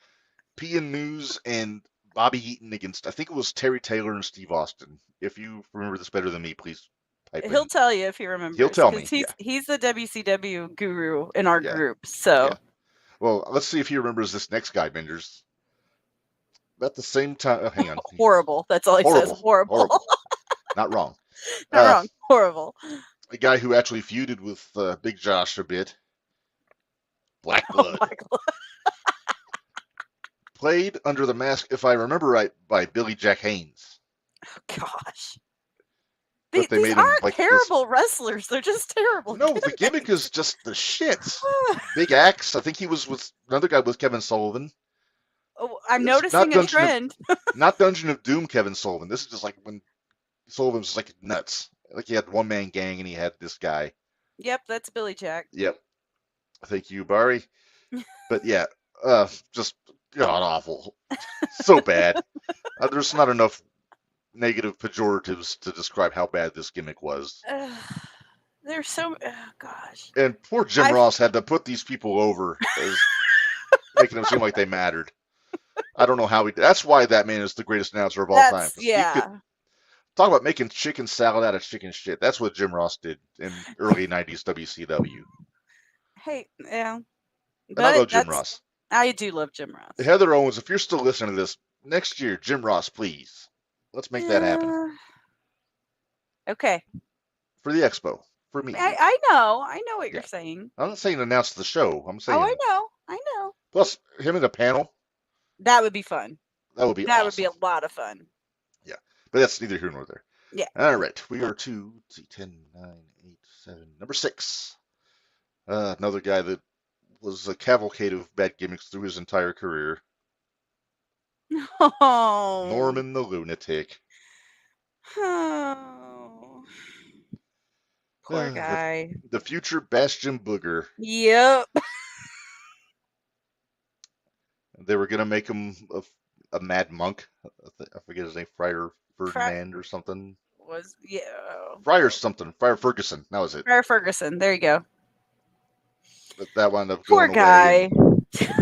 A: Ian News and Bobby Eaton against, I think it was Terry Taylor and Steve Austin. If you remember this better than me, please pipe
B: He'll
A: in.
B: tell you if he remembers.
A: He'll tell
B: 'cause
A: me,
B: He's the WCW guru in our
A: Yeah.
B: group. So
A: Yeah. Well, let's see if he remembers this next guy, Minderz. At the same time, oh, hang on.
B: horrible. That's all he says. Horrible.
A: Not wrong.
B: Not wrong. Horrible.
A: A guy who actually feuded with Big Josh a bit. Black Blood.
B: Oh my God.
A: Played under the mask, if I remember right, by Billy Jack Haynes.
B: Gosh.
A: But they
B: These
A: made him
B: aren't
A: like
B: terrible wrestlers. They're just terrible.
A: No, the gimmick is just the shit. Big Axe. I think he was with another guy with Kevin Sullivan.
B: Oh, I'm
A: It's
B: noticing
A: not
B: a
A: Dungeon of-
B: trend.
A: Not Dungeon of Doom Kevin Sullivan. This is just like when Sullivan was like nuts. Like he had one man gang and he had this guy.
B: Yep, that's Billy Jack.
A: Yep. Thank you, Barry. But yeah, just god awful. So bad. There's not enough negative pejoratives to describe how bad this gimmick was.
B: They're so gosh.
A: And poor Jim Ross had to put these people over as making them seem like they mattered. I don't know how he did. That's why that man is the greatest announcer of all time. 'Cause he could talk about making chicken salad out of chicken shit. That's what Jim Ross did in early 90s WCW.
B: Hey, yeah.
A: And I love Jim Ross.
B: I do love Jim Ross.
A: Heather Owens, if you're still listening to this, next year, Jim Ross, please. Let's make that happen.
B: Okay.
A: For the expo. For me.
B: I know what you're saying.
A: I'm not saying announce the show. I'm saying.
B: Oh, I know.
A: Plus, him in a panel.
B: That would be fun.
A: That would be
B: That
A: awesome.
B: would be a lot of fun.
A: Yeah. But that's neither here nor there.
B: Yeah.
A: All right. We are to 10, 9, 8, 7. Number 6. Another guy that was a cavalcade of bad gimmicks through his entire career.
B: Oh.
A: Norman the Lunatic.
B: Oh. Poor guy.
A: The future Bastion Booger.
B: Yep.
A: They were going to make him a mad monk. I forget his name. Friar Ferdinand or something. Friar something. Friar Ferguson. That was it.
B: Friar Ferguson. There you go.
A: But that wound up
B: Poor
A: going
B: guy.
A: away.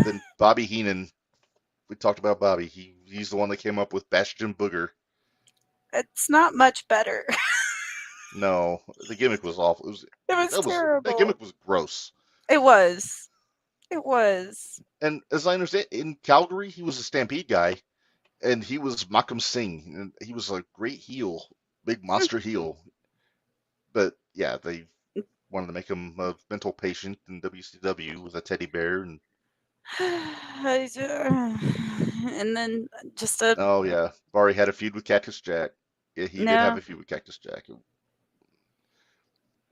A: Then Bobby Heenan. We talked about Bobby. He's the one that came up with Bastion Booger.
B: It's not much better.
A: No, the gimmick was awful. It was
B: terrible.
A: That gimmick was gross.
B: It was. It was.
A: And as I understand, in Calgary, he was a Stampede guy, and he was Makam Singh, and he was a great heel, big monster heel. But yeah, they wanted to make him a mental patient in WCW with a teddy bear, and
B: And then just a
A: oh yeah, Barry had a feud with Cactus Jack. Yeah, he did have
B: no.
A: a feud with Cactus Jack.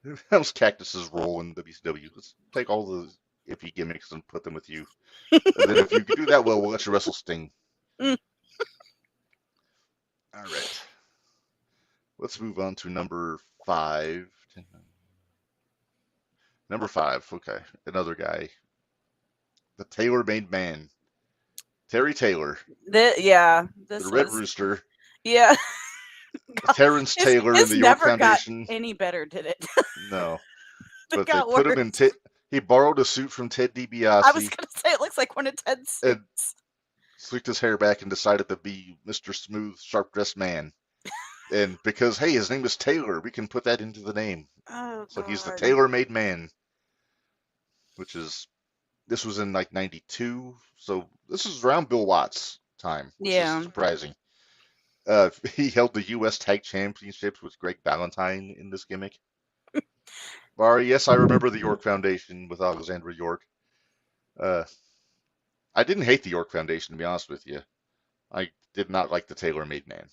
A: That was Cactus's role in WCW. Let's take all the iffy gimmicks and put them with you. And then if you could do that well, we'll let you wrestle Sting.
B: Mm.
A: All right. Let's move on to number 5. Number 5, okay. Another guy. The tailor-made man. Terry Taylor.
B: Yeah,
A: The
B: this
A: Red
B: was
A: Rooster.
B: yeah.
A: Terrence Taylor in
B: His
A: the York
B: never got
A: Foundation.
B: any better, did it?
A: No.
B: It
A: But they
B: got
A: put him in...
B: worse.
A: He borrowed a suit from Ted
B: I was
A: DiBiase
B: gonna say it looks like one of Ted's
A: and
B: suits.
A: slicked his hair back and decided to be Mr. Smooth, sharp-dressed man. And because, hey, his name is Taylor, we can put that into the name.
B: Oh
A: So he's the
B: God.
A: tailor-made man, which is... This was in like 92, so this is around Bill Watts' time, which
B: Yeah.
A: is surprising. He held the U.S. Tag Championships with Greg Valentine in this gimmick. Barry, yes, I remember the York Foundation with Alexandra York. I didn't hate the York Foundation, to be honest with you. I did not like the tailor-made man.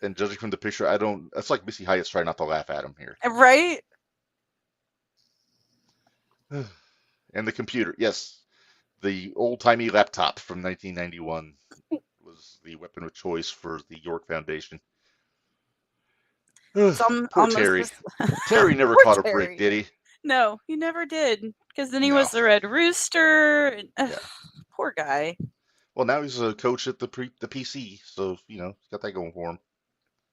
A: And judging from the picture, I don't... That's like Missy Hyatt's trying not to laugh at him here.
B: Right?
A: And the computer, yes. The old-timey laptop from 1991 was the weapon of choice for the York Foundation. Poor Terry. Terry never
B: Poor
A: caught a
B: Terry.
A: break, did he?
B: No, he never did. Because then he
A: No.
B: was the Red Rooster. And,
A: Yeah.
B: Poor guy.
A: Well, now he's a coach at the PC, so, you know, he's got that going for him.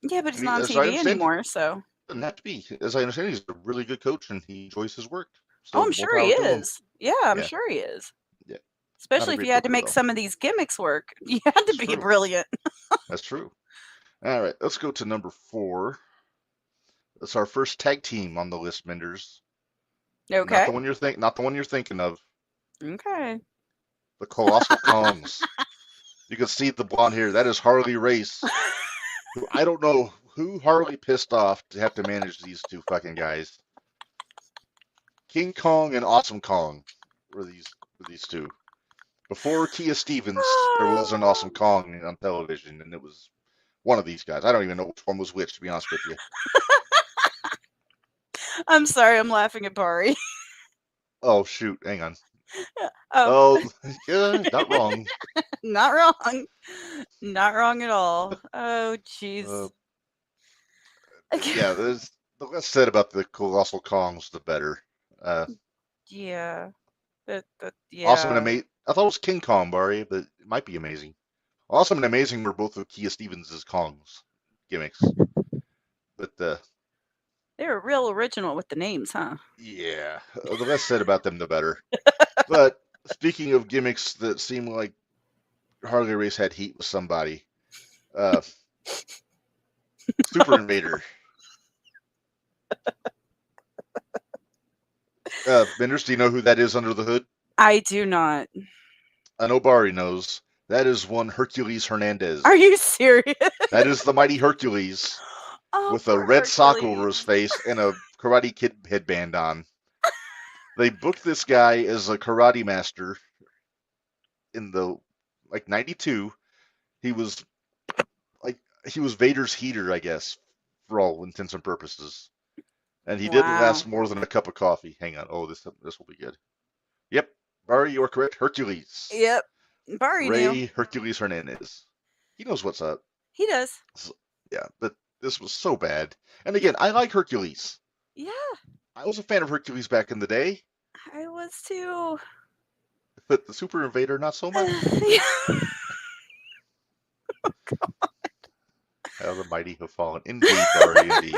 B: Yeah, but he's
A: And
B: not on
A: as I
B: TV
A: understand,
B: anymore, so.
A: doesn't have to be. As I understand, he's a really good coach and he enjoys his work. So
B: Oh, I'm
A: more
B: sure he
A: power to him.
B: is. Yeah, I'm
A: Yeah.
B: sure he is.
A: Yeah.
B: Especially if
A: great
B: you had to
A: booker,
B: make
A: though.
B: some of these gimmicks work. You had to
A: That's
B: be
A: true.
B: brilliant.
A: That's true. All right, let's go to number 4. That's our first tag team on the list, Minderz.
B: Okay.
A: Not the one you're thinking of.
B: Okay.
A: The Colossal Kongs. You can see the blonde hair. That is Harley Race. Who I don't know who Harley pissed off to have to manage these two fucking guys. King Kong and Awesome Kong were these two. Before Kia Stevens, there was an Awesome Kong on television, and it was one of these guys. I don't even know which one was which, to be honest with you.
B: I'm sorry, I'm laughing at Bari.
A: Oh, shoot. Hang on.
B: Oh.
A: Yeah, not wrong.
B: Not wrong. Not wrong at all. Oh, jeez.
A: Yeah, the less said about the Colossal Kongs, the better.
B: Yeah. Yeah.
A: Awesome and amazing. I thought it was King Kong, Barry, but it might be amazing. Awesome and amazing were both of Kia Stevens' Kongs gimmicks. But
B: they were real original with the names, huh?
A: Yeah, the less said about them, the better. But speaking of gimmicks that seem like Harley Race had heat with somebody, Super Invader. Minderz, do you know who that is under the hood?
B: I do not.
A: I know Barry knows. That is one Hercules Hernandez.
B: Are you serious?
A: That is the mighty Hercules with a red sock over his face and a Karate Kid headband on. They booked this guy as a karate master in the 92. He was Vader's heater, I guess, for all intents and purposes. And he didn't last more than a cup of coffee. Hang on. Oh, this will be good. Yep. Barry, you are correct. Hercules.
B: Yep. Barry knew.
A: Hercules Hernandez. He knows what's up.
B: He does.
A: So, yeah, but this was so bad. And again, I like Hercules.
B: Yeah.
A: I was a fan of Hercules back in the day.
B: I was too.
A: But the Super Invader, not so much.
B: Yeah. Oh, God.
A: How the mighty have fallen. Indeed, Barry, indeed.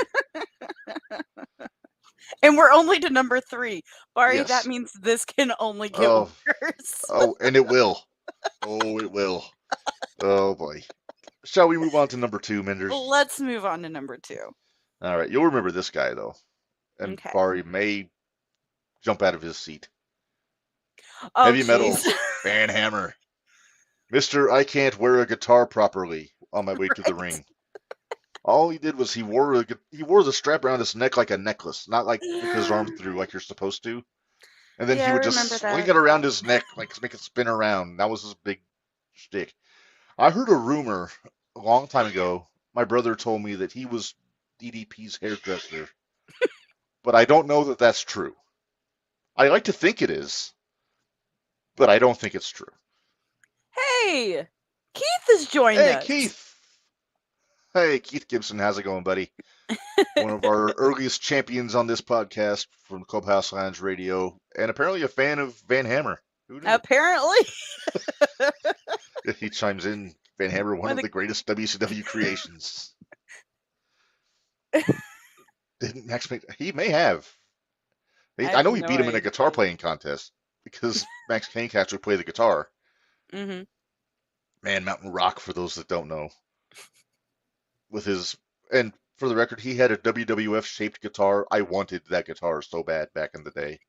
B: And we're only to number 3. Barry,
A: Yes.
B: that means this can only get worse.
A: Oh, and it will. Oh, it will. Oh, boy. Shall we move on to number 2, Minderz?
B: Let's move on to number 2.
A: All right. You'll remember this guy, though. And
B: Okay.
A: Barry may jump out of his seat.
B: Oh,
A: Heavy metal,
B: jeez.
A: Van Hammer. Mister, I can't wear a guitar properly on my way to the
B: Right.
A: ring. All he did was he wore the strap around his neck like a necklace, not like with his arm through like you're supposed to. And then
B: Yeah,
A: he
B: I
A: would just
B: remember
A: swing
B: that.
A: it around his neck, like make it spin around. That was his big shtick. I heard a rumor a long time ago. My brother told me that he was DDP's hairdresser, but I don't know that that's true. I like to think it is, but I don't think it's true.
B: Hey, Keith has joined
A: Hey,
B: us.
A: Keith. Hey, Keith Gibson. How's it going, buddy? One of our earliest champions on this podcast from Clubhouse Lounge Radio, and apparently a fan of Van Hammer. Who knew?
B: Apparently.
A: He chimes in, Van Hammer, one
B: One
A: of
B: of
A: the greatest WCW creations. Didn't Max make? He may have.
B: I
A: I
B: have
A: know he
B: no
A: beat him in a
B: idea.
A: guitar playing contest because Max Kane can actually play the guitar.
B: Mm-hmm.
A: Man, Mountain Rock, for those that don't know, with his and for the record, he had a WWF shaped guitar. I wanted that guitar so bad back in the day.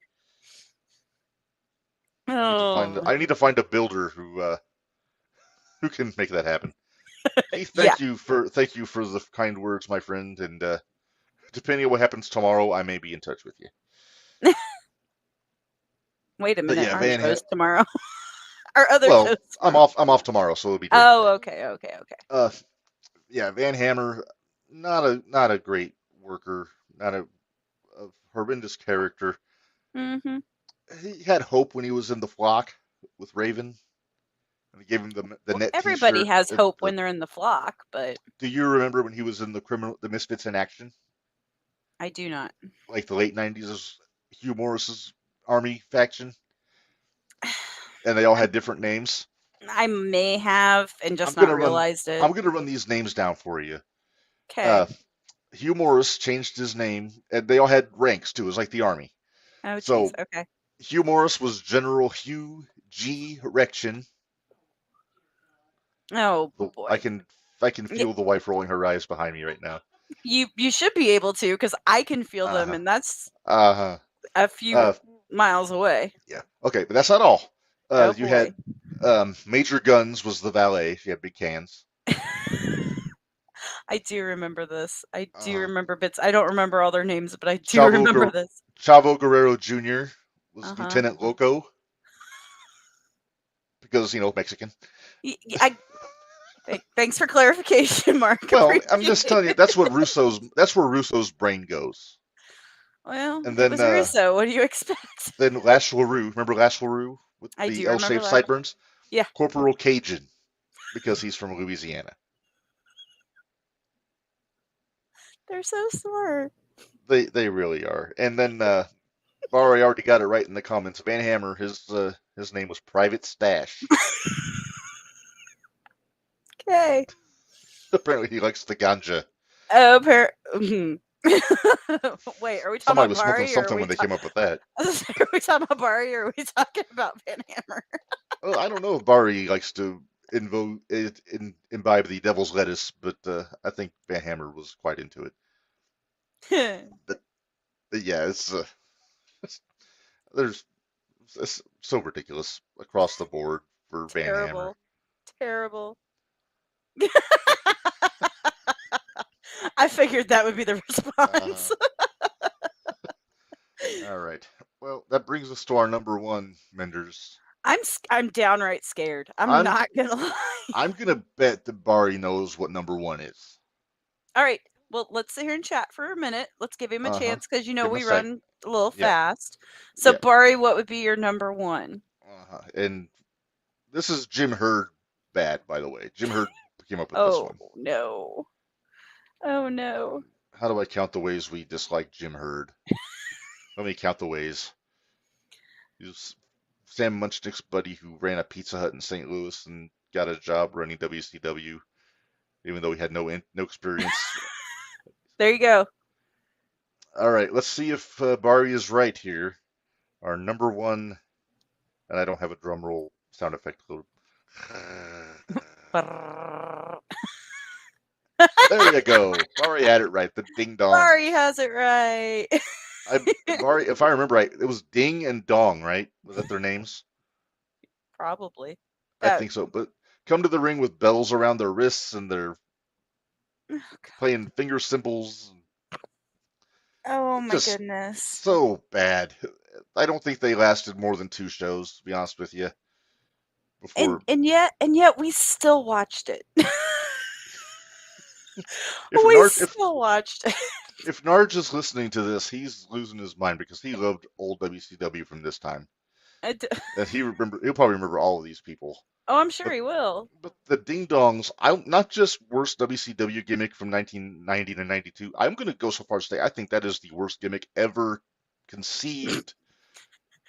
B: Oh,
A: I need to find a builder who can make that happen. Keith,
B: yeah.
A: thank you for the kind words, my friend. And depending on what happens tomorrow, I may be in touch with you.
B: Wait a
A: But
B: minute.
A: yeah,
B: Our show's tomorrow. Our other
A: well,
B: show's
A: I'm
B: tomorrow.
A: off tomorrow, so it'll be during
B: Oh,
A: the
B: okay.
A: day. Yeah, Van Hammer, not a great worker, not a horrendous character.
B: Mm-hmm.
A: He had hope when he was in the flock with Raven, and they gave him the
B: Well,
A: net
B: everybody
A: T-shirt.
B: has hope when they're in the flock, but
A: Do you remember when he was in the Misfits in Action,
B: I do not.
A: like the late '90s, as Hugh Morris's army faction, and they all had different names?
B: I may have and just
A: I'm
B: not
A: gonna run.
B: realized it.
A: I'm gonna run these names down for you.
B: Okay.
A: Hugh Morris changed his name, and they all had ranks too. It was like the army.
B: Oh,
A: So
B: geez. Okay.
A: Hugh Morris was General Hugh G. Rection.
B: Oh
A: I
B: boy.
A: can feel the wife rolling her eyes behind me right now.
B: You should be able to because I can feel them,
A: Uh-huh.
B: and that's
A: Uh-huh.
B: a few miles away.
A: Yeah. Okay, but that's not all.
B: Oh
A: You
B: boy.
A: had Major Guns was the valet. She had big cans.
B: I do remember this. I do
A: Uh,
B: remember bits. I don't remember all their names, but I do
A: Chavo,
B: remember this.
A: Chavo Guerrero Jr. was
B: Uh-huh.
A: Lieutenant Loco because Mexican.
B: Thanks for clarification, Mark.
A: Well, I'm
B: Appreciate
A: just telling you
B: it.
A: that's where Russo's brain goes.
B: Well,
A: And
B: it
A: then
B: was Russo. What do you expect?
A: then Lash LaRue, remember Lash LaRue with
B: I
A: the
B: do remember
A: L-shaped
B: that.
A: sideburns?
B: Yeah.
A: Corporal Cajun, because he's from Louisiana.
B: They're so smart.
A: They really are. And then Barry already got it right in the comments. Van Hammer, his name was Private Stash.
B: Okay.
A: Apparently he likes the ganja.
B: Oh, wait, are we talking
A: Somebody
B: about
A: was smoking
B: Bari or are
A: something
B: we
A: when they came up with that.
B: are we talking about Bari or are we talking about Van Hammer?
A: Well, I don't know if Barry likes to imbibe the devil's lettuce, but I think Van Hammer was quite into it. But yeah, it's so ridiculous across the board for Van Hammer.
B: Terrible. I figured that would be the response.
A: All right. Well, that brings us to our number one, Minderz.
B: I'm downright scared. I'm not gonna lie.
A: I'm gonna bet that Barry knows what number one is.
B: All right. Well, let's sit here and chat for a minute. Let's give him a chance because we run a little fast. So,
A: Yeah.
B: Barry, what would be your number one?
A: And this is Jim Herd bad, by the way. Jim Herd came up with this one.
B: Oh no.
A: How do I count the ways we dislike Jim Herd? Let me count the ways. He was Sam Munchnick's buddy who ran a Pizza Hut in St. Louis and got a job running WCW, even though he had no experience.
B: There you go.
A: All right, let's see if Barry is right here. Our number one, and I don't have a drum roll sound effect. There you go. Barry had it right. The ding dong.
B: Barry has it right.
A: Bari, if I remember right, it was Ding and Dong, right? Was that their names?
B: Probably.
A: I
B: That
A: think so. But come to the ring with bells around their wrists and they're
B: oh, God.
A: playing finger cymbals.
B: Oh my
A: Just
B: goodness.
A: so bad. I don't think they lasted more than 2 shows, to be honest with you. Before,
B: And yet we still watched it.
A: if
B: We
A: Narj,
B: still watched it.
A: if Narj is listening to this, he's losing his mind because he loved old WCW from this time, and he'll probably remember all of these people.
B: Oh, I'm sure
A: But
B: he will.
A: the Ding Dongs, I'm not just worst WCW gimmick from 1990 to 92. I'm going to go so far as to say I think that is the worst gimmick ever conceived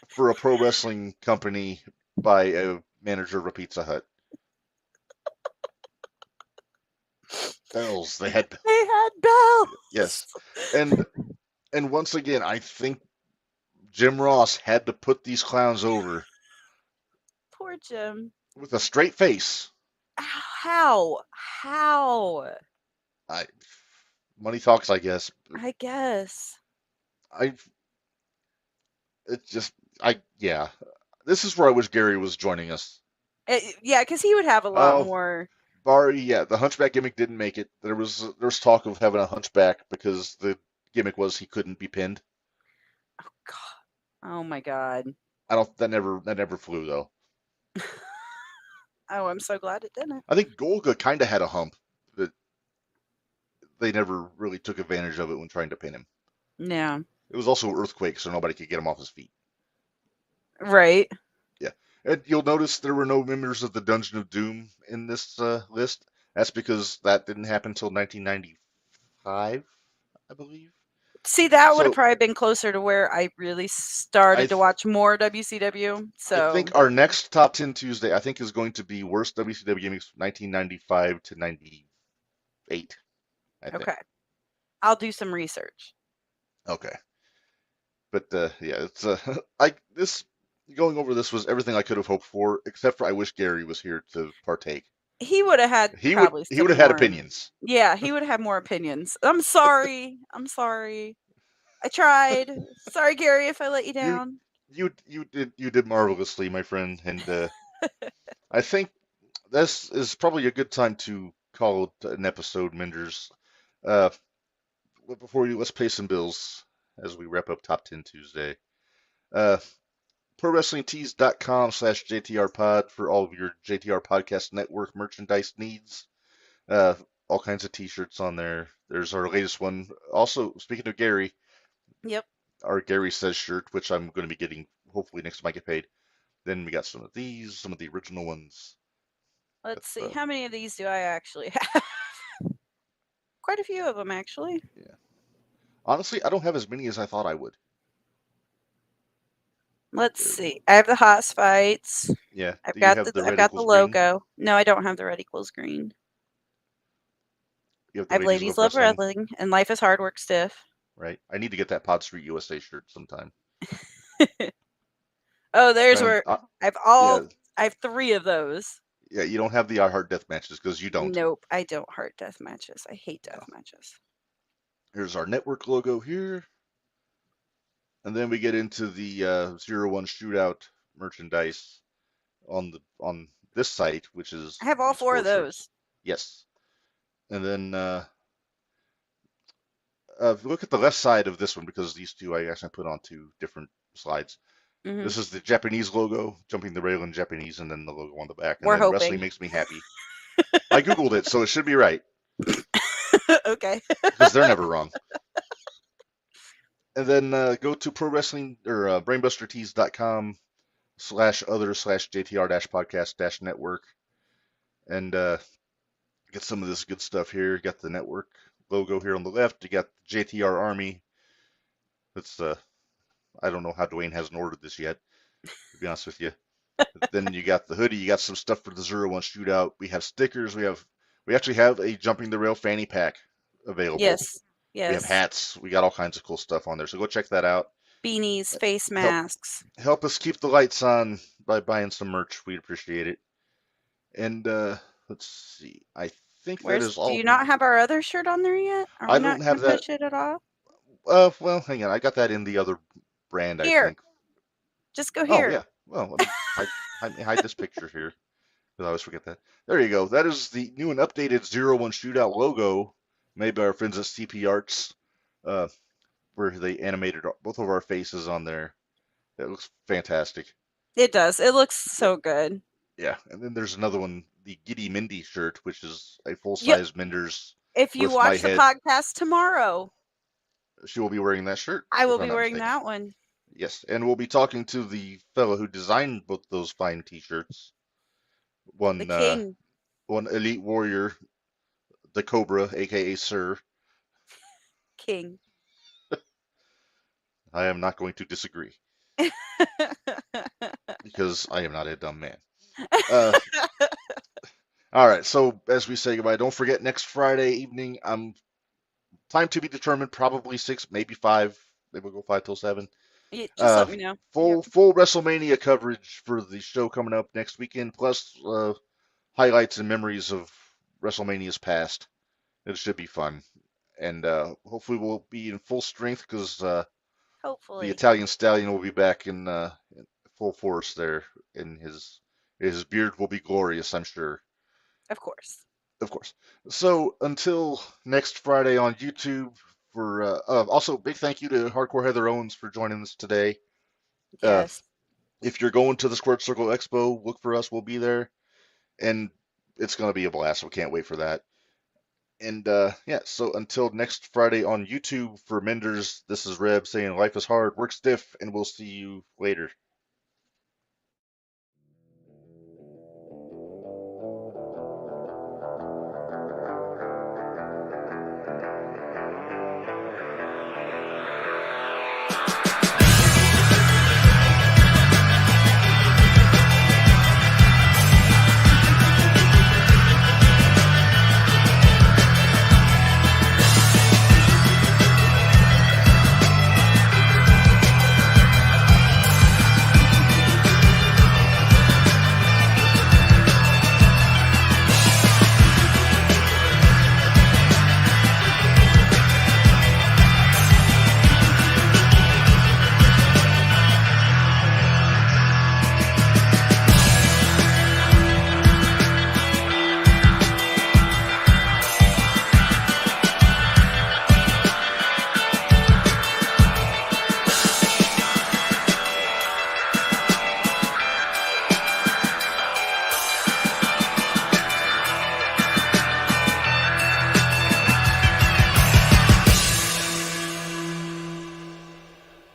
A: for a pro wrestling company by a manager of a Pizza Hut. Bells, they had
B: They had bells.
A: yes, and once again, I think Jim Ross had to put these clowns over
B: Poor Jim.
A: with a straight face.
B: How?
A: I money talks, I guess.
B: I guess.
A: I it just I yeah. This is where I wish Gary was joining us.
B: Yeah, because he would have a lot
A: Oh,
B: more.
A: Barry, yeah, the Hunchback gimmick didn't make it. There was talk of having a Hunchback because the gimmick was he couldn't be pinned.
B: Oh God. Oh my God.
A: I don't that never flew though.
B: Oh, I'm so glad it didn't.
A: I think Golga kind of had a hump, but they never really took advantage of it when trying to pin him.
B: Yeah.
A: It was also earthquake, so nobody could get him off his feet.
B: Right.
A: Yeah, and you'll notice there were no members of the Dungeon of Doom in this list. That's because that didn't happen until 1995, I believe.
B: See, that would have
A: So
B: probably been closer to where I really started to watch more WCW.
A: I
B: So
A: think our next top 10 Tuesday, I think, is going to be worst WCW gimmicks 1995 to 98. I think.
B: okay, I'll do some research.
A: Okay. But yeah, it's I this going over this was everything I could have hoped for, except for I wish Gary was here to partake.
B: He would have had
A: He would
B: probably
A: he
B: some
A: would have had
B: more.
A: opinions.
B: Yeah, he would have more opinions. I'm sorry. I'm sorry. I tried. Sorry, Gary, if I let you
A: You
B: down.
A: you did marvelously, my friend, and I think this is probably a good time to call it an episode, Minderz. Uh, but before you, let's pay some bills as we wrap up Top 10 Tuesday. Uh, ProWrestlingTees.com/JTR Pod for all of your JTR Podcast Network merchandise needs. All kinds of T-shirts on there. There's our latest one. Also, speaking of Gary,
B: Yep.
A: our Gary Says shirt, which I'm going to be getting hopefully next time I get paid. Then we got some of these, some of the original ones.
B: Let's see.
A: That's,
B: How many of these do I actually have? Quite a few of them, actually.
A: yeah. Honestly, I don't have as many as I thought I would.
B: Let's see. I have the Hots Fights.
A: Yeah.
B: I've
A: Do you
B: got
A: have
B: the
A: red
B: I've got the
A: equals green?
B: logo. No, I don't have the red equals green.
A: You have
B: I
A: the
B: have Ladies Love Wrestling and Life is Hard Work Stiff.
A: right? I need to get that Pod Street USA shirt sometime.
B: Oh, there's
A: And,
B: where I have
A: yeah,
B: I have 3 of those.
A: yeah. You don't have the I Heart Death matches because you don't.
B: Nope, I don't heart death matches. I hate death
A: No.
B: matches.
A: Here's our network logo here, and then we get into the 0-1 Shootout merchandise on this site, which is
B: I have all
A: these
B: 4 of
A: shirts.
B: those.
A: Yes, and then look at the left side of this one because these two I actually put on 2 different slides.
B: Mhm.
A: This is the Japanese logo, jumping the rail in Japanese, and then the logo on the back. And
B: We're
A: then Wrestling
B: hoping.
A: Makes Me Happy. I Googled it, so it should be right
B: Okay.
A: because they're never wrong. And then go to pro wrestling or brainbustertees.com/other/JTR-podcast-network and get some of this good stuff here. You got the network logo here on the left. You got the JTR Army. That's I don't know how Dwayne hasn't ordered this yet, to be honest with you. Then you got the hoodie. You got some stuff for the 0-1 Shootout. We have stickers. We actually have a Jumping the Rail fanny pack available.
B: Yes.
A: We have
B: Yes.
A: hats. We got all kinds of cool stuff on there. So go check that out.
B: Beanies, face masks.
A: Help us keep the lights on by buying some merch. We'd appreciate it. And let's see. I think that is all.
B: Do you not have our other shirt on there yet? Are
A: I
B: we
A: don't
B: not
A: have
B: gonna
A: that.
B: push it at all?
A: Well, hang on. I got that in the other brand, I
B: Here,
A: think.
B: just go
A: Oh,
B: here.
A: yeah. Well, let me hide this picture here, because I always forget that. There you go. That is the new and updated Zero One Shootout logo made by our friends at CP Arts, uh, where they animated both of our faces on there. It looks fantastic.
B: It does. It looks so good.
A: Yeah, and then there's another one, the Giddy Mindy shirt, which is a
B: Yep.
A: full-size Minderz
B: If you
A: with my
B: watch the
A: head.
B: podcast tomorrow,
A: She will be wearing that shirt,
B: I will
A: if I'm
B: be
A: not
B: wearing
A: mistaken.
B: that one.
A: Yes, and we'll be talking to the fellow who designed both those fine T-shirts.
B: The
A: One,
B: king.
A: one elite warrior, the Cobra, aka Sir.
B: King.
A: I am not going to disagree because I am not a dumb man. Uh, all right, so as we say goodbye, don't forget next Friday evening. Time to be determined. Probably 6, maybe 5. Maybe we'll go 5 till 7.
B: Just let me know. Yep.
A: Full WrestleMania coverage for the show coming up next weekend, plus highlights and memories of WrestleMania's past. It should be fun, and hopefully we'll be in full strength because the
B: Hopefully.
A: Italian Stallion will be back in full force there, and his beard will be glorious, I'm sure.
B: Of course.
A: Of course. So until next Friday on YouTube. For also big thank you to Hardcore Heather Owens for joining us today. Uh,
B: Yes.
A: if you're going to the Squared Circle Expo, look for us. We'll be there, and it's going to be a blast. We can't wait for that. And yeah, so until next Friday on YouTube for Minderz, this is Reb saying life is hard, work stiff, and we'll see you later.